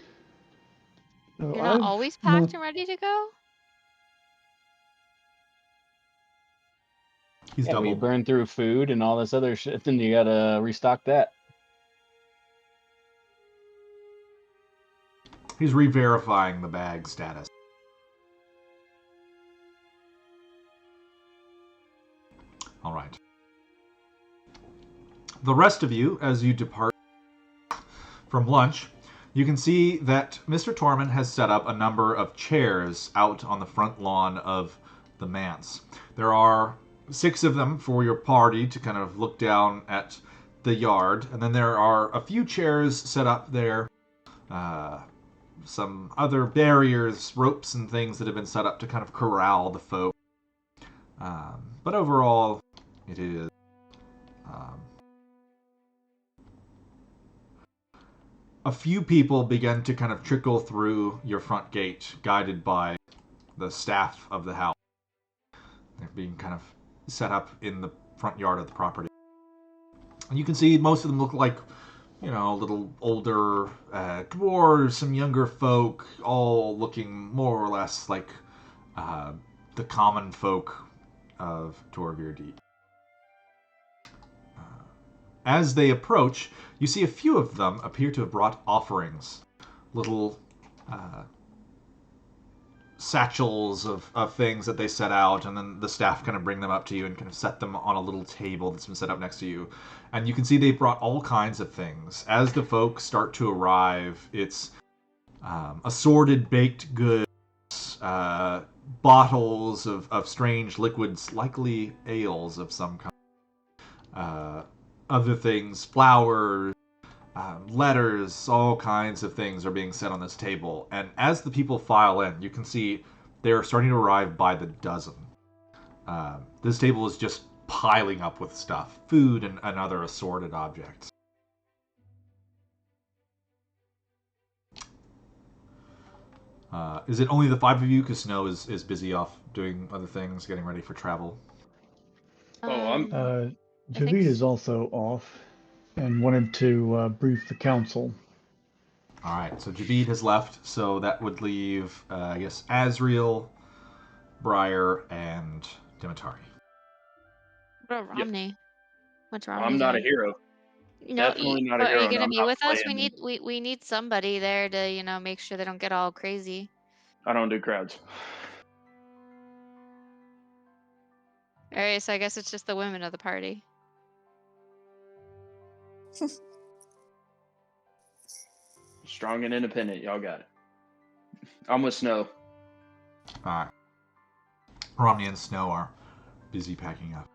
You're not I've always packed moved- and ready to go? He's Yeah, we double. burned through food and all this other shit, then you gotta restock that. He's re-verifying the bag status. All right. The rest of you, as you depart from lunch, you can see that Mr. Tormund has set up a number of chairs out on the front lawn of the manse. There are 6 of them for your party to kind of look down at the yard, and then there are a few chairs set up there. Some other barriers, ropes, and things that have been set up to kind of corral the folk. But overall, it is a few people begin to kind of trickle through your front gate, guided by the staff of the house. They're being kind of set up in the front yard of the property. And you can see most of them look like, a little older dwarves, some younger folk, all looking more or less like the common folk of Torvirdi. As they approach, you see a few of them appear to have brought offerings, little satchels of things that they set out, and then the staff kind of bring them up to you and kind of set them on a little table that's been set up next to you. And you can see they brought all kinds of things. As the folk start to arrive, it's assorted baked goods, bottles of strange liquids, likely ales of some kind. Other things, flowers, letters, all kinds of things are being set on this table. And as the people file in, you can see they're starting to arrive by the dozen. This table is just piling up with stuff, food and other assorted objects. Is it only the 5 of you? Because Snow is busy off doing other things, getting ready for travel. Javid is also off and wanted to brief the council. All right, so Javid has left, so that would leave, I guess, Azriel, Briar, and Dimitari. What about Romney? What's Romney I'm not doing? a hero. Definitely not a Are hero. you gonna be with us? Playing. We need somebody there to make sure they don't get all crazy. I don't do crowds. All right, so I guess it's just the women of the party. Strong and independent. Y'all got it. I'm with Snow. All right. Romney and Snow are busy packing up.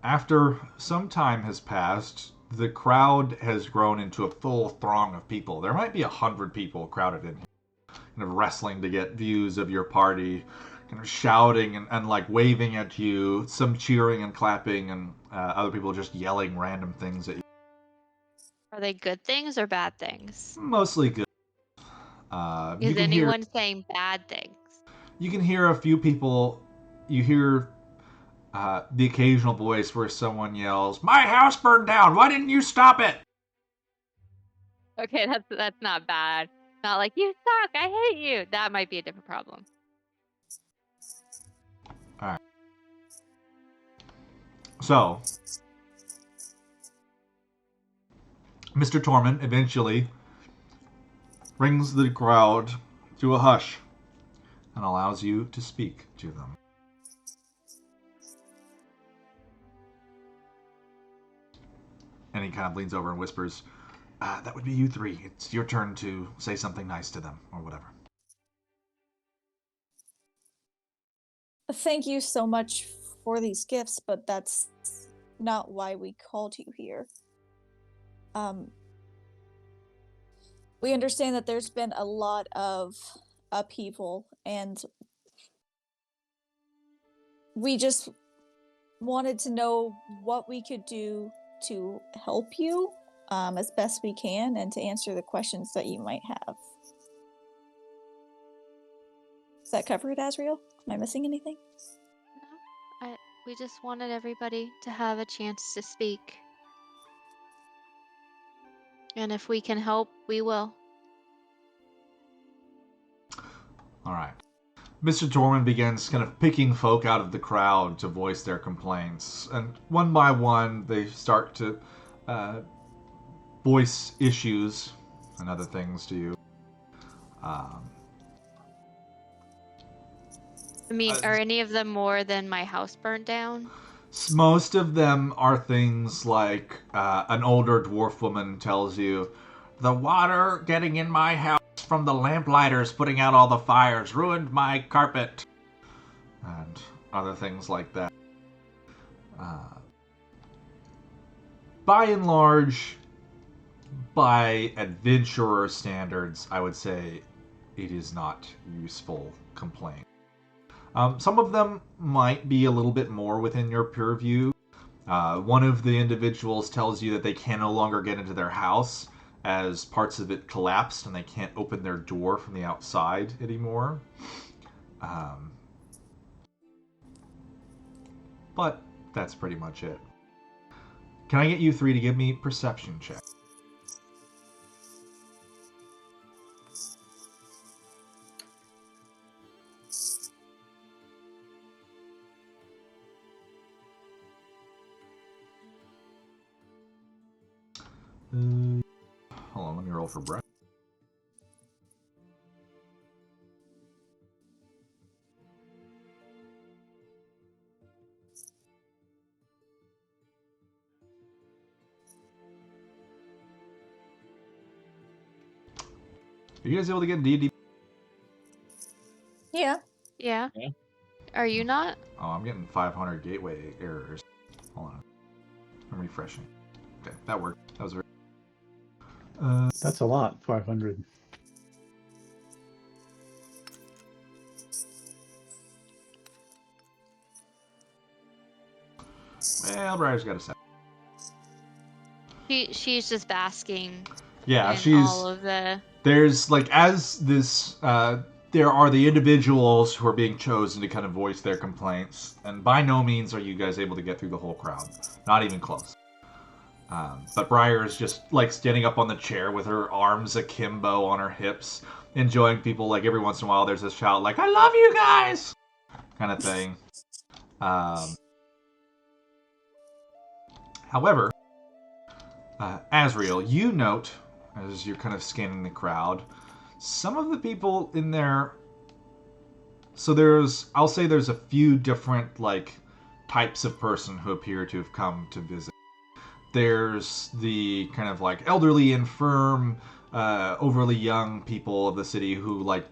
After some time has passed, the crowd has grown into a full throng of people. There might be 100 people crowded in here, kind of wrestling to get views of your party, kind of shouting and like waving at you, some cheering and clapping, and other people just yelling random things at you. Are they good things or bad things? Mostly good. Is anyone saying bad things? You can hear a few people. You hear the occasional voice where someone yells, "My house burned down! Why didn't you stop it?" Okay, that's not bad. Not like, you suck, I hate you. That might be a different problem. Alright. So, Mr. Tormund eventually brings the crowd to a hush and allows you to speak to them. And he kind of leans over and whispers, that would be you three. It's your turn to say something nice to them, or whatever. Thank you so much for these gifts, but that's not why we called you here. We understand that there's been a lot of upheaval, and we just wanted to know what we could do to help you as best we can, and to answer the questions that you might have. Does that cover it, Azriel? Am I missing anything? No, we just wanted everybody to have a chance to speak. And if we can help, we will. Alright. Mr. Tormund begins kind of picking folk out of the crowd to voice their complaints. And one by one, they start to voice issues and other things to you. I mean, are any of them more than my house burned down? Most of them are things like an older dwarf woman tells you, "The water getting in my house from the lamplighters putting out all the fires ruined my carpet." And other things like that. By and large, by adventurer standards, I would say it is not useful complaint. Some of them might be a little bit more within your purview. One of the individuals tells you that they can no longer get into their house as parts of it collapsed and they can't open their door from the outside anymore. But that's pretty much it. Can I get you three to give me perception check? Hold on, let me roll for Brett. Are you guys able to get D&D? Yeah. Yeah. Yeah. Are you not? Oh, I'm getting 500 gateway errors. Hold on. I'm refreshing. Okay, that worked. That was very... That's a lot, 500. Well, Briar's got a set. She's just basking Yeah, in she's... all of the... There's, like, as this... there are the individuals who are being chosen to kind of voice their complaints, and by no means are you guys able to get through the whole crowd. Not even close. But Briar is just, like, standing up on the chair with her arms akimbo on her hips, enjoying people. Like, every once in a while there's a shout, like, I love you guys! Kind of thing. However, Asriel, you note, as you're kind of scanning the crowd, some of the people in there... So I'll say there's a few different, like, types of person who appear to have come to visit. There's the kind of, like, elderly, infirm, overly young people of the city who, like,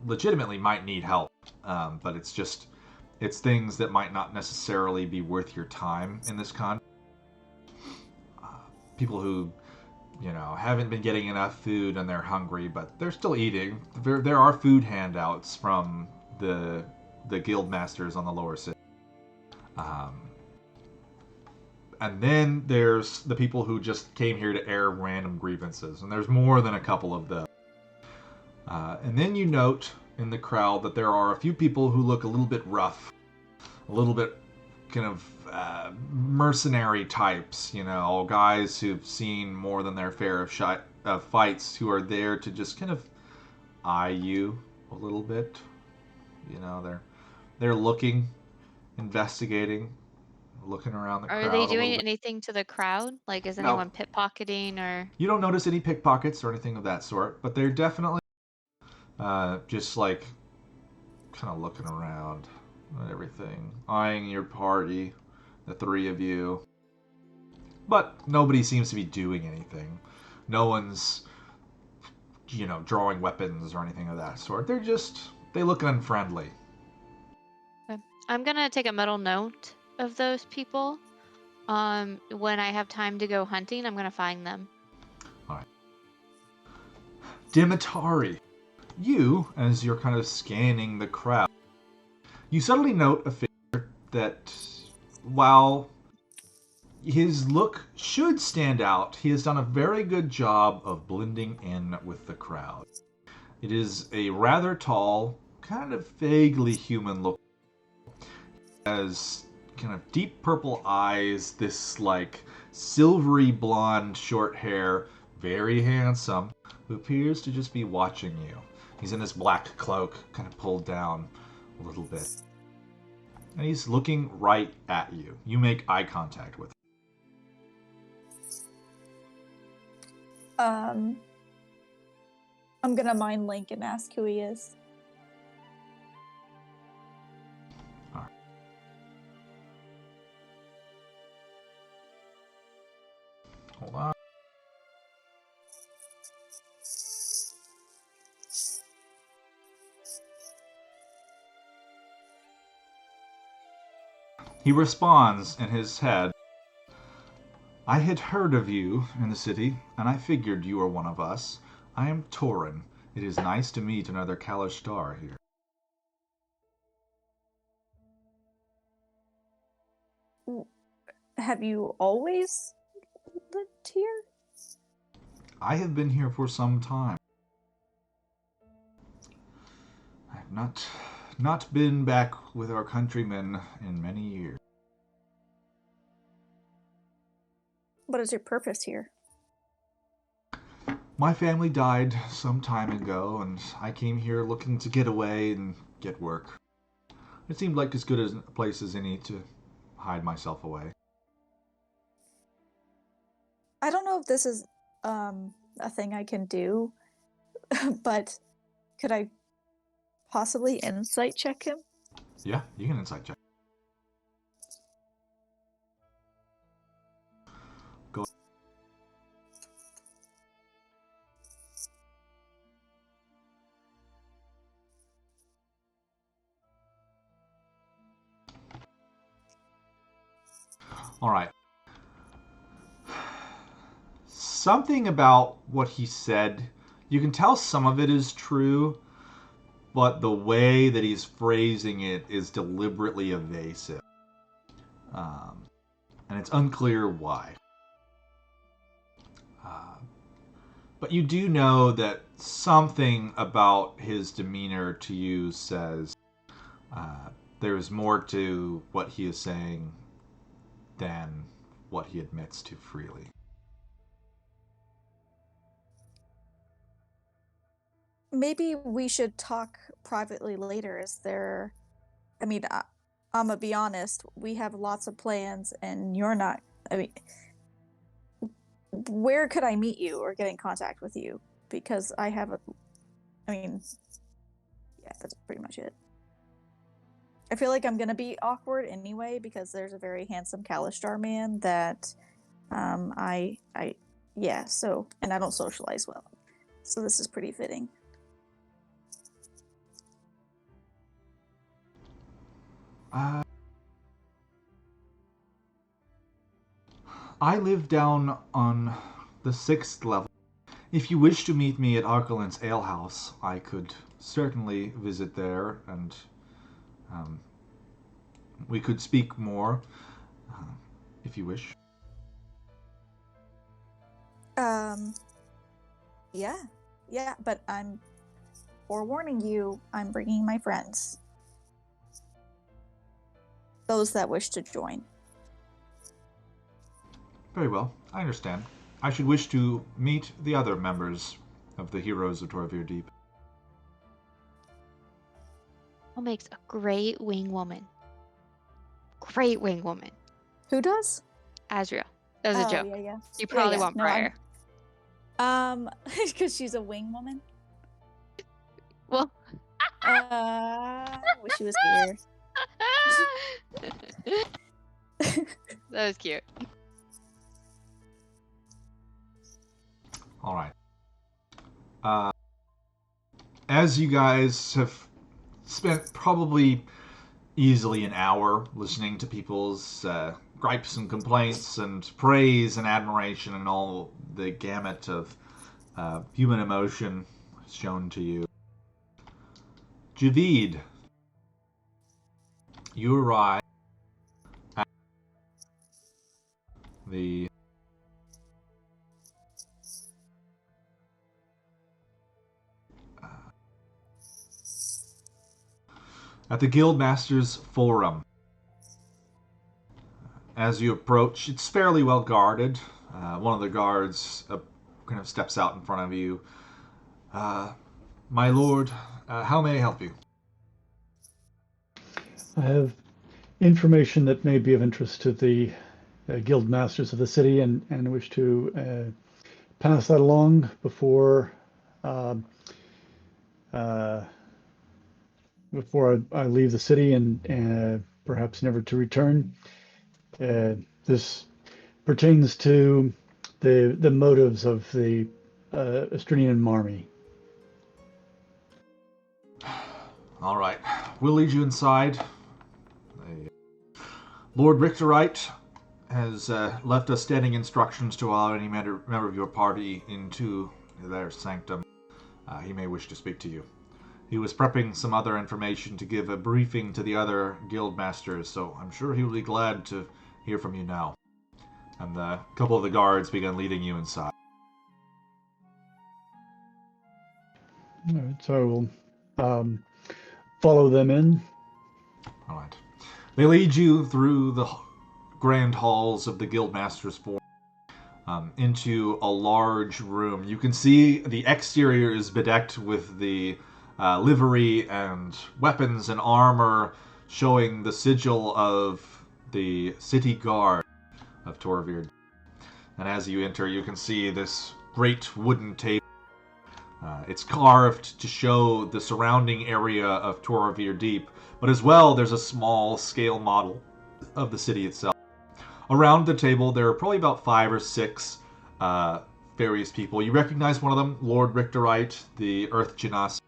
legitimately might need help. But it's things that might not necessarily be worth your time in this context. People who, you know, haven't been getting enough food and they're hungry, but they're still eating. There are food handouts from the guild masters on the lower city. And then there's the people who just came here to air random grievances, and there's more than a couple of them. And then you note in the crowd that there are a few people who look a little bit rough, a little bit kind of mercenary types, you know, guys who've seen more than their fair of fights, who are there to just kind of eye you a little bit. You know, they're looking, investigating, looking around the crowd. Are they doing anything to the crowd? Like, is No. anyone pickpocketing or... You don't notice any pickpockets or anything of that sort, but they're definitely just like kind of looking around at everything, eyeing your party, the three of you. But nobody seems to be doing anything. No one's, you know, drawing weapons or anything of that sort. They look unfriendly. Okay. I'm gonna take a mental note of those people. When I have time to go hunting, I'm gonna find them. All right. Dimitari, you, as you're kind of scanning the crowd, you suddenly note a figure that, while his look should stand out, he has done a very good job of blending in with the crowd. It is a rather tall, kind of vaguely human look. He has kind of deep purple eyes, this like silvery blonde short hair, very handsome, who appears to just be watching you. He's in this black cloak, kind of pulled down a little bit. And he's looking right at you. You make eye contact with him. I'm gonna mind Link and ask who he is. Alright. Hold on. He responds in his head, I had heard of you in the city, and I figured you were one of us. I am Torin. It is nice to meet another Kalishtar here. Have you always lived here? I have been here for some time. I have not been back with our countrymen in many years. What is your purpose here? My family died some time ago, and I came here looking to get away and get work. It seemed like as good a place as any to hide myself away. I don't know if this is a thing I can do, but could I possibly insight check him? Yeah, you can insight check. Go. All right. Something about what he said, you can tell some of it is true, but the way that he's phrasing it is deliberately evasive. And it's unclear why. But you do know that something about his demeanor to you says there's more to what he is saying than what he admits to freely. Maybe we should talk privately later. I'm gonna be honest, we have lots of plans and you're not, where could I meet you or get in contact with you? Because yeah, that's pretty much it. I feel like I'm gonna be awkward anyway because there's a very handsome Kalishtar man that, and I don't socialize well. So this is pretty fitting. I live down on the 6th level. If you wish to meet me at Arkelin's Alehouse, I could certainly visit there, and we could speak more, if you wish. Yeah, but I'm forewarning you, I'm bringing my friends. Those that wish to join. Very well, I understand. I should wish to meet the other members of the Heroes of Torvir Deep. Who makes a great wing woman? Great wing woman. Who does? Azriel. That was a joke. Yeah. You probably want Briar. Because she's a wing woman. Well, Wish she was here. that was cute. All right. As you guys have spent probably easily an hour listening to people's gripes and complaints and praise and admiration and all the gamut of human emotion shown to you, Javid, you arrive at the Guildmaster's Forum. As you approach, it's fairly well guarded. One of the guards kind of steps out in front of you. My lord, how may I help you? I have information that may be of interest to the guild masters of the city, and wish to pass that along before I leave the city and perhaps never to return. This pertains to the motives of the Estrinian army. All right, we'll lead you inside. Lord Richterite has left us standing instructions to allow any member of your party into their sanctum. He may wish to speak to you. He was prepping some other information to give a briefing to the other guild masters, so I'm sure he will be glad to hear from you now. And a couple of the guards began leading you inside. All right, so I will follow them in. All right. They lead you through the grand halls of the Guildmaster's Forum into a large room. You can see the exterior is bedecked with the livery and weapons and armor showing the sigil of the city guard of Torvir. And as you enter, you can see this great wooden table. It's carved to show the surrounding area of Torvir Deep, but as well there's a small scale model of the city itself. Around the table there are probably about 5 or 6 various people. You recognize one of them, Lord Richterite, the Earth Genasi.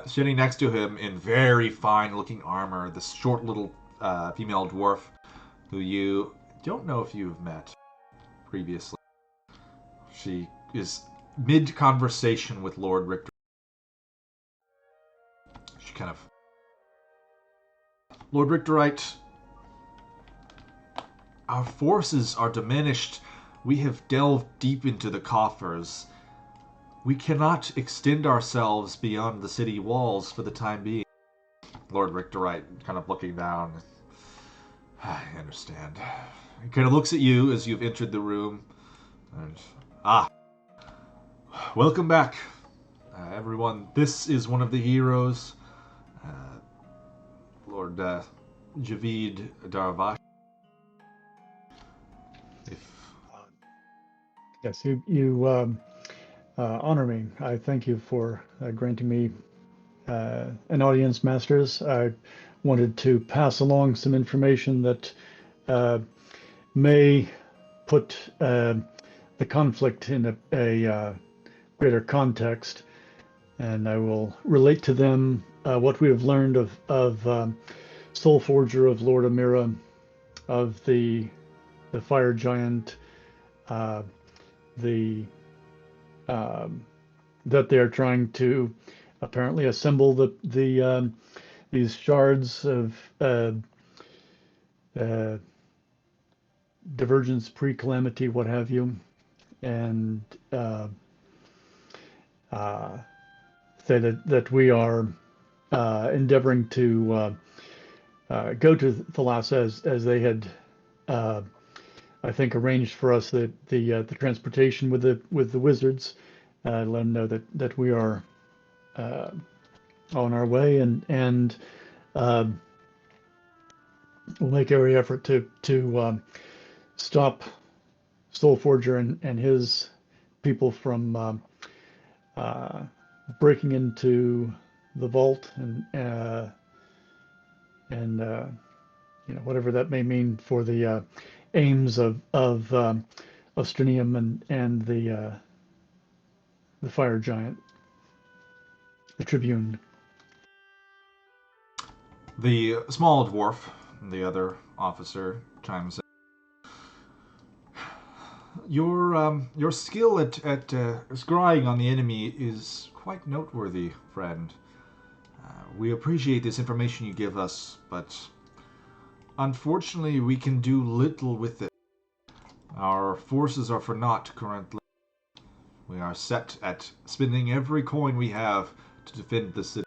Sitting next to him in very fine looking armor, this short little female dwarf who you don't know if you've met previously. She is mid-conversation with Lord Richter. She kind of... Lord Richterite, our forces are diminished. We have delved deep into the coffers. We cannot extend ourselves beyond the city walls for the time being. Lord Richterite kind of looking down. I understand. He kind of looks at you as you've entered the room. And, welcome back, everyone. This is one of the heroes, Lord Javid Daravash. Yes, you honor me. I thank you for granting me an audience, Masters. I wanted to pass along some information that may put the conflict in a greater context, and I will relate to them what we have learned of Soulforger, of Lord Amira, of the Fire Giant, that they are trying to apparently assemble these shards of divergence, pre-calamity, what have you, and say that we are endeavoring to go to Thalassa as they had, I think, arranged for us the transportation with the wizards. Let them know that we are on our way, and we'll make every effort to stop Soulforger and his people from breaking into the vault and whatever that may mean for the aims of Strinium and the Fire Giant, the Tribune. The small dwarf, the other officer, chimes in. Your skill at scrying on the enemy is quite noteworthy, friend. We appreciate this information you give us, but unfortunately we can do little with it. Our forces are for naught currently. We are set at spending every coin we have to defend the city.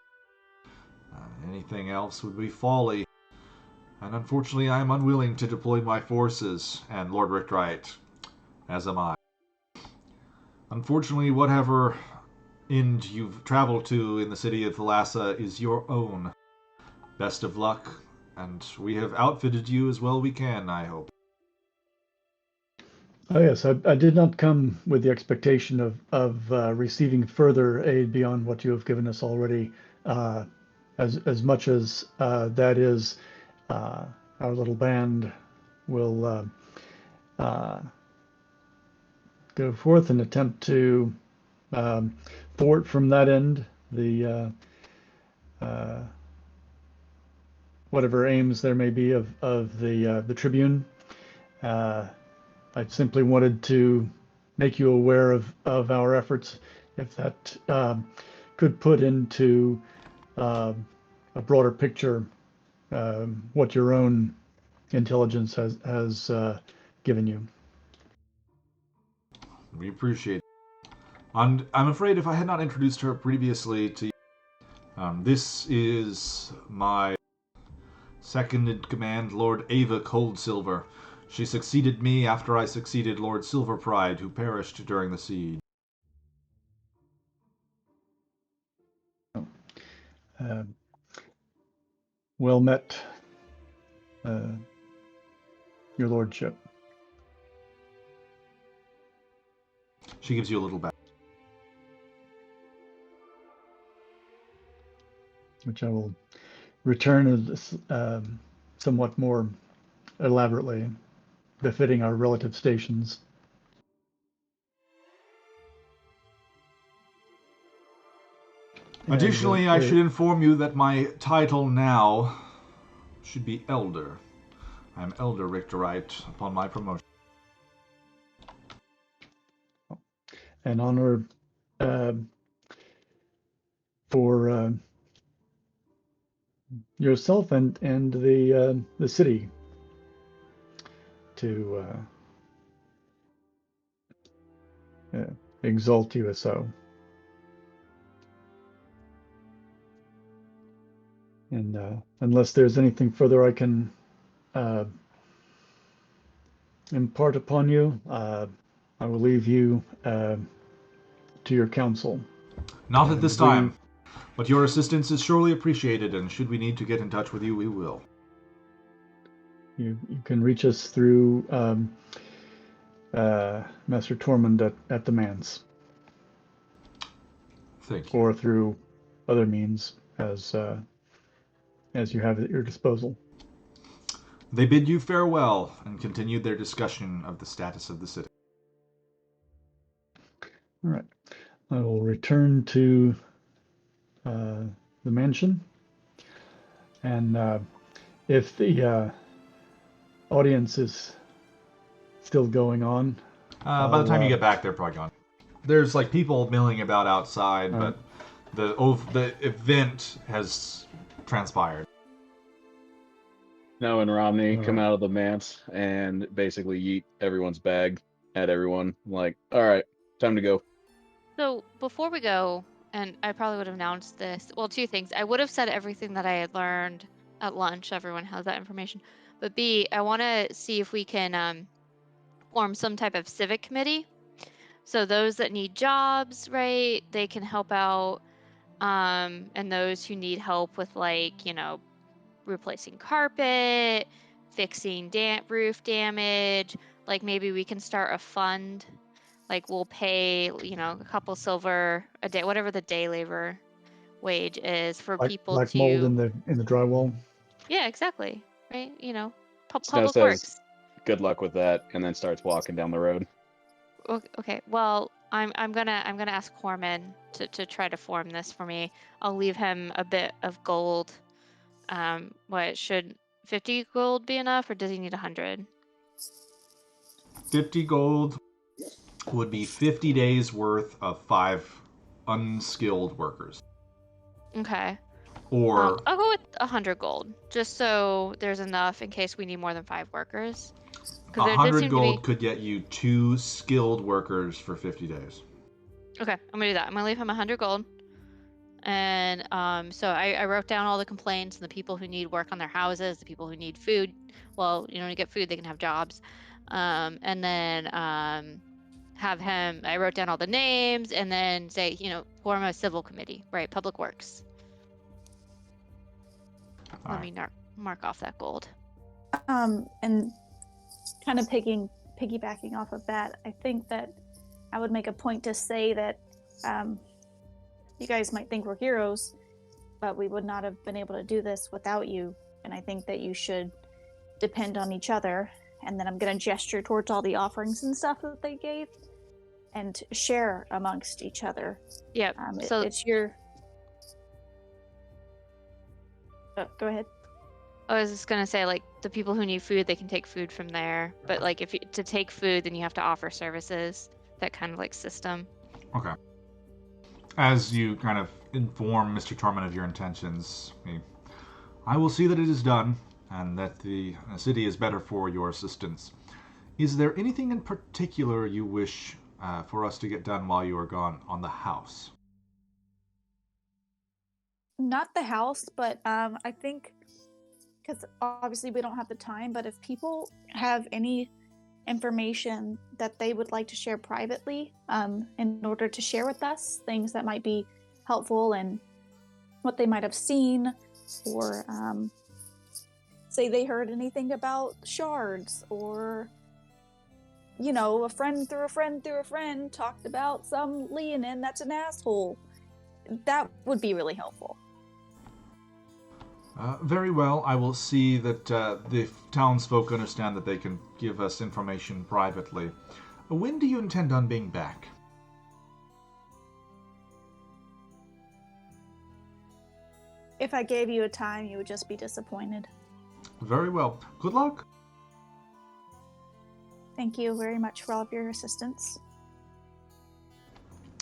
Anything else would be folly. And unfortunately I am unwilling to deploy my forces, and Lord Richterite, as am I. Unfortunately, whatever end you've traveled to in the city of Thalassa is your own. Best of luck, and we have outfitted you as well we can, I hope. Oh yes, I did not come with the expectation of receiving further aid beyond what you have given us already. As much as that is, our little band will go forth and attempt to thwart from that end the whatever aims there may be of the Tribune. I simply wanted to make you aware of our efforts, if that could put into a broader picture what your own intelligence has given you. We appreciate it. And I'm afraid if I had not introduced her previously to you, this is my second in command, Lord Ava Coldsilver. She succeeded me after I succeeded Lord Silverpride, who perished during the siege. Well met, your lordship. She gives you a little back. Which I will return somewhat more elaborately, befitting our relative stations. Additionally, I should inform you that my title now should be Elder. I am Elder Richterite upon my promotion. An honor for yourself and the city to exalt you as so. And unless there's anything further I can impart upon you, I will leave you to your counsel. Not at this time, but your assistance is surely appreciated, and should we need to get in touch with you, we will. You can reach us through Master Tormund at the Manse. Thank you. Or through other means as you have at your disposal. They bid you farewell and continued their discussion of the status of the city. All right. I will return to the mansion. And if the audience is still going on... by the time you get back, they're probably gone. There's like people milling about outside, but the event has transpired. Snow and Romney come out of the manse and basically yeet everyone's bag at everyone. Like, all right, time to go. So before we go, and I probably would have announced this. Well, two things. I would have said everything that I had learned at lunch. Everyone has that information. But B, I want to see if we can form some type of civic committee. So those that need jobs, right, they can help out. And those who need help with, like, you know, replacing carpet, fixing roof damage. Like, maybe we can start a fund. Like, we'll pay, you know, a couple silver a day, whatever the day labor wage is for people like to... mold in the drywall. Yeah, exactly. Right? You know, Snow public says, works. good luck with that, and then starts walking down the road. Okay. Well, I'm gonna ask Corman to try to form this for me. I'll leave him a bit of gold. What should 50 gold be enough, or does he need 100? 50 gold would be 50 days worth of 5 unskilled workers. Okay. Or I'll go with 100 gold, just so there's enough in case we need more than 5 workers. 100 gold could get you 2 skilled workers for 50 days. Okay, I'm gonna do that. I'm gonna leave him 100 gold. And so I wrote down all the complaints and the people who need work on their houses, the people who need food. Well, you know, to get food, they can have jobs. And then have him, I wrote down all the names and then say, you know, form a civil committee, right? Public Works. Let me mark off that gold. And kind of piggybacking off of that, I think that I would make a point to say that you guys might think we're heroes, but we would not have been able to do this without you. And I think that you should depend on each other. And then I'm going to gesture towards all the offerings and stuff that they gave and share amongst each other. Yeah. So it's your... go ahead. I was just gonna say, like, the people who need food, they can take food from there. But like, if you, to take food, then you have to offer services. That kind of like system. Okay. As you kind of inform Mr. Torment of your intentions, I will see that it is done, and that the city is better for your assistance. Is there anything in particular you wish for us to get done while you are gone on the house? Not the house, but I think, because obviously we don't have the time, but if people have any information that they would like to share privately in order to share with us, things that might be helpful and what they might have seen, or say they heard anything about shards, or a friend through a friend through a friend talked about some Leonin that's an asshole. That would be really helpful. Very well. I will see that the townsfolk understand that they can give us information privately. When do you intend on being back? If I gave you a time, you would just be disappointed. Very well. Good luck. Thank you very much for all of your assistance.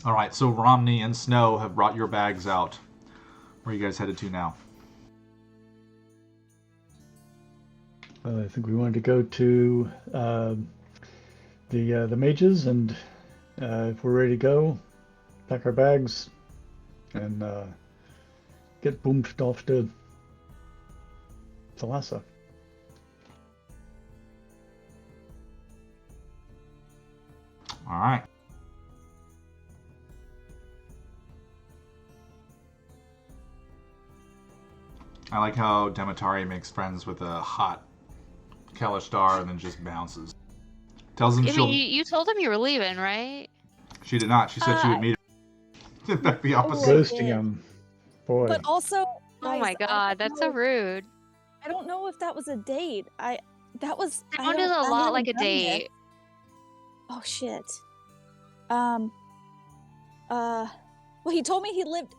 All right, so Romney and Snow have brought your bags out. Where are you guys headed to now? I think we wanted to go to the mages, and if we're ready to go, pack our bags and get boomed off to Thalassa. All right. I like how Demetari makes friends with a hot Kalishtar and then just bounces. Tells him I she'll... mean, you told him you were leaving, right? She did not. She said she would meet him. In fact, the opposite. Ghosting him. Boy. But also, Oh my guys, god, that's so rude. I don't know if that was a date. That Sounded a lot like a date. Oh shit. Well, he told me he lived.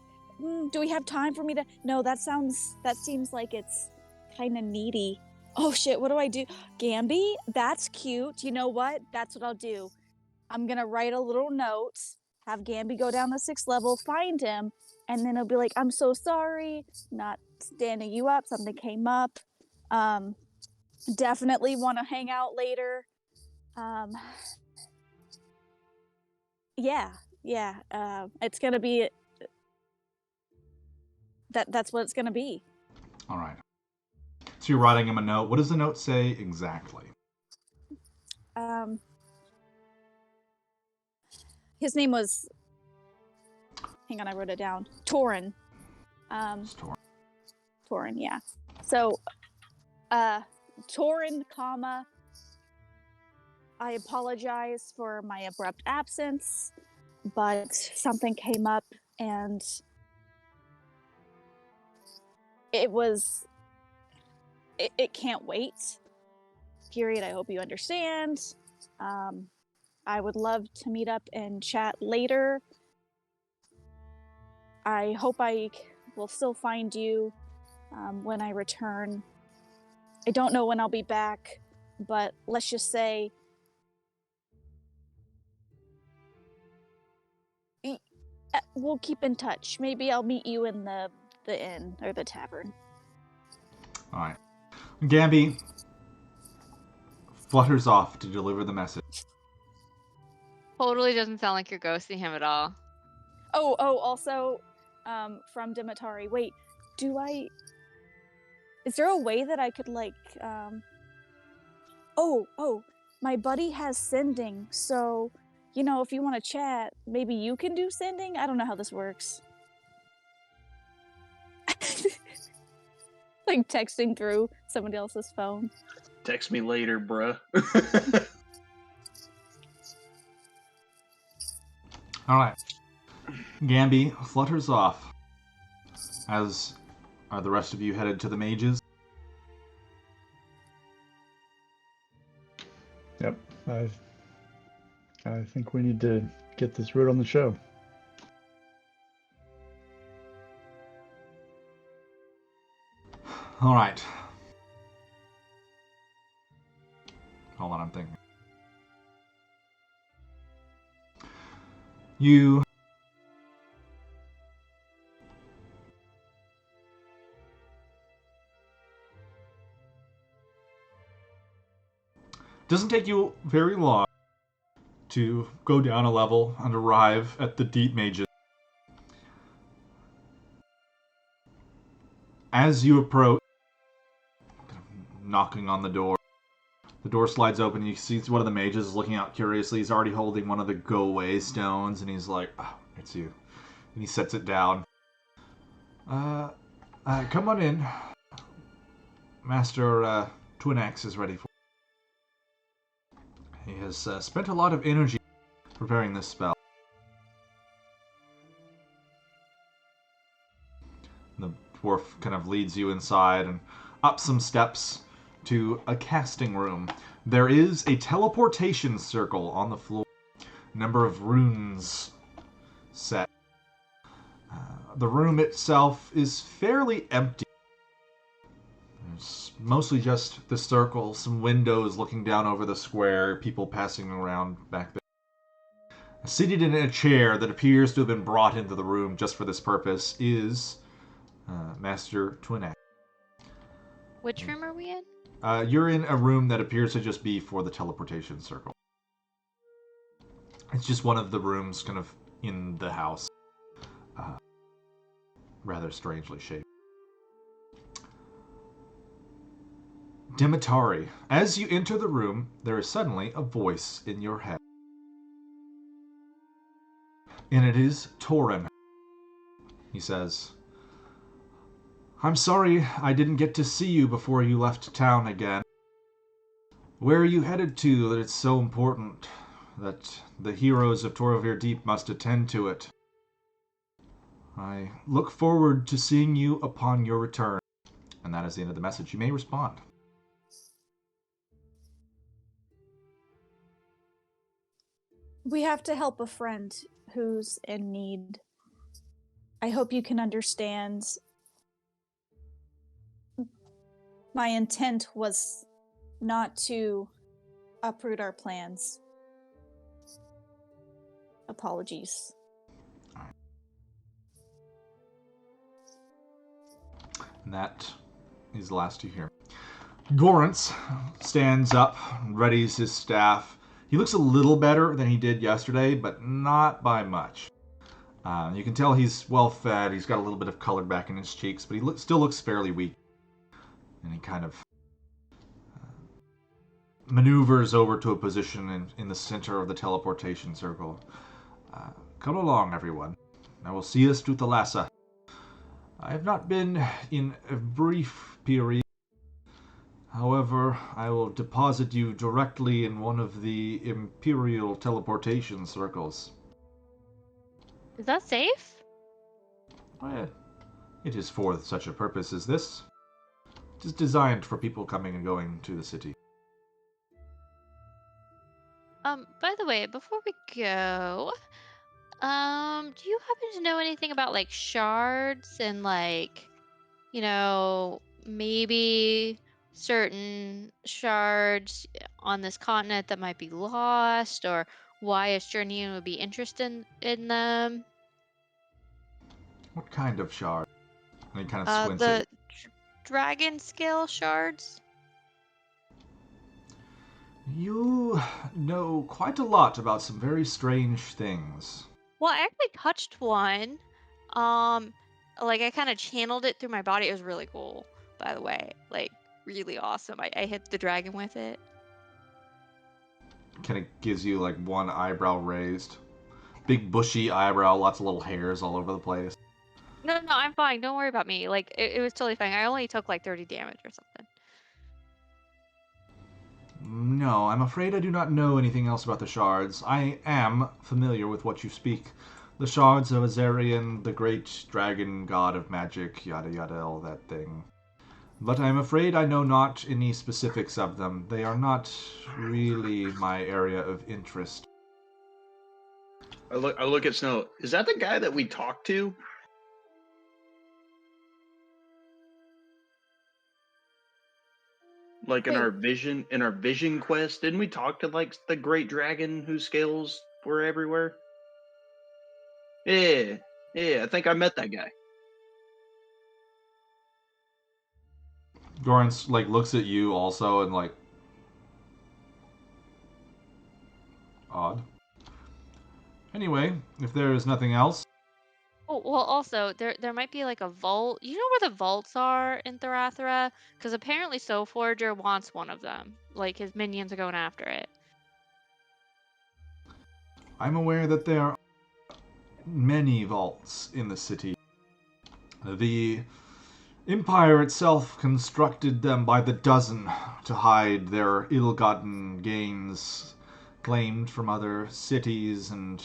Do we have time for me to? No, that seems like it's kind of needy. Oh shit, what do I do? Gamby, that's cute. You know what? That's what I'll do. I'm gonna write a little note, have Gamby go down the 6th level, find him, and then he'll be like, I'm so sorry, not standing you up, something came up. Definitely want to hang out later. Yeah. It's gonna be that's what it's gonna be. All right. So you're writing him a note. What does the note say exactly? His name was, hang on, I wrote it down. Torin. Torin, yeah. So, Torin, comma, I apologize for my abrupt absence, but something came up and it can't wait. Period. I hope you understand. I would love to meet up and chat later. I hope I will still find you when I return. I don't know when I'll be back, but let's just say we'll keep in touch. Maybe I'll meet you in the inn or the tavern. All right. Gamby flutters off to deliver the message. Totally doesn't sound like you're ghosting him at all. Oh, also, from Demetari. Wait, is there a way that I could, like, my buddy has sending, so, if you want to chat, maybe you can do sending? I don't know how this works. Like, texting through somebody else's phone. Text me later, bruh. All right. Gamby flutters off. As are the rest of you headed to the mages? Yep. I think we need to get this road on the show. All right. I'm thinking. You doesn't take you very long to go down a level and arrive at the Deep Mages. As you approach, knocking on the door slides open. You see one of the mages looking out curiously. He's already holding one of the go-away stones, and he's like, "Oh, it's you." And he sets it down. Come on in. Master Twinaxe is ready for you. He has spent a lot of energy preparing this spell. The dwarf kind of leads you inside and up some steps to a casting room. There is a teleportation circle on the floor. A number of runes set. The room itself is fairly empty. It's mostly just the circle, some windows looking down over the square, people passing around back there. Seated in a chair that appears to have been brought into the room just for this purpose is Master Twinaxe. Which room are we in? You're in a room that appears to just be for the teleportation circle. It's just one of the rooms kind of in the house. Rather strangely shaped. Demetari, as you enter the room, there is suddenly a voice in your head. And it is Torin. He says, "I'm sorry I didn't get to see you before you left town again. Where are you headed to that it's so important that the heroes of Torovir Deep must attend to it? I look forward to seeing you upon your return." And that is the end of the message. You may respond. We have to help a friend who's in need. I hope you can understand. My intent was not to uproot our plans. Apologies. And that is the last you hear. Gorrance stands up, readies his staff. He looks a little better than he did yesterday, but not by much. You can tell he's well fed. He's got a little bit of color back in his cheeks, but he still looks fairly weak. And he kind of maneuvers over to a position in the center of the teleportation circle. Come along, everyone. I will see us to Thalassa. I have not been in a brief period. However, I will deposit you directly in one of the Imperial teleportation circles. Is that safe? Well, it is for such a purpose as this. It is designed for people coming and going to the city. By the way, before we go, do you happen to know anything about like shards and like, maybe certain shards on this continent that might be lost, or why a Journeyman would be interested in them? What kind of shard? And he kind of squints The at dragon scale shards. you. You know quite a lot about some very strange things. Well, I actually touched one. Like I kind of channeled it through my body. It was really cool, by the way. Like really awesome. I hit the dragon with it. Kind of gives you like one eyebrow raised. Big bushy eyebrow, lots of little hairs all over the place. No, I'm fine. Don't worry about me. Like it was totally fine. I only took like 30 damage or something. No, I'm afraid I do not know anything else about the shards. I am familiar with what you speak. The shards of Azarian, the great dragon god of magic, yada yada, all that thing. But I'm afraid I know not any specifics of them. They are not really my area of interest. I look at Snow. Is that the guy that we talked to? Like Wait. in our vision quest, didn't we talk to like the great dragon whose scales were everywhere? Yeah, yeah, I think I met that guy. Gorrance like looks at you also and like odd. Anyway, if there is nothing else, Oh, well, also, there might be like a vault. You know where the vaults are in Therathra? Because apparently Soulforger wants one of them. Like, his minions are going after it. I'm aware that there are many vaults in the city. The Empire itself constructed them by the dozen to hide their ill-gotten gains claimed from other cities and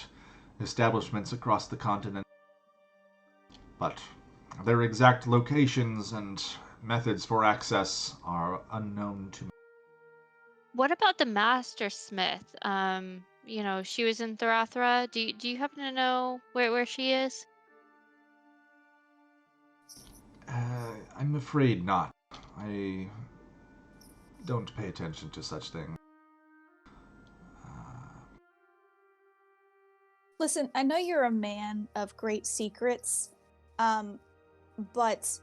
establishments across the continent. But their exact locations and methods for access are unknown to me. What about the Master Smith? She was in Therathra. Do you happen to know where she is? I'm afraid not. I don't pay attention to such things. Listen, I know you're a man of great secrets, but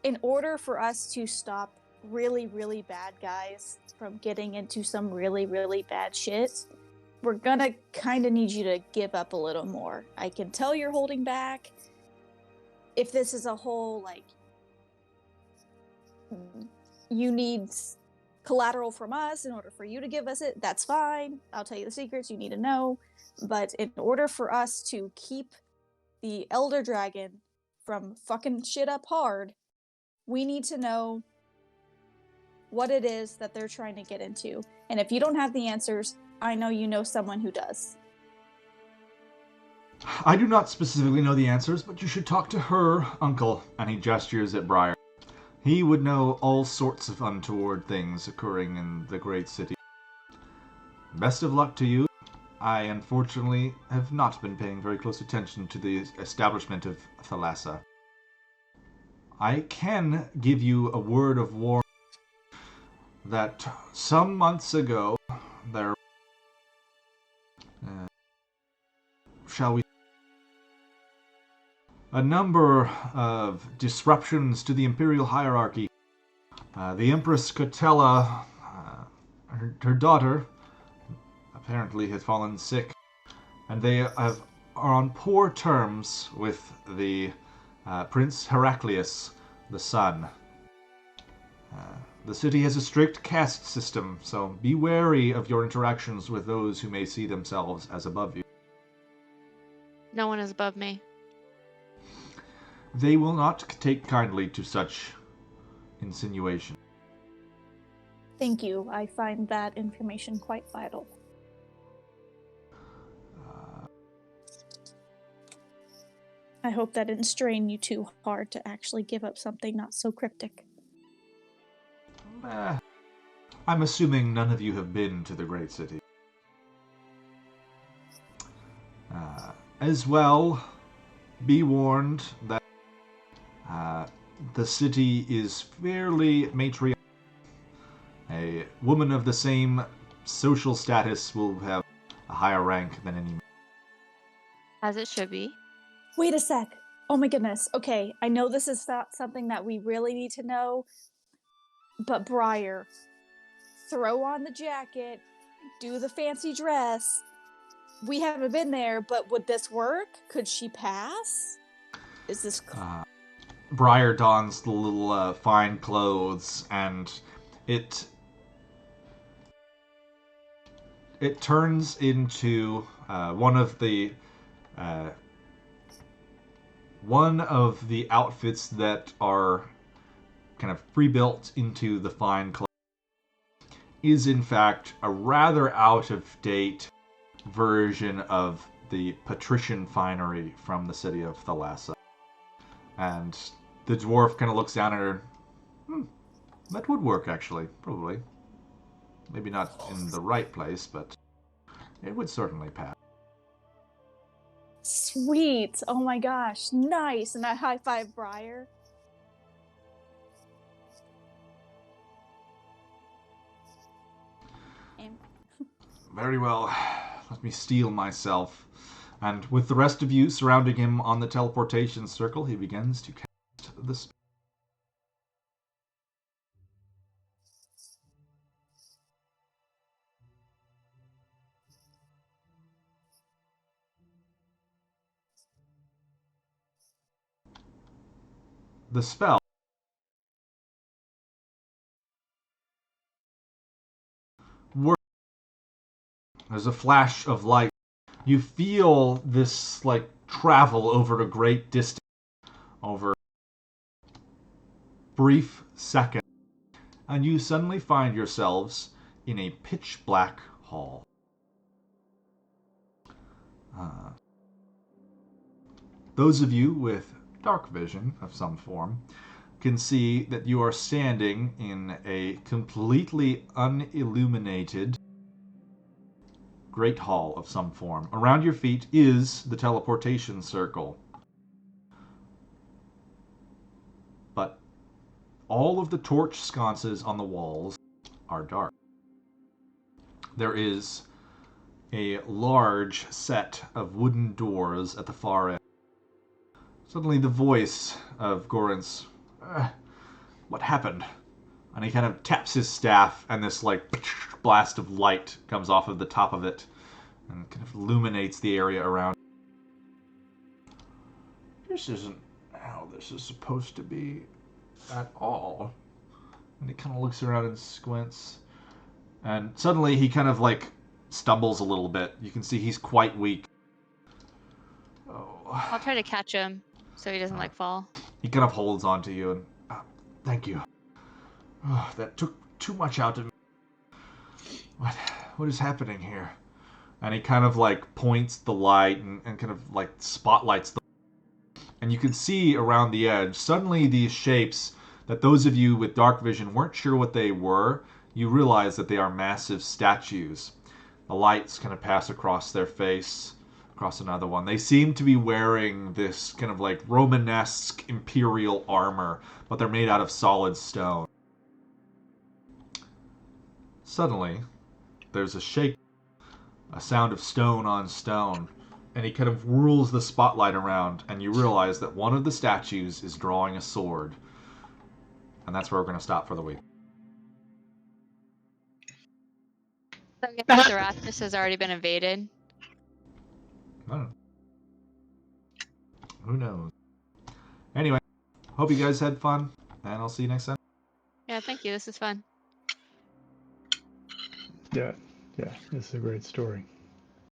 in order for us to stop really, really bad guys from getting into some really, really bad shit, we're gonna kind of need you to give up a little more. I can tell you're holding back. If this is a whole, like, you need collateral from us in order for you to give us it, that's fine. I'll tell you the secrets you need to know. But in order for us to keep the Elder Dragon from fucking shit up hard, we need to know what it is that they're trying to get into. And if you don't have the answers, I know you know someone who does. I do not specifically know the answers, but you should talk to her uncle, and he gestures at Briar. He would know all sorts of untoward things occurring in the great city. Best of luck to you. I unfortunately have not been paying very close attention to the establishment of Thalassa. I can give you a word of warning that some months ago there, shall we, a number of disruptions to the imperial hierarchy. The Empress Cotella, her daughter, apparently has fallen sick, and they are on poor terms with the Prince Heraclius, the son. The city has a strict caste system, so be wary of your interactions with those who may see themselves as above you. No one is above me. They will not take kindly to such insinuation. Thank you. I find that information quite vital. I hope that didn't strain you too hard to actually give up something not so cryptic. I'm assuming none of you have been to the great city. As well, be warned that the city is fairly matriarchal. A woman of the same social status will have a higher rank than any man. As it should be. Wait a sec. Oh my goodness. Okay, I know this is not something that we really need to know, but Briar, throw on the jacket, do the fancy dress. We haven't been there, but would this work? Could she pass? Is this... Briar dons the little fine clothes, and it turns into one of the outfits that are kind of pre-built into the fine clothes is in fact a rather out-of-date version of the patrician finery from the city of Thalassa. And the dwarf kind of looks down at her. That would work, actually, probably. Maybe not in the right place, but it would certainly pass. Sweet. Oh my gosh. Nice. And I high-five Briar. Very well. Let me steel myself. And with the rest of you surrounding him on the teleportation circle, he begins to cast the spell. The spell works. There's a flash of light. You feel this like travel over a great distance, over brief second, and you suddenly find yourselves in a pitch black hall. Those of you with dark vision of some form can see that you are standing in a completely unilluminated great hall of some form. Around your feet is the teleportation circle. But all of the torch sconces on the walls are dark. There is a large set of wooden doors at the far end. Suddenly the voice of Gorrance, what happened? And he kind of taps his staff, and this like blast of light comes off of the top of it and kind of illuminates the area around. This isn't how this is supposed to be at all. And he kind of looks around and squints. And suddenly he kind of like stumbles a little bit. You can see he's quite weak. Oh. I'll try to catch him so he doesn't like fall. He kind of holds on to you and thank you. Oh, that took too much out of me. What is happening here? And he kind of like points the light and kind of like spotlights the. And you can see around the edge, suddenly these shapes that those of you with dark vision weren't sure what they were, you realize that they are massive statues. The lights kind of pass across their face, across another one. They seem to be wearing this kind of like Romanesque imperial armor, but they're made out of solid stone. Suddenly, there's a shake, a sound of stone on stone, and he kind of whirls the spotlight around, and you realize that one of the statues is drawing a sword. And that's where we're going to stop for the week. So I guess the Rasmus has already been invaded. I don't know. Who knows? Anyway, hope you guys had fun, and I'll see you next time. Yeah, thank you. This is fun. Yeah, this is a great story.